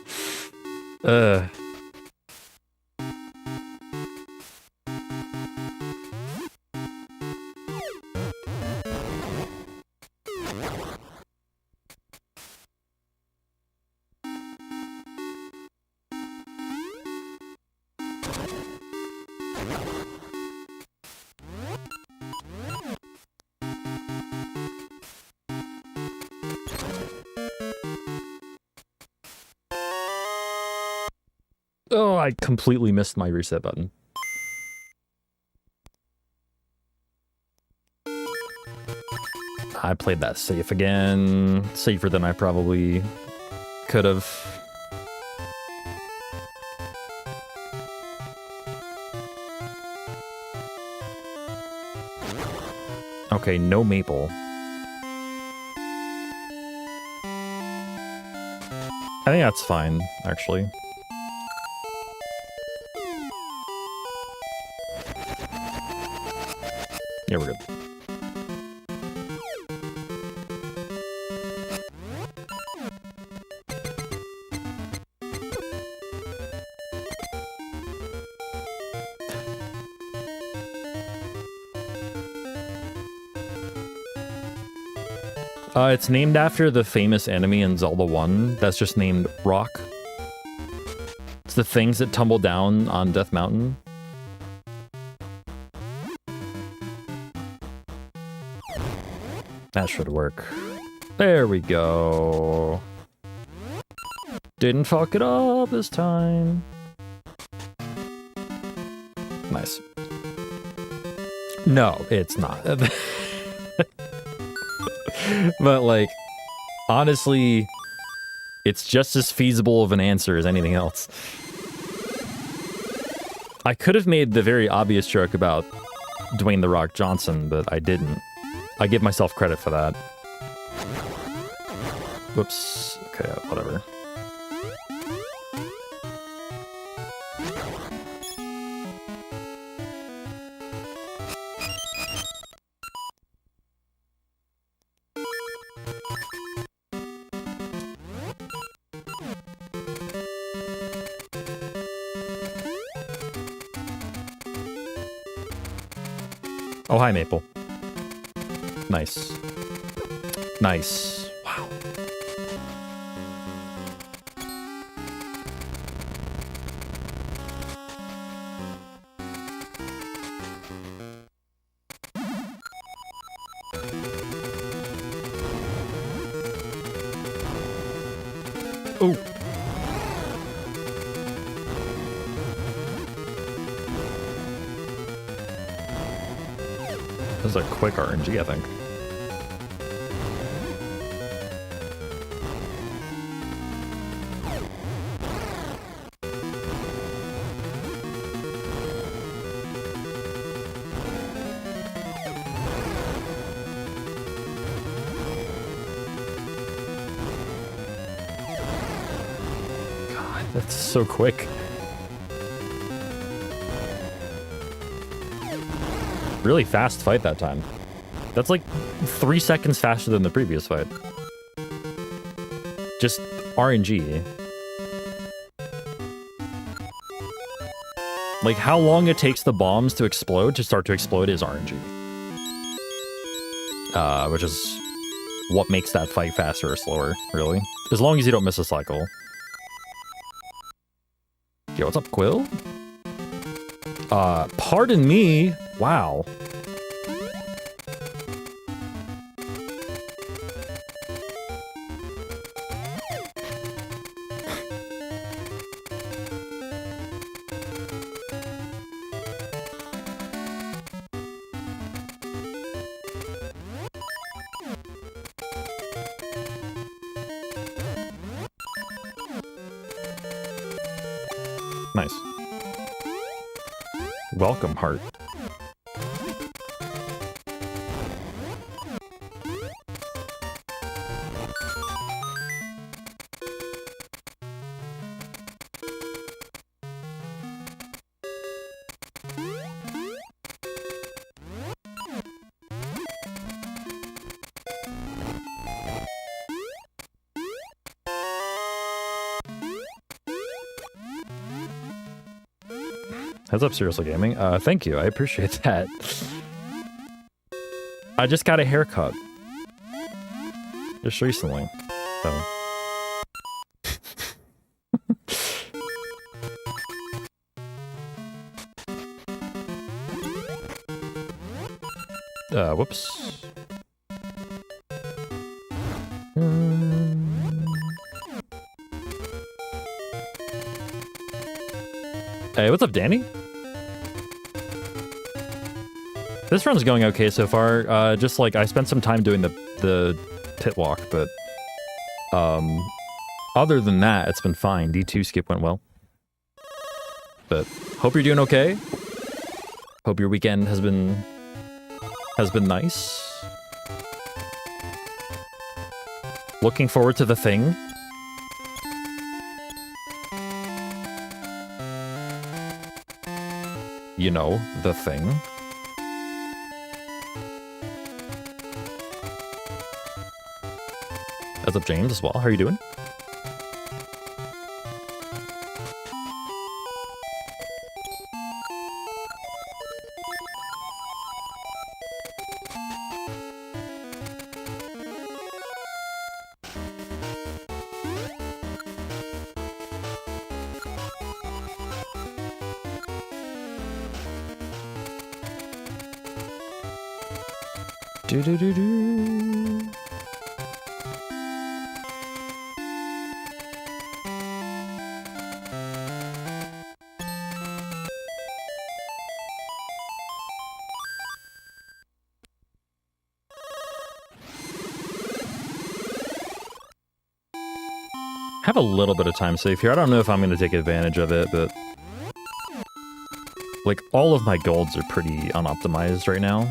Oh, I completely missed my reset button. I played that safe again. Safer than I probably could have. Okay, no Maple. I think that's fine, actually. Yeah, we're good. It's named after the famous enemy in Zelda 1 that's just named Rock. It's the things that tumble down on Death Mountain. That should work. There we go. Didn't fuck it up this time. Nice. No, it's not. But, like, honestly, it's just as feasible of an answer as anything else. I could have made the very obvious joke about Dwayne "The Rock" Johnson, but I didn't. I give myself credit for that. Whoops. Okay, whatever. Oh, hi, Maple. Nice. Nice. Wow. Oh. This is a quick RNG, I think. God, that's so quick. Really fast fight that time. That's like 3 seconds faster than the previous fight. Just RNG. Like, how long it takes the bombs to start to explode is RNG. Which is what makes that fight faster or slower, really. As long as you don't miss a cycle. Yo, what's up, Quill? Pardon me. Wow. Nice. Welcome, heart. Heads up, Seriously Gaming. Thank you. I appreciate that. I just got a haircut. Just recently. So. Whoops. Hey, what's up, Danny? This run's going okay so far. Just like I spent some time doing the pit walk, but other than that, it's been fine. D2 skip went well. But hope you're doing okay. Hope your weekend has been nice. Looking forward to the thing. You know, the thing. What's up, James, as well? How are you doing? Do-do-do-do. Have a little bit of time save here. I don't know if I'm going to take advantage of it, but like all of my golds are pretty unoptimized right now.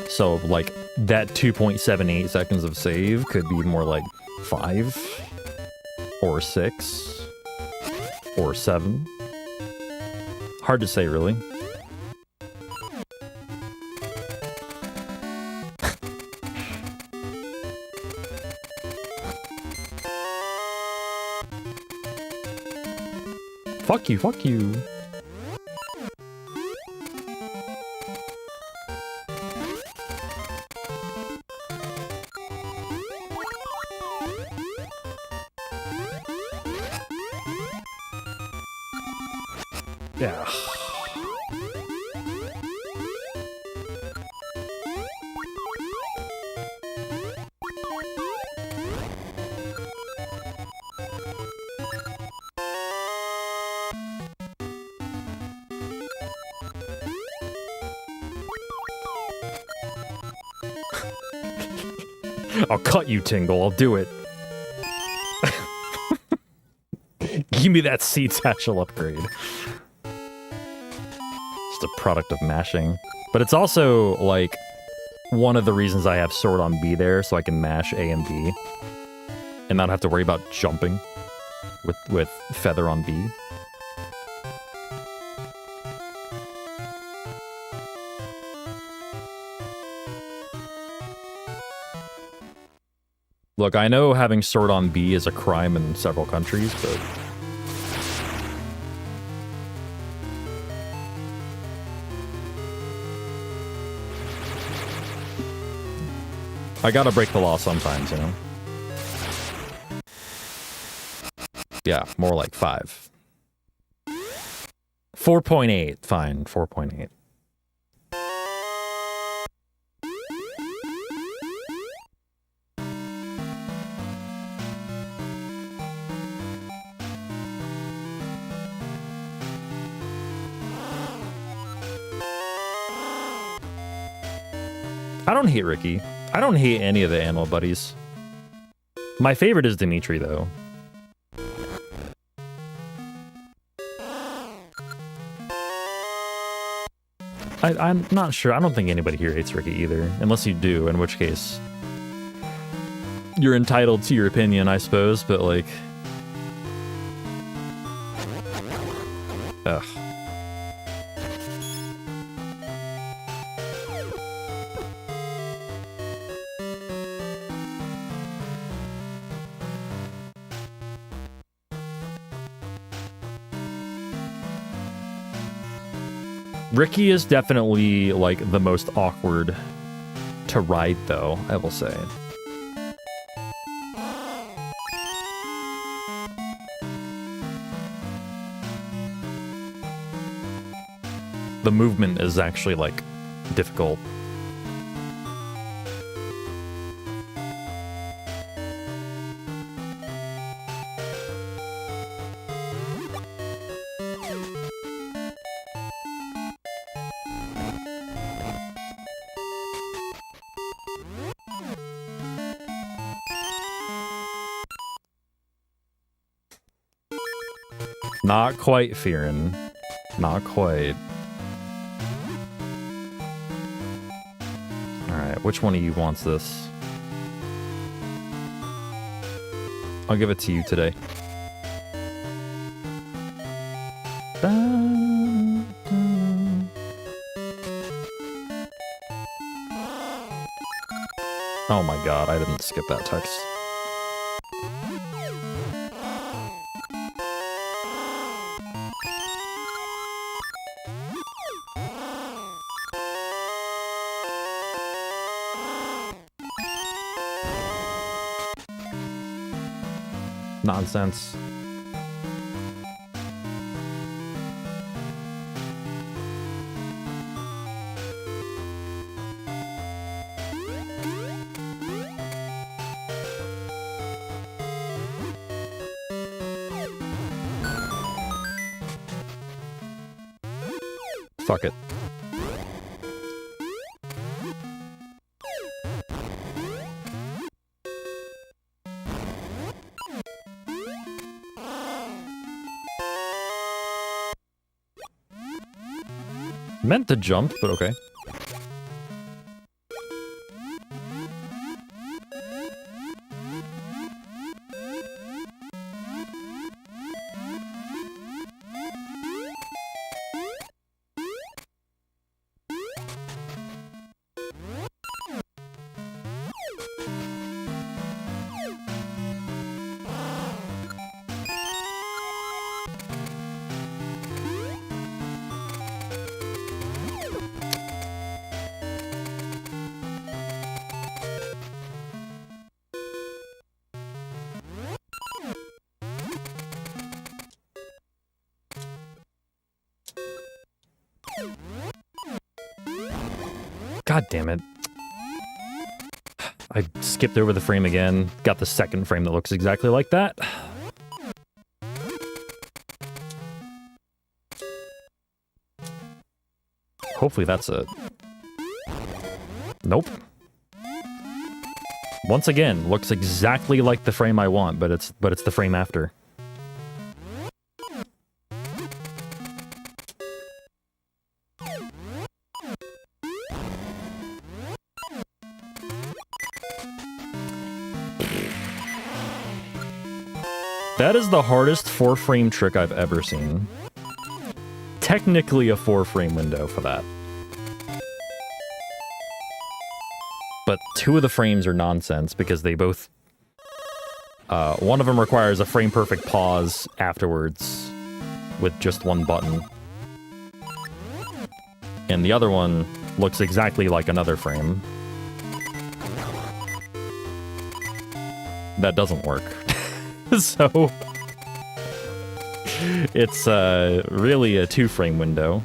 So, like, that 2.78 seconds of save could be more like 5, or 6, or 7. Hard to say, really. Fuck you, fuck you. Yeah. I'll cut you, Tingle. I'll do it. Give me that seed satchel upgrade. Just a product of mashing. But it's also, like, one of the reasons I have sword on B there, so I can mash A and B. And not have to worry about jumping with feather on B. Look, I know having sword on B is a crime in several countries, but... I gotta break the law sometimes, you know? Yeah, more like 5. 4.8, fine, 4.8. I don't hate Ricky. I don't hate any of the animal buddies. My favorite is Dimitri, though. I'm not sure. I don't think anybody here hates Ricky either. Unless you do, in which case... you're entitled to your opinion, I suppose, but like... Ugh. Ricky is definitely, like, the most awkward to ride, though, I will say. The movement is actually, like, difficult. Not quite, Fearin. Not quite. Alright, which one of you wants this? I'll give it to you today. Oh my god, I didn't skip that text. Nonsense. Fuck it. Meant to jump, but okay. God damn it. I skipped over the frame again. Got the second frame that looks exactly like that. Hopefully that's it. Nope. Once again, looks exactly like the frame I want, but it's the frame after. That is the hardest 4-frame trick I've ever seen. Technically a 4-frame window for that. But 2 of the frames are nonsense because they both One of them requires a frame-perfect pause afterwards with just one button. And the other one looks exactly like another frame. That doesn't work. So it's really a 2-frame window.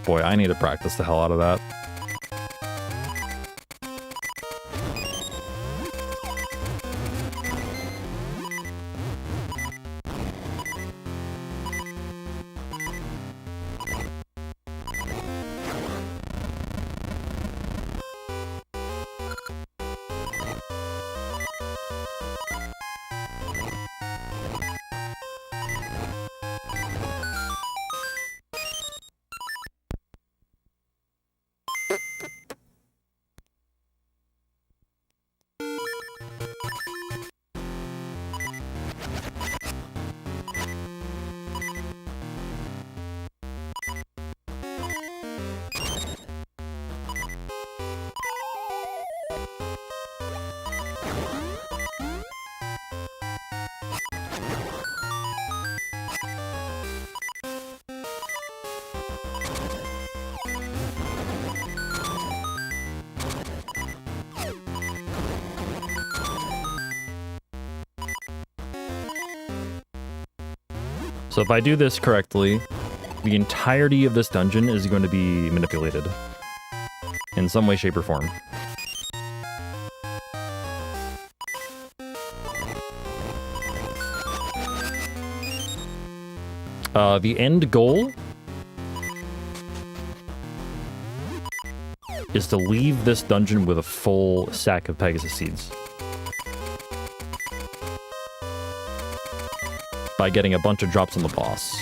Boy, I need to practice the hell out of that. So if I do this correctly, the entirety of this dungeon is going to be manipulated in some way, shape, or form. The end goal is to leave this dungeon with a full sack of Pegasus seeds. By getting a bunch of drops on the boss.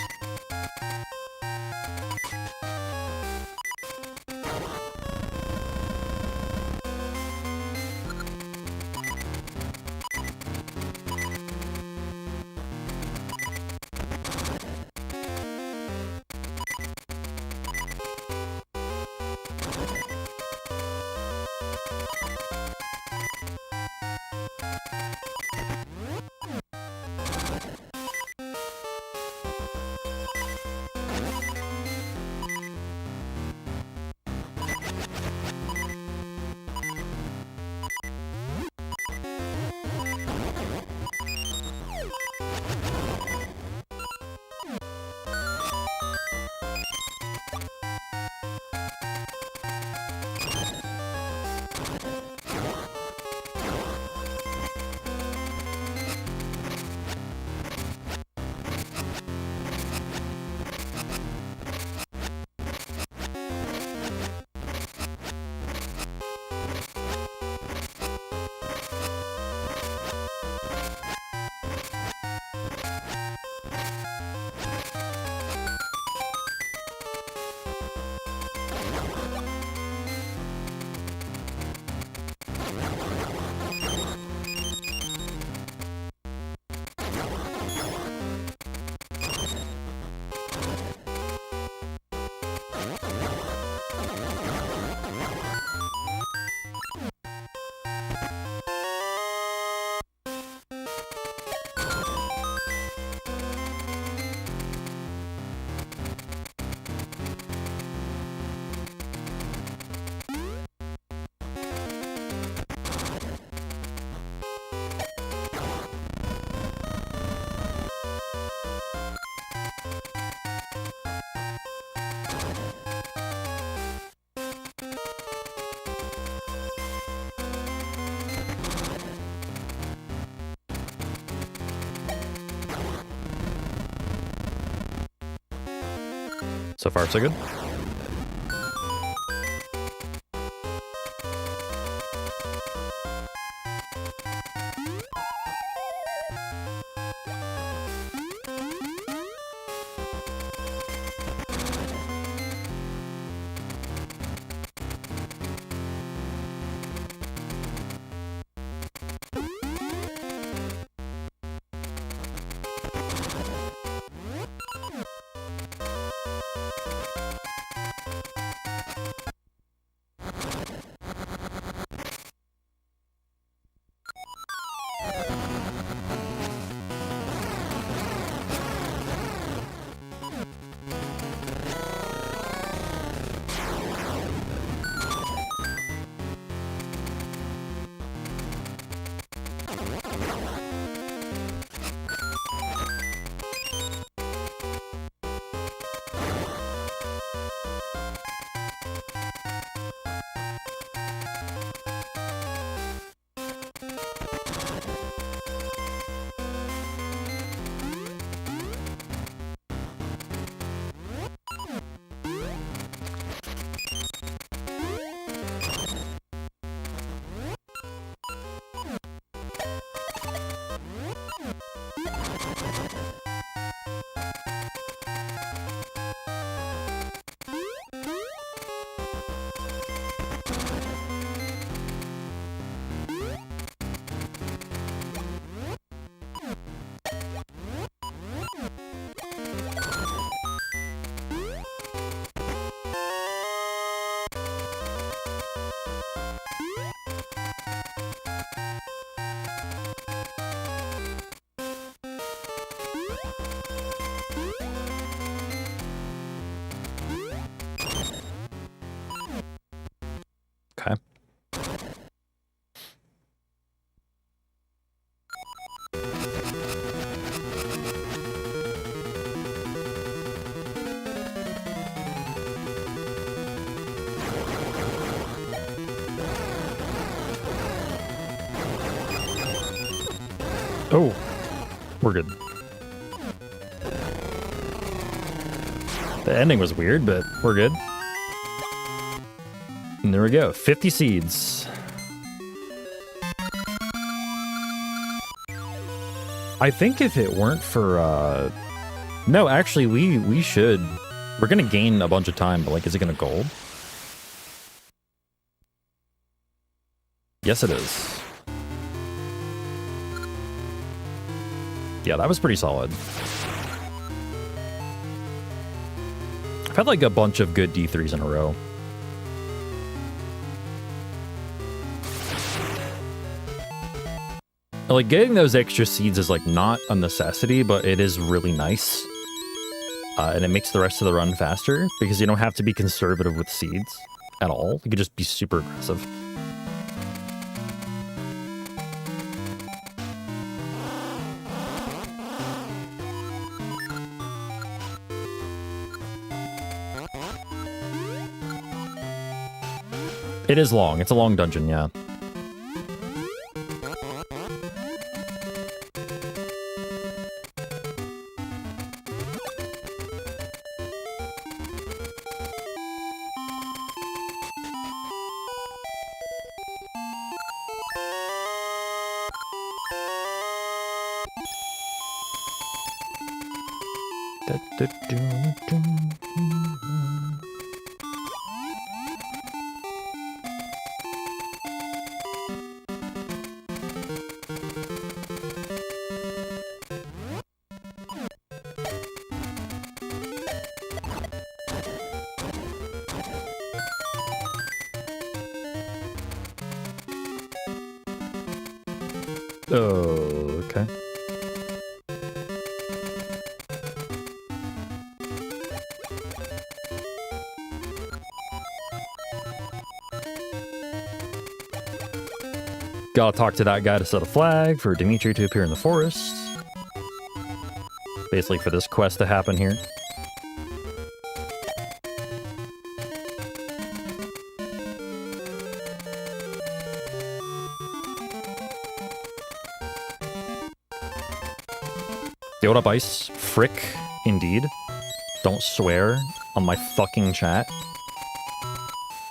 So far, so good. Oh, we're good. The ending was weird, but we're good. And there we go, 50 seeds. I think if it weren't for, no, actually, we should. We're gonna gain a bunch of time, but like, is it gonna gold? Yes, it is. Yeah, that was pretty solid. I've had like a bunch of good D3s in a row. Like, getting those extra seeds is like not a necessity, but it is really nice. And it makes the rest of the run faster because you don't have to be conservative with seeds at all. You could just be super aggressive. It is long. It's a long dungeon, yeah. Oh, okay. Gotta talk to that guy to set a flag for Dimitri to appear in the forest. Basically for this quest to happen here. Yo, what up, Ice? Frick, indeed. Don't swear on my fucking chat.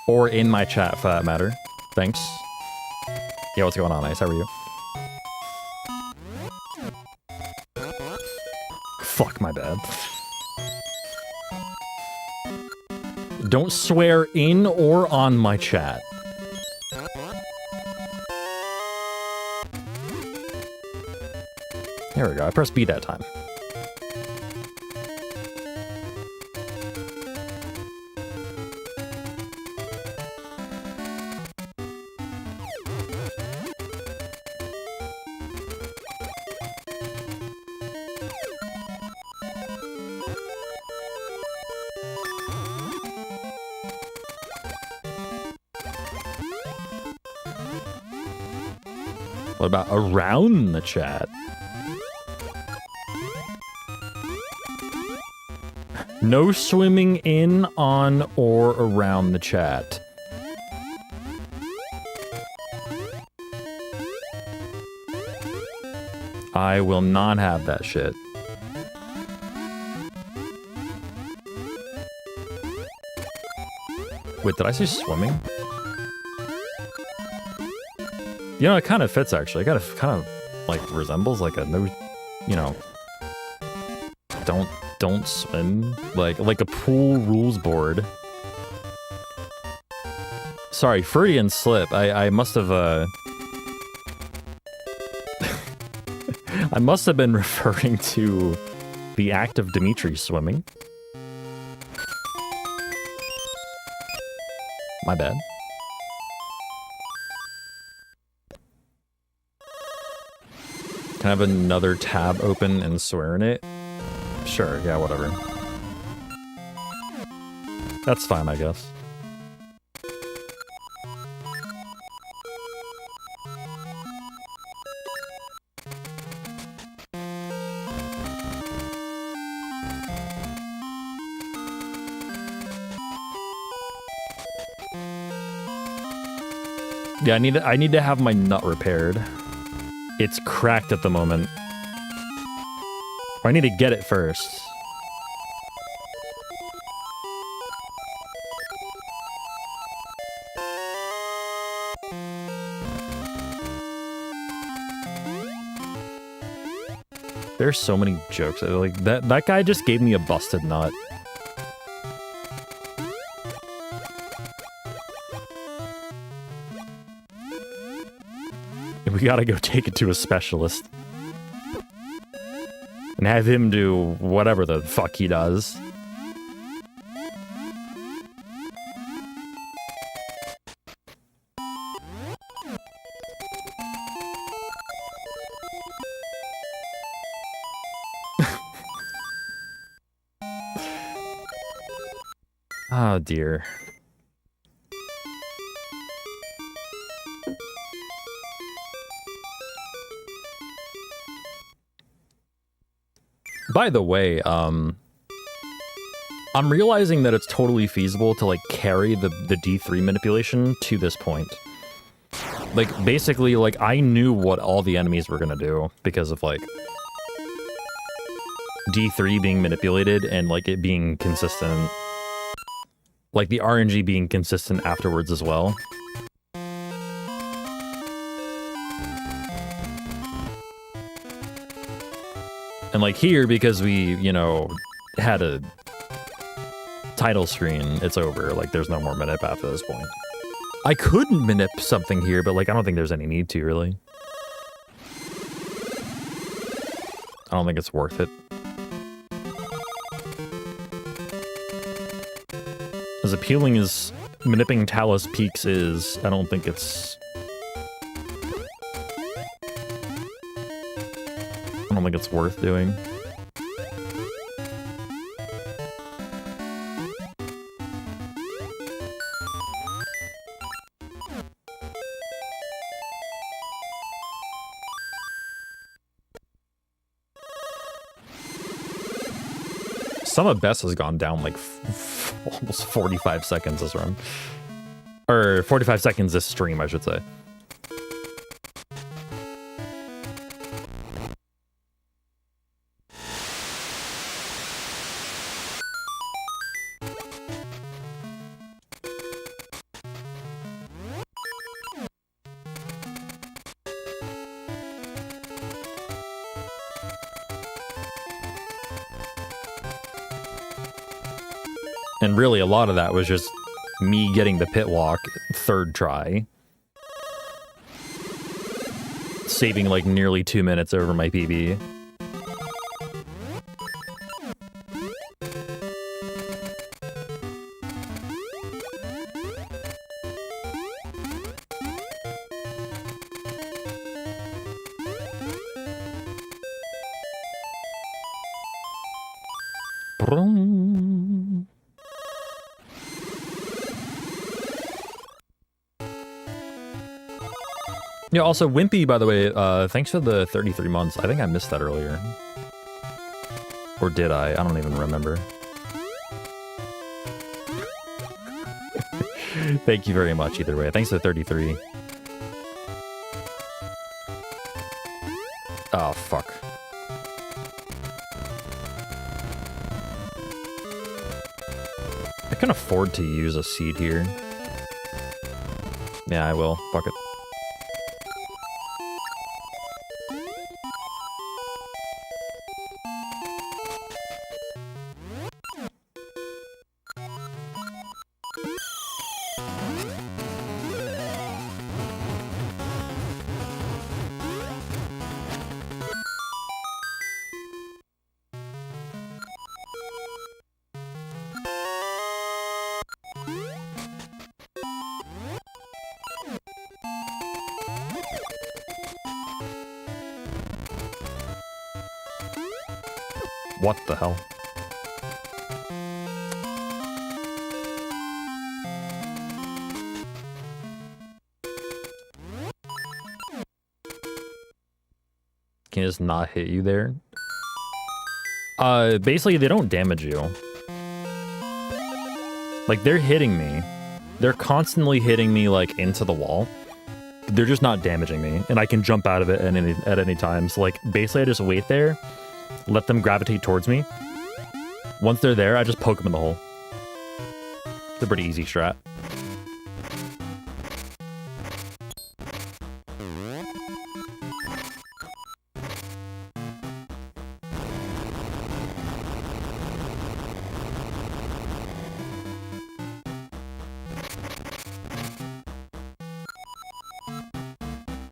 Or in my chat, for that matter. Thanks. Yeah, what's going on, Ice? How are you? Fuck, my bad. Don't swear in or on my chat. There we go. I pressed B that time. What about around the chat? No swimming in, on, or around the chat. I will not have that shit. Wait, did I say swimming? You know, it kind of fits, actually. It kind of, like, resembles, like, a no, you know, don't swim. Like a pool rules board. Sorry, Freudian slip. I must have, I must have been referring to the act of Dimitri swimming. My bad. Can I have another tab open and swear in it? Sure, yeah, whatever. That's fine, I guess. Yeah, I need to have my nut repaired. It's cracked at the moment. I need to get it first. There's so many jokes. Like that guy just gave me a busted nut. And we gotta go take it to a specialist. And have him do whatever the fuck he does. Oh dear. By the way, I'm realizing that it's totally feasible to, like, carry the D3 manipulation to this point. Like, basically, like, I knew what all the enemies were gonna do because of, like, D3 being manipulated and, like, it being consistent. Like, the RNG being consistent afterwards as well. And, like, here, because we, you know, had a title screen, it's over. Like, there's no more manip after this point. I could manip something here, but, like, I don't think there's any need to, really. I don't think it's worth it. As appealing as manipping Talus Peaks is, I don't think it's... I don't think it's worth doing. Some of Bess has gone down like almost 45 seconds this run. Or 45 seconds this stream, I should say. And really, a lot of that was just me getting the pit walk third try. Saving like nearly 2 minutes over my PB. Yeah, also, Wimpy, by the way, thanks for the 33 months. I think I missed that earlier. Or did I? I don't even remember. Thank you very much, either way. Thanks for the 33. Oh, fuck. I can afford to use a seed here. Yeah, I will. Fuck it. What the hell? Can it just not hit you there? Basically they don't damage you. Like, they're hitting me. They're constantly hitting me, like, into the wall. they're just not damaging me, and I can jump out of it at any time. So like basically I just wait there, let them gravitate towards me. Once they're there, I just poke them in the hole. It's a pretty easy strat.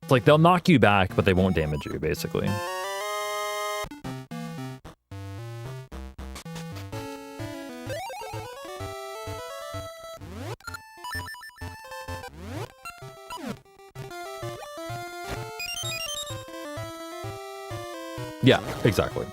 It's like they'll knock you back, but they won't damage you, basically. Yeah, exactly.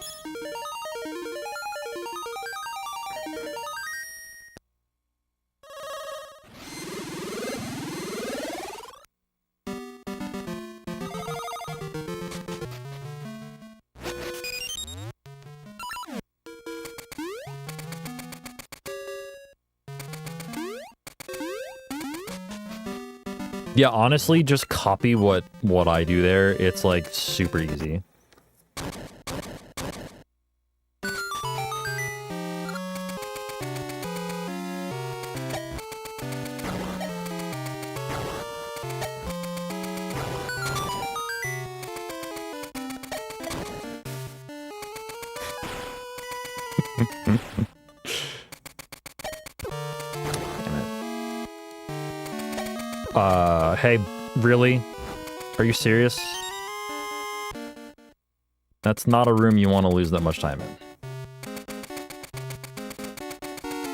Yeah, honestly, just copy what I do there. It's like super easy. Hey, really? Are you serious? That's not a room you want to lose that much time in.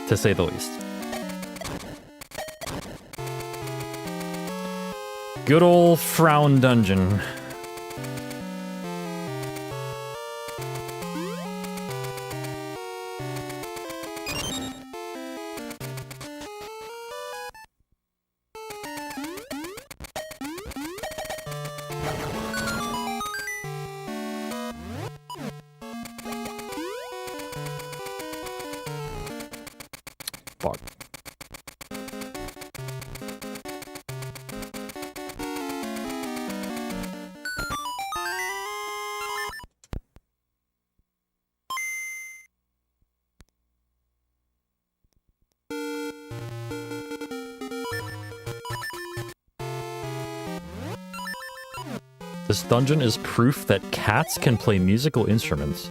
To say the least. Good old Frown Dungeon. Fuck. This dungeon is proof that cats can play musical instruments.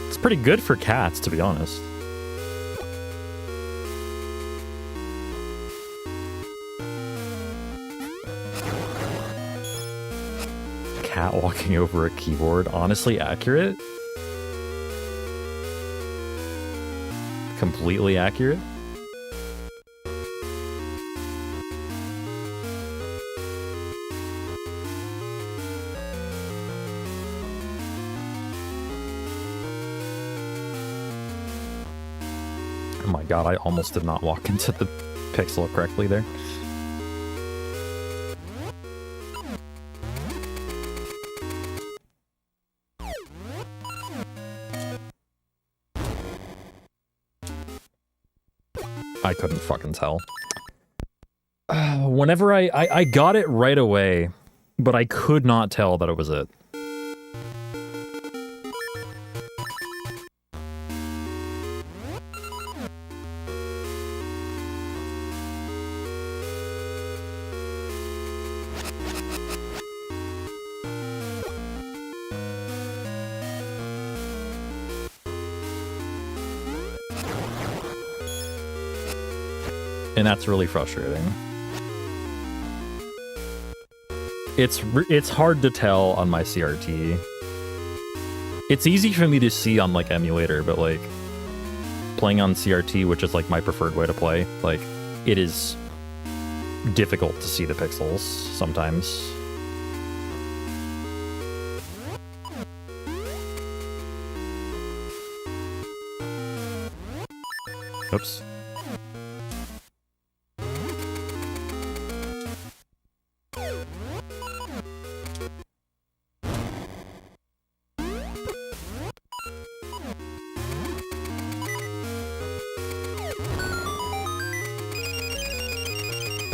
It's pretty good for cats, to be honest. Cat walking over a keyboard, honestly accurate? Completely accurate? Oh my god, I almost did not walk into the pixel correctly there. I couldn't fucking tell. Whenever I got it right away, but I could not tell that it was it. And that's really frustrating. It's hard to tell on my CRT. It's easy for me to see on like emulator, but like playing on CRT, which is like my preferred way to play, like it is difficult to see the pixels sometimes. Oops.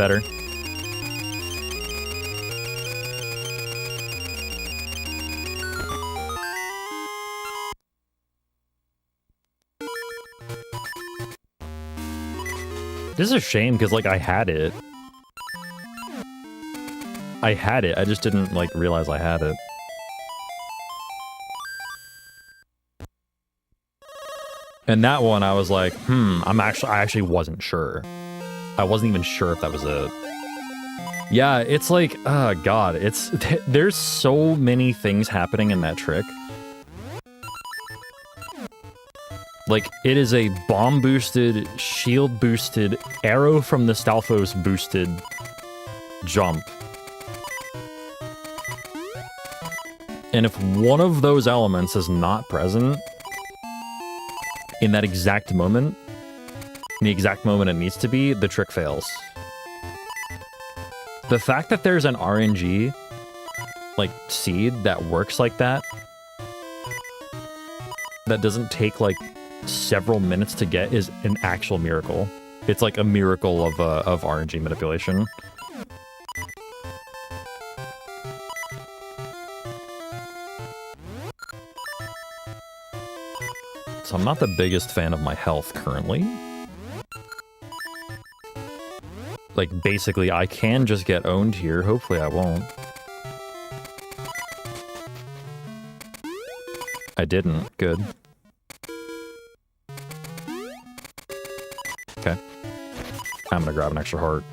Better. This is a shame because, like, I had it. I just didn't, like, realize I had it. And that one, I was like, I actually wasn't sure. I wasn't even sure if that was it. Yeah, it's like, oh god, there's so many things happening in that trick. Like, it is a bomb-boosted, shield-boosted, arrow from the Stalfos-boosted jump. And if one of those elements is not present in that exact moment, in the exact moment it needs to be, the trick fails. The fact that there's an RNG, like, seed that works like that doesn't take, like, several minutes to get is an actual miracle. It's like a miracle of RNG manipulation. So I'm not the biggest fan of my health currently. Like, basically, I can just get owned here. Hopefully I won't. I didn't. Good. Okay. I'm gonna grab an extra heart.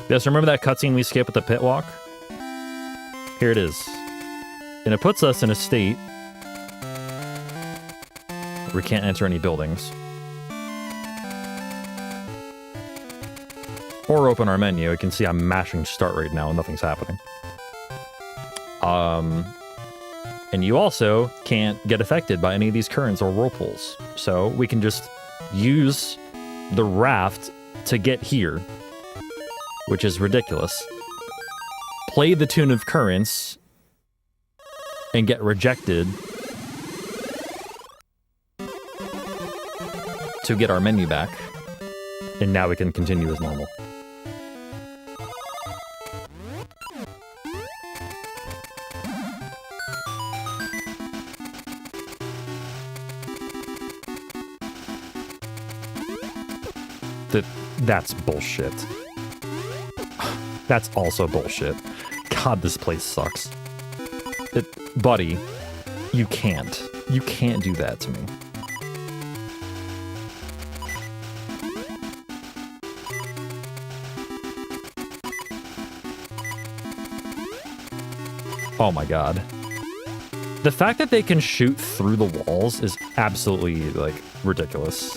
Yes, remember that cutscene we skipped with the pit walk? Here it is. And it puts us in a state where we can't enter any buildings. Or open our menu. You can see I'm mashing start right now and nothing's happening. And you also can't get affected by any of these currents or whirlpools. So we can just use the raft to get here, which is ridiculous. Play the tune of currents and get rejected to get our menu back. And now we can continue as normal. That's bullshit. That's also bullshit. God, this place sucks. Buddy, you can't. You can't do that to me. Oh my god. The fact that they can shoot through the walls is absolutely, like, ridiculous.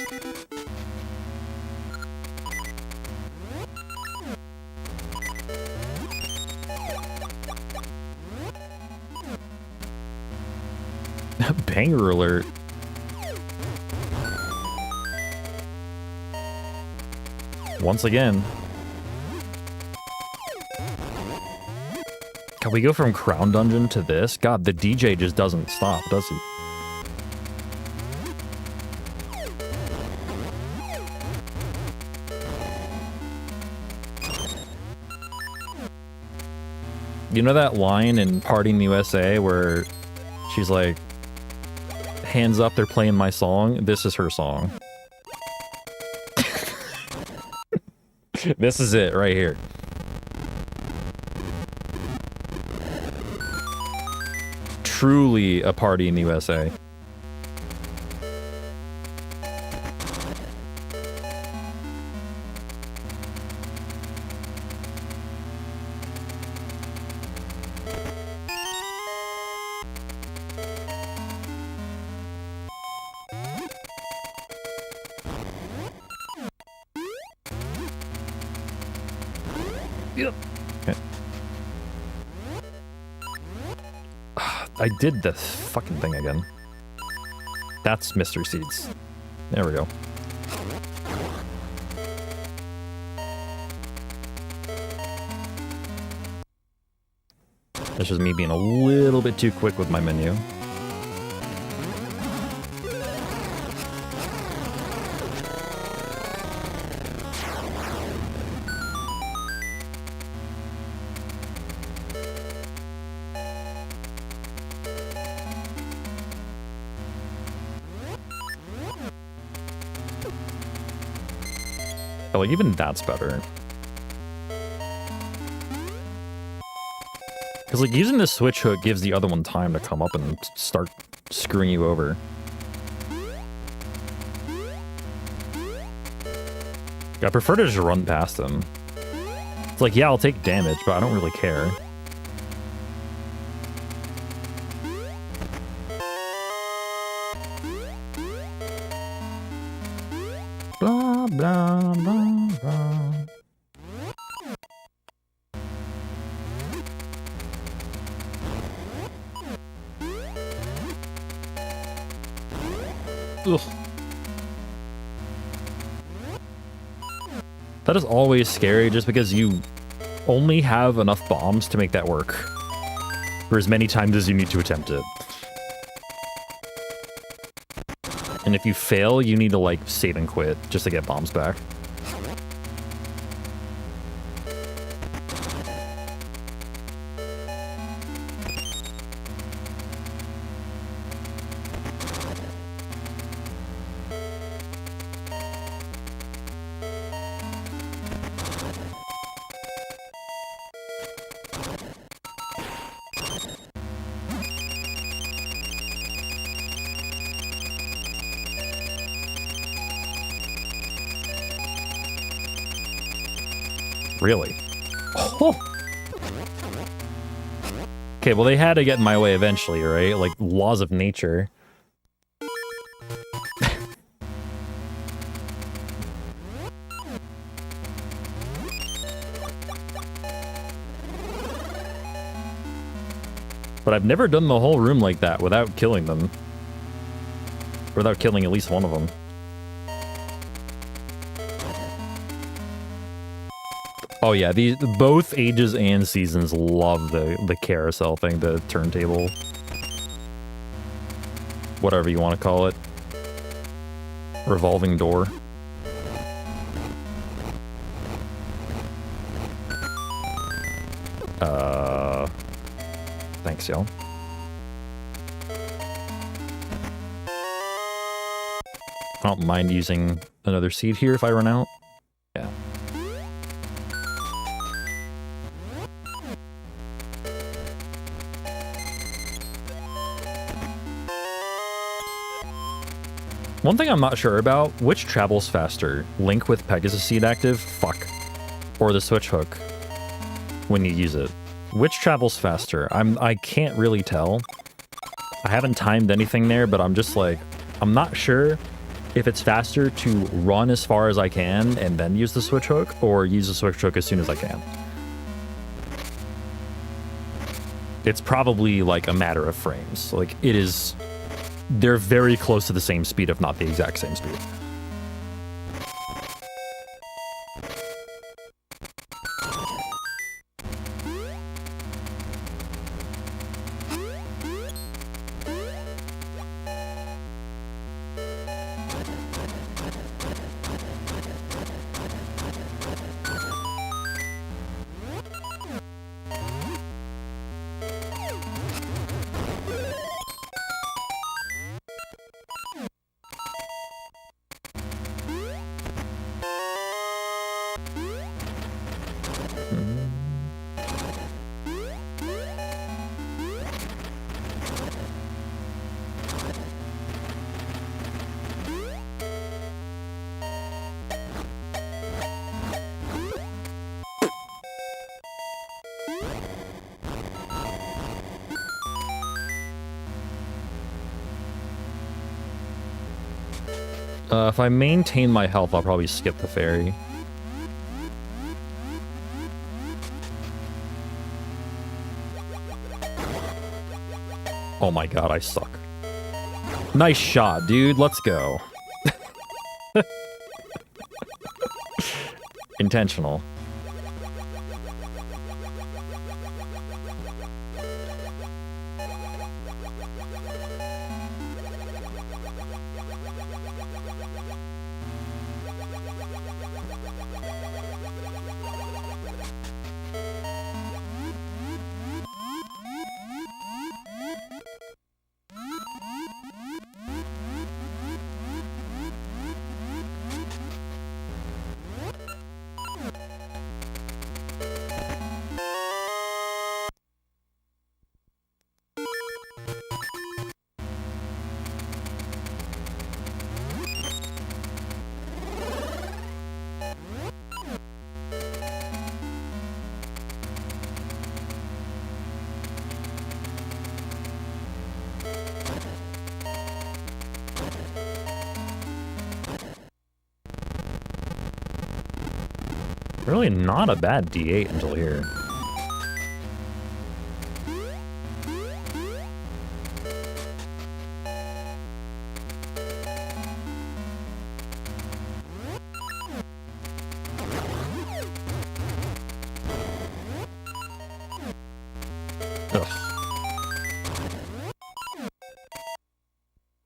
Banger alert. Once again. Can we go from Crown Dungeon to this? God, the DJ just doesn't stop, does he? You know that line in Party in the USA where she's like, hands up, they're playing my song? This is her song. This is it right here. Truly a party in the USA. Yep. Okay. I did the fucking thing again. That's mystery seeds. There we go. that's just me being a little bit too quick with my menu. Like, even that's better. Because, like, using the switch hook gives the other one time to come up and start screwing you over. I prefer to just run past him. It's like, yeah, I'll take damage, but I don't really care. Blah, blah, blah, blah. Ugh. That is always scary just because you only have enough bombs to make that work for as many times as you need to attempt it. And if you fail, you need to, like, save and quit just to get bombs back. Really? Oh. Okay, well, they had to get in my way eventually, right? Like, laws of nature. But I've never done the whole room like that without killing them. Without killing at least one of them. Oh yeah, both ages and seasons love the carousel thing, the turntable. Whatever you want to call it. Revolving door. Thanks, y'all. I don't mind using another seed here if I run out. Yeah. One thing I'm not sure about, which travels faster? Link with Pegasus Seed active? Fuck. Or the switch hook when you use it. Which travels faster? I can't really tell. I haven't timed anything there, but I'm just like, I'm not sure if it's faster to run as far as I can and then use the switch hook, or use the switch hook as soon as I can. It's probably like a matter of frames. Like, it is... They're very close to the same speed, if not the exact same speed. If I maintain my health, I'll probably skip the ferry. Oh my god, I suck. Nice shot, dude. Let's go. Intentional. really not a bad D8 until here.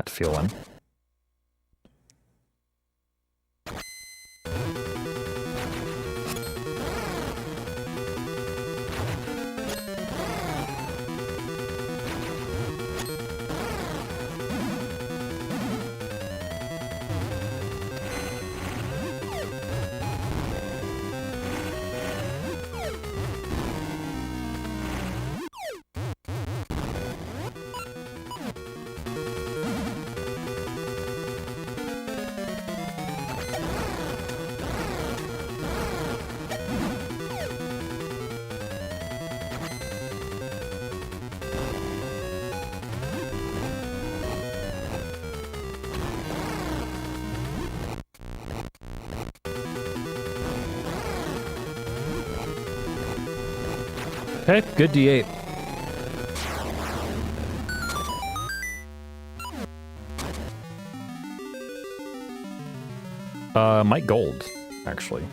I'd feel one. Okay, good D8. Might gold, actually.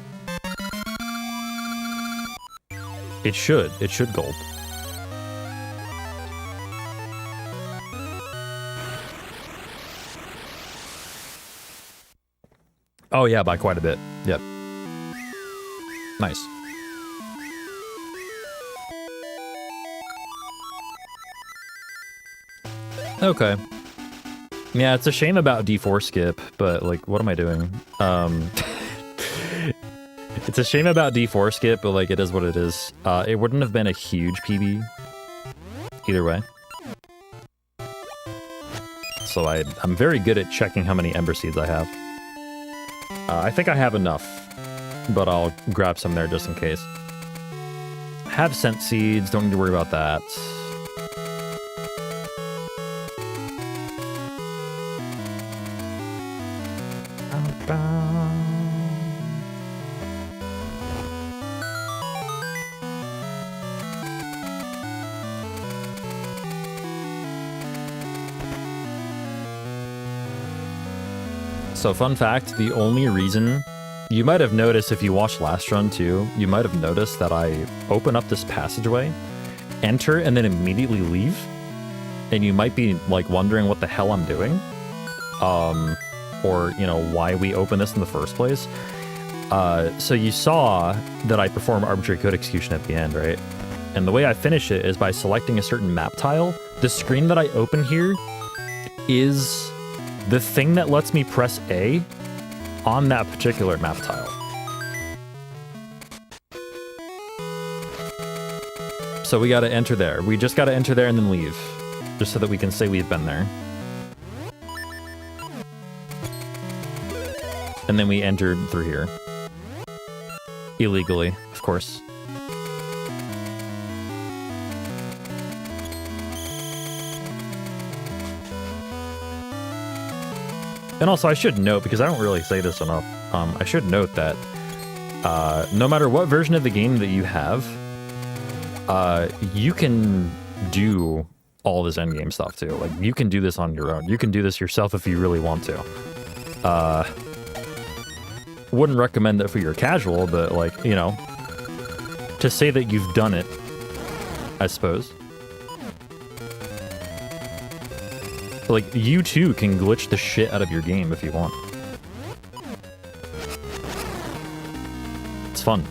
It should gold. Oh yeah, by quite a bit. Yep. Nice. Okay. Yeah, it's a shame about D4 skip, but like, what am I doing? It's a shame about D4 skip, but like, it is what it is. It wouldn't have been a huge PB either way. So I'm very good at checking how many Ember Seeds I have. I think I have enough, but I'll grab some there just in case. Have Scent Seeds, don't need to worry about that. So fun fact, the only reason, you might have noticed if you watched last run too, you might have noticed that I open up this passageway, enter, and then immediately leave. And you might be like wondering what the hell I'm doing. Or, you know, why we open this in the first place. So you saw that I perform Arbitrary Code Execution at the end, right? And the way I finish it is by selecting a certain map tile. The screen that I open here is the thing that lets me press A on that particular map tile. So we gotta enter there. We just gotta enter there and then leave. Just so that we can say we've been there. And then we entered through here. Illegally, of course. And also, I should note, because I don't really say this enough, I should note that no matter what version of the game that you have, you can do all this endgame stuff too. Like, you can do this on your own. You can do this yourself if you really want to. Wouldn't recommend it for your casual, but like, you know, to say that you've done it, I suppose. Like, you too can glitch the shit out of your game if you want. It's fun.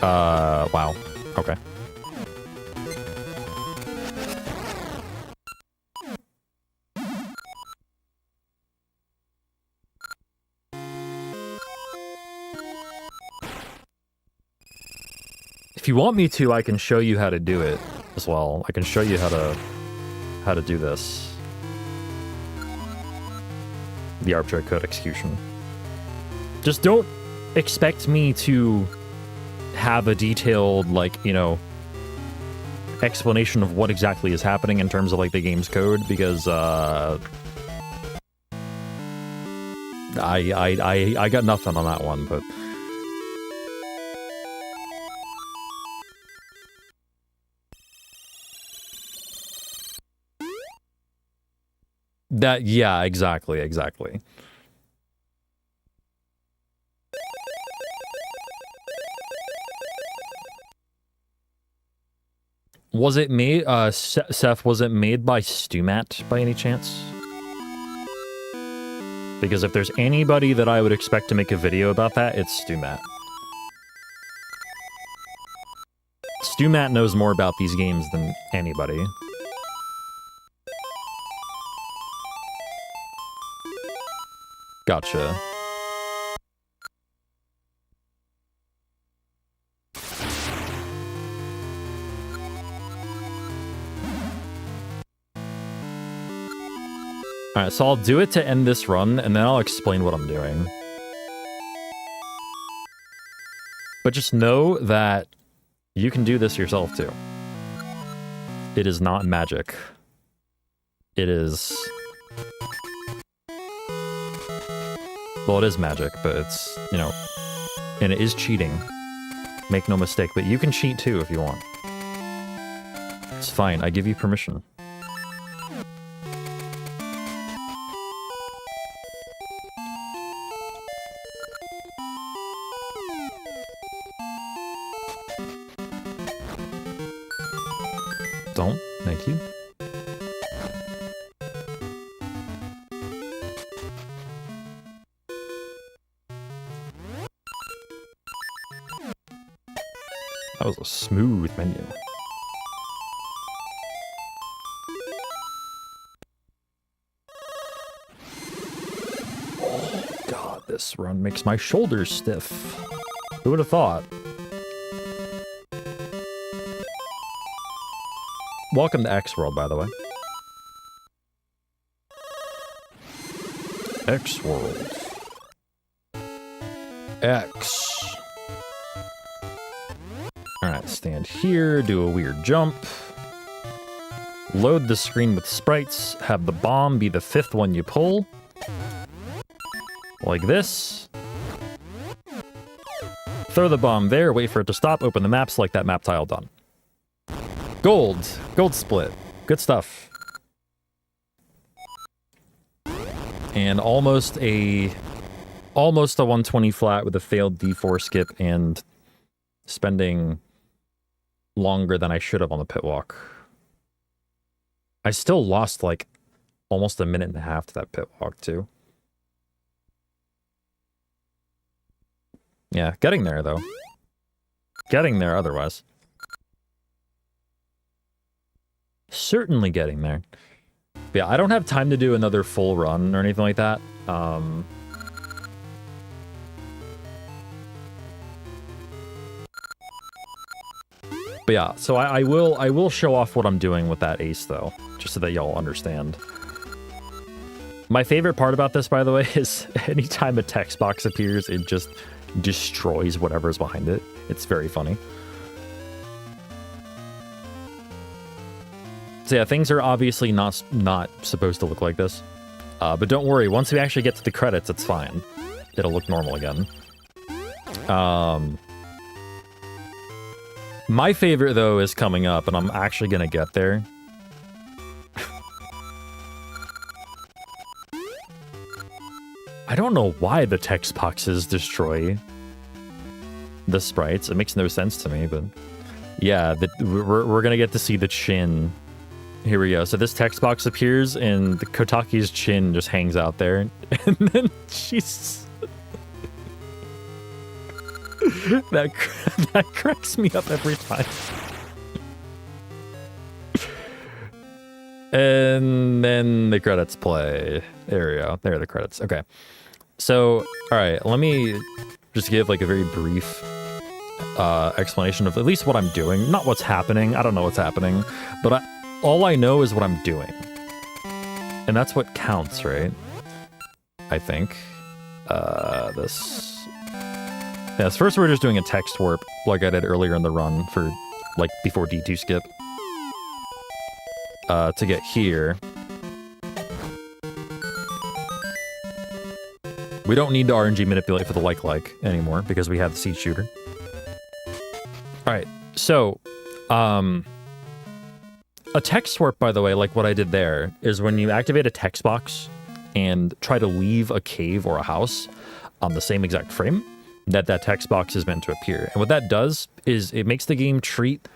Wow. Okay. If you want me to, I can show you how to do it as well. I can show you how to do this. The Arbitrary Code Execution. Just don't expect me to have a detailed, like, you know, explanation of what exactly is happening in terms of, like, the game's code, because, I I got nothing on that one, but that, yeah, exactly. Was it made, Seth, was it made by Stumat by any chance? Because if there's anybody that I would expect to make a video about that, it's Stumat. Stumat knows more about these games than anybody. Gotcha. Alright, so I'll do it to end this run, and then I'll explain what I'm doing. But just know that you can do this yourself, too. It is not magic. It is... Well, it is magic, but it's, you know... And it is cheating. Make no mistake, but you can cheat, too, if you want. It's fine, I give you permission. Don't. Thank you. That was a smooth menu. Oh god, this run makes my shoulders stiff. Who would have thought? Welcome to X World, by the way. X World. X. Alright, stand here, do a weird jump. Load the screen with sprites, have the bomb be the 5th one you pull. Like this. Throw the bomb there, wait for it to stop, open the map, select that map tile, done. Gold. Gold split. Good stuff. And almost a 120 flat with a failed D4 skip and spending longer than I should have on the pit walk. I still lost like almost a minute and a half to that pit walk too. Yeah, getting there though. Getting there otherwise. Certainly getting there. But yeah, I don't have time to do another full run or anything like that. But yeah, so I will show off what I'm doing with that ace though, just so that y'all understand. My favorite part about this, by the way, is anytime a text box appears, it just destroys whatever's behind it. It's very funny. So yeah, things are obviously not supposed to look like this. But don't worry, once we actually get to the credits, it's fine. It'll look normal again. My favorite, though, is coming up, and I'm actually gonna get there. I don't know why the text boxes destroy the sprites. It makes no sense to me, but... Yeah, we're gonna get to see the chin. Here we go. So this text box appears, and the Kotaki's chin just hangs out there. And then she's... that cracks me up every time. And then the credits play. There we go. There are the credits. Okay. So, alright, let me just give like a very brief explanation of at least what I'm doing. Not what's happening. I don't know what's happening. But all I know is what I'm doing. And that's what counts, right? I think. This... Yes, first we're just doing a text warp, like I did earlier in the run for, like, before D2 skip. To get here. We don't need to RNG manipulate for the like anymore because we have the seed shooter. All right, so a text warp, by the way, like what I did there, is when you activate a text box and try to leave a cave or a house on the same exact frame, that text box is meant to appear. And what that does is it makes the game treat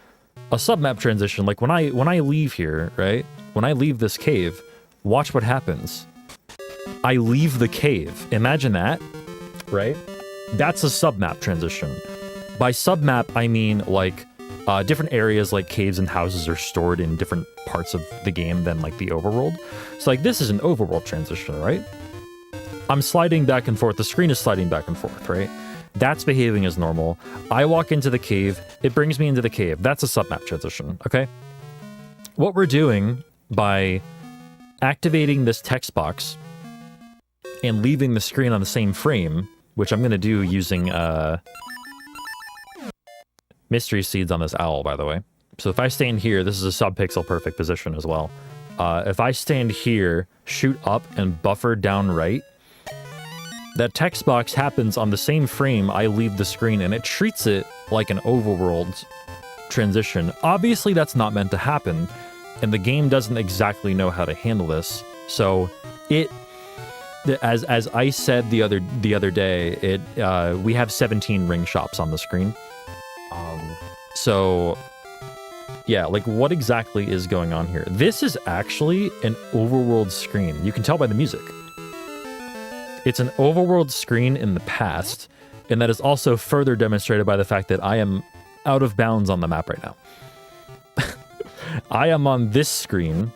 a submap transition. Like when I leave here, right? When I leave this cave, watch what happens. I leave the cave. Imagine that, right? That's a submap transition. By submap, I mean like different areas like caves and houses are stored in different parts of the game than like the overworld. So like this is an overworld transition, right? I'm sliding back and forth. The screen is sliding back and forth, right? That's behaving as normal. I walk into the cave. It brings me into the cave. That's a submap transition, okay? What we're doing by activating this text box and leaving the screen on the same frame, which I'm going to do using mystery seeds on this owl, by the way. So if I stand here, this is a sub-pixel perfect position as well. If I stand here, shoot up, and buffer down right, that text box happens on the same frame I leave the screen, and it treats it like an overworld transition. Obviously, that's not meant to happen, and the game doesn't exactly know how to handle this. So as I said the other day, we have 17 ring shops on the screen. So yeah, like what exactly is going on here? This is actually an overworld screen. You can tell by the music. It's an overworld screen in the past, and that is also further demonstrated by the fact that I am out of bounds on the map right now. I am on this screen.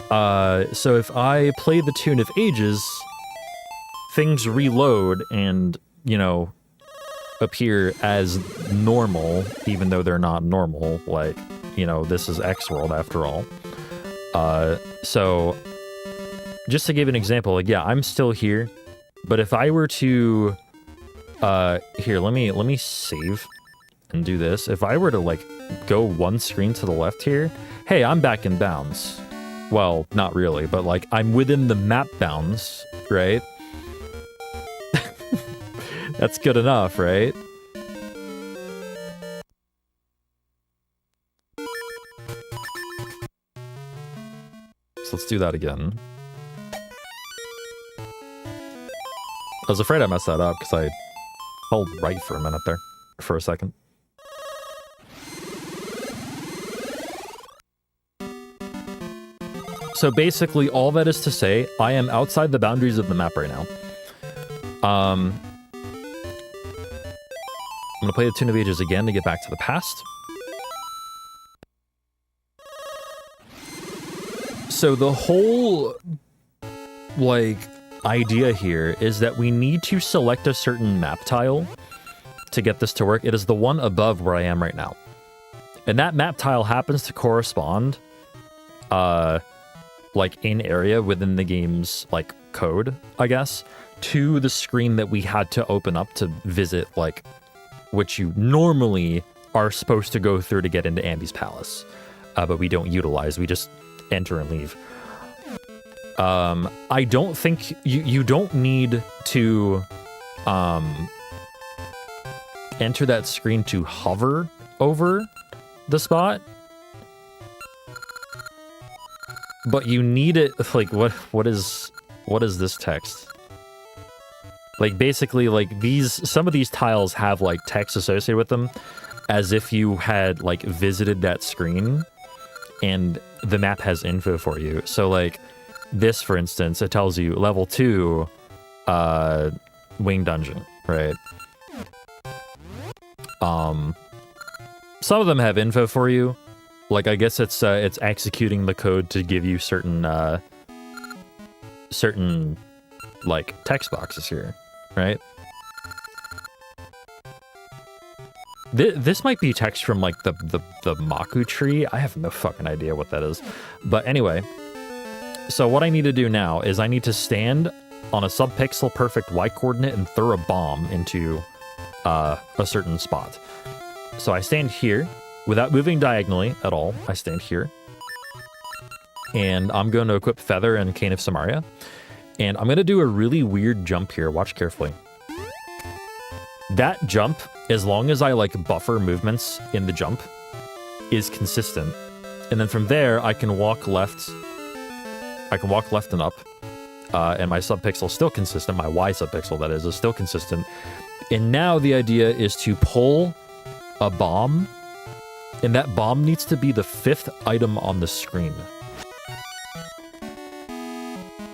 So if I play the Tune of Ages, things reload and, you know, appear as normal, even though they're not normal. Like, you know, this is X World after all. So just to give an example, like, yeah, I'm still here, but if I were to, here, let me save and do this. If I were to, like, go one screen to the left here, hey, I'm back in bounds. Well, not really, but, like, I'm within the map bounds, right? That's good enough, right? So let's do that again. I was afraid I messed that up because I held right for a minute there, for a second. So basically, all that is to say, I am outside the boundaries of the map right now. I'm gonna play the Tune of Ages again to get back to the past. So the whole, like, idea here is that we need to select a certain map tile to get this to work. It is the one above where I am right now. And that map tile happens to correspond, like, in area within the game's, like, code, I guess, to the screen that we had to open up to visit, like, which you normally are supposed to go through to get into Andy's palace. But we don't utilize, we just enter and leave. I don't think you don't need to enter that screen to hover over the spot, but you need it. Like, what is this text? Like, basically, like, some of these tiles have, like, text associated with them, as if you had, like, visited that screen and the map has info for you. So, like, this, for instance, it tells you level 2 wing dungeon, right? Some of them have info for you. Like, I guess it's executing the code to give you certain like text boxes here, right? This might be text from, like, the Maku tree. I have no fucking idea what that is. But anyway, so what I need to do now is I need to stand on a sub-pixel perfect Y coordinate and throw a bomb into a certain spot. So I stand here without moving diagonally at all. I stand here. And I'm going to equip Feather and Cane of Samaria. And I'm going to do a really weird jump here. Watch carefully. That jump, as long as I like buffer movements in the jump, is consistent. And then from there, I can walk left. I can walk left and up. And my subpixel is still consistent. My Y subpixel, that is still consistent. And now the idea is to pull a bomb. And that bomb needs to be the 5th item on the screen.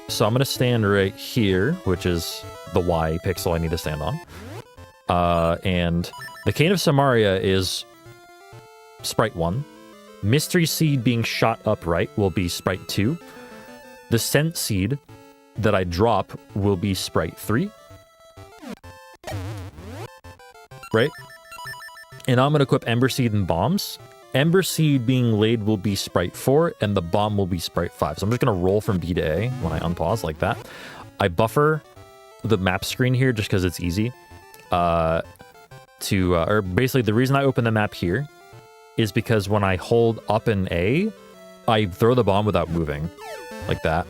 So I'm going to stand right here, which is the Y pixel I need to stand on. And the Cane of Samaria is Sprite 1. Mystery Seed being shot upright will be Sprite 2. The Scent Seed that I drop will be Sprite 3. Right? And I'm going to equip Ember Seed and Bombs. Ember Seed being laid will be Sprite 4, and the Bomb will be Sprite 5. So I'm just going to roll from B to A when I unpause like that. I buffer the map screen here just because it's easy. Or basically the reason I open the map here is because when I hold up and A, I throw the bomb without moving, like that.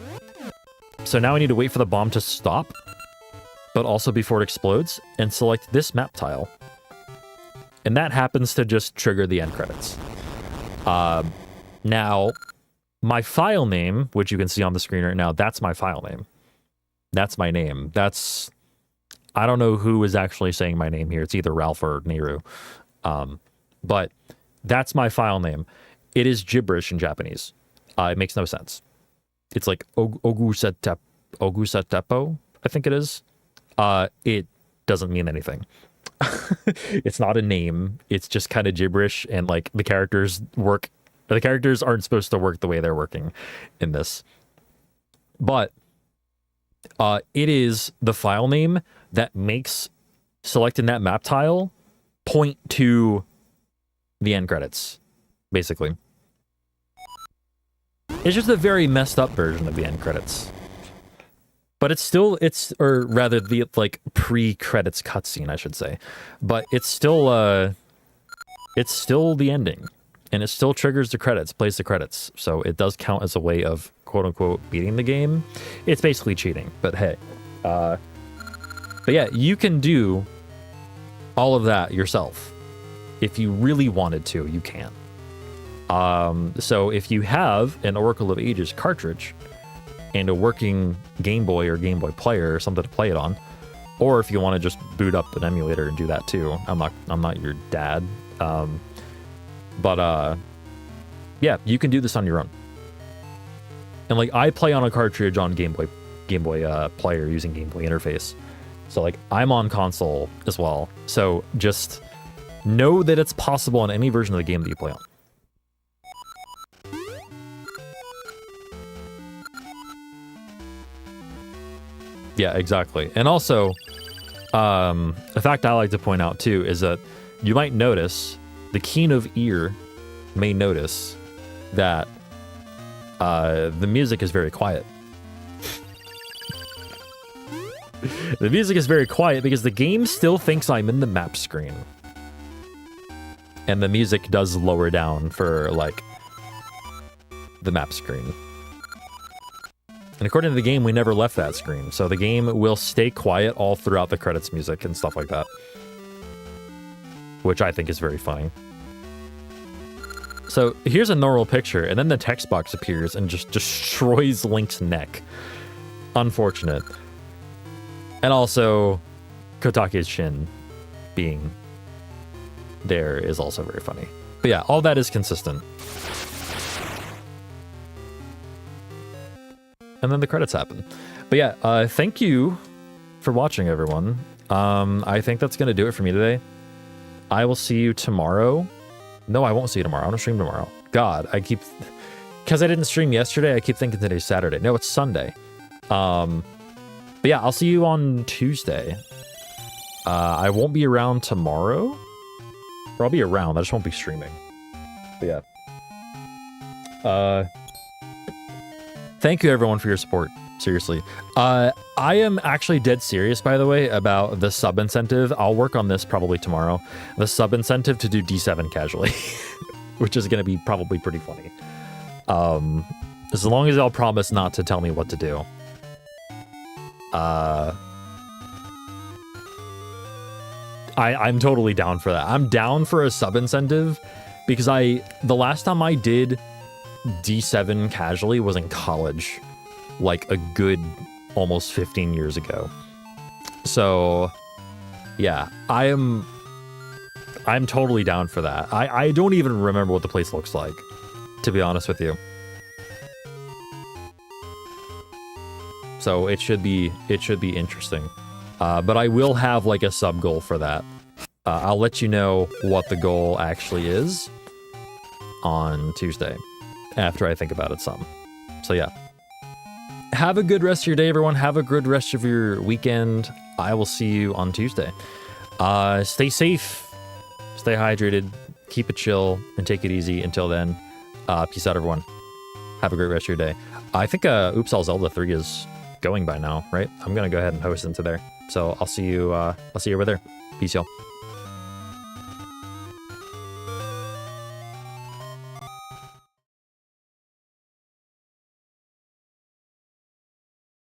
So now I need to wait for the bomb to stop, but also before it explodes, and select this map tile. And that happens to just trigger the end credits. Now, my file name, which you can see on the screen right now, that's my file name. That's my name. I don't know who is actually saying my name here. It's either Ralph or Neru. But that's my file name. It is gibberish in Japanese. It makes no sense. It's like Ogusetepo, I think it is. It doesn't mean anything. It's not a name. It's just kind of gibberish, and like the characters aren't supposed to work the way they're working in this. But it is the file name that makes selecting that map tile point to the end credits, basically. It's just a very messed up version of the end credits. But or rather the like pre-credits cutscene, I should say. But it's still the ending. And it still triggers the credits, plays the credits. So it does count as a way of quote unquote beating the game. It's basically cheating, but hey. But yeah, you can do all of that yourself. If you really wanted to, you can. So if you have an Oracle of Ages cartridge and a working Game Boy or Game Boy player or something to play it on, or if you want to just boot up an emulator and do that too. I'm not your dad. But yeah, you can do this on your own. And like I play on a cartridge on Game Boy player using Game Boy interface. So like I'm on console as well. So just know that it's possible on any version of the game that you play on. Yeah, exactly. And also, a fact I like to point out too is that you might notice, the keen of ear may notice that the music is very quiet. The music is very quiet because the game still thinks I'm in the map screen. And the music does lower down for, like, the map screen. And according to the game, we never left that screen. So the game will stay quiet all throughout the credits music and stuff like that. Which I think is very funny. So here's a normal picture, and then the text box appears and just destroys Link's neck. Unfortunate. And also, Kotake's shin being there is also very funny. But yeah, all that is consistent. And then the credits happen. But yeah, thank you for watching, everyone. I think that's going to do it for me today. I will see you tomorrow. No, I won't see you tomorrow. I'm going to stream tomorrow. God, because I didn't stream yesterday, I keep thinking today's Saturday. No, it's Sunday. But yeah, I'll see you on Tuesday. I won't be around tomorrow. Or I'll be around, I just won't be streaming. But yeah. Thank you everyone for your support. Seriously. I am actually dead serious, by the way, about the sub incentive. I'll work on this probably tomorrow. The sub incentive to do D7 casually. Which is going to be probably pretty funny. As long as y'all promise not to tell me what to do. I'm totally down for that. I'm down for a sub incentive because the last time I did D7 casually was in college, like a good almost 15 years ago. So yeah, I'm totally down for that. I don't even remember what the place looks like, to be honest with you. So it should be interesting. But I will have like a sub goal for that. I'll let you know what the goal actually is on Tuesday after I think about it some. So yeah. Have a good rest of your day, everyone. Have a good rest of your weekend. I will see you on Tuesday. Stay safe, stay hydrated, keep it chill, and take it easy. Until then, peace out, everyone. Have a great rest of your day. I think Oops All Zelda 3 is going by now, right? I'm gonna go ahead and host into there. So I'll see you over there. Peace, y'all.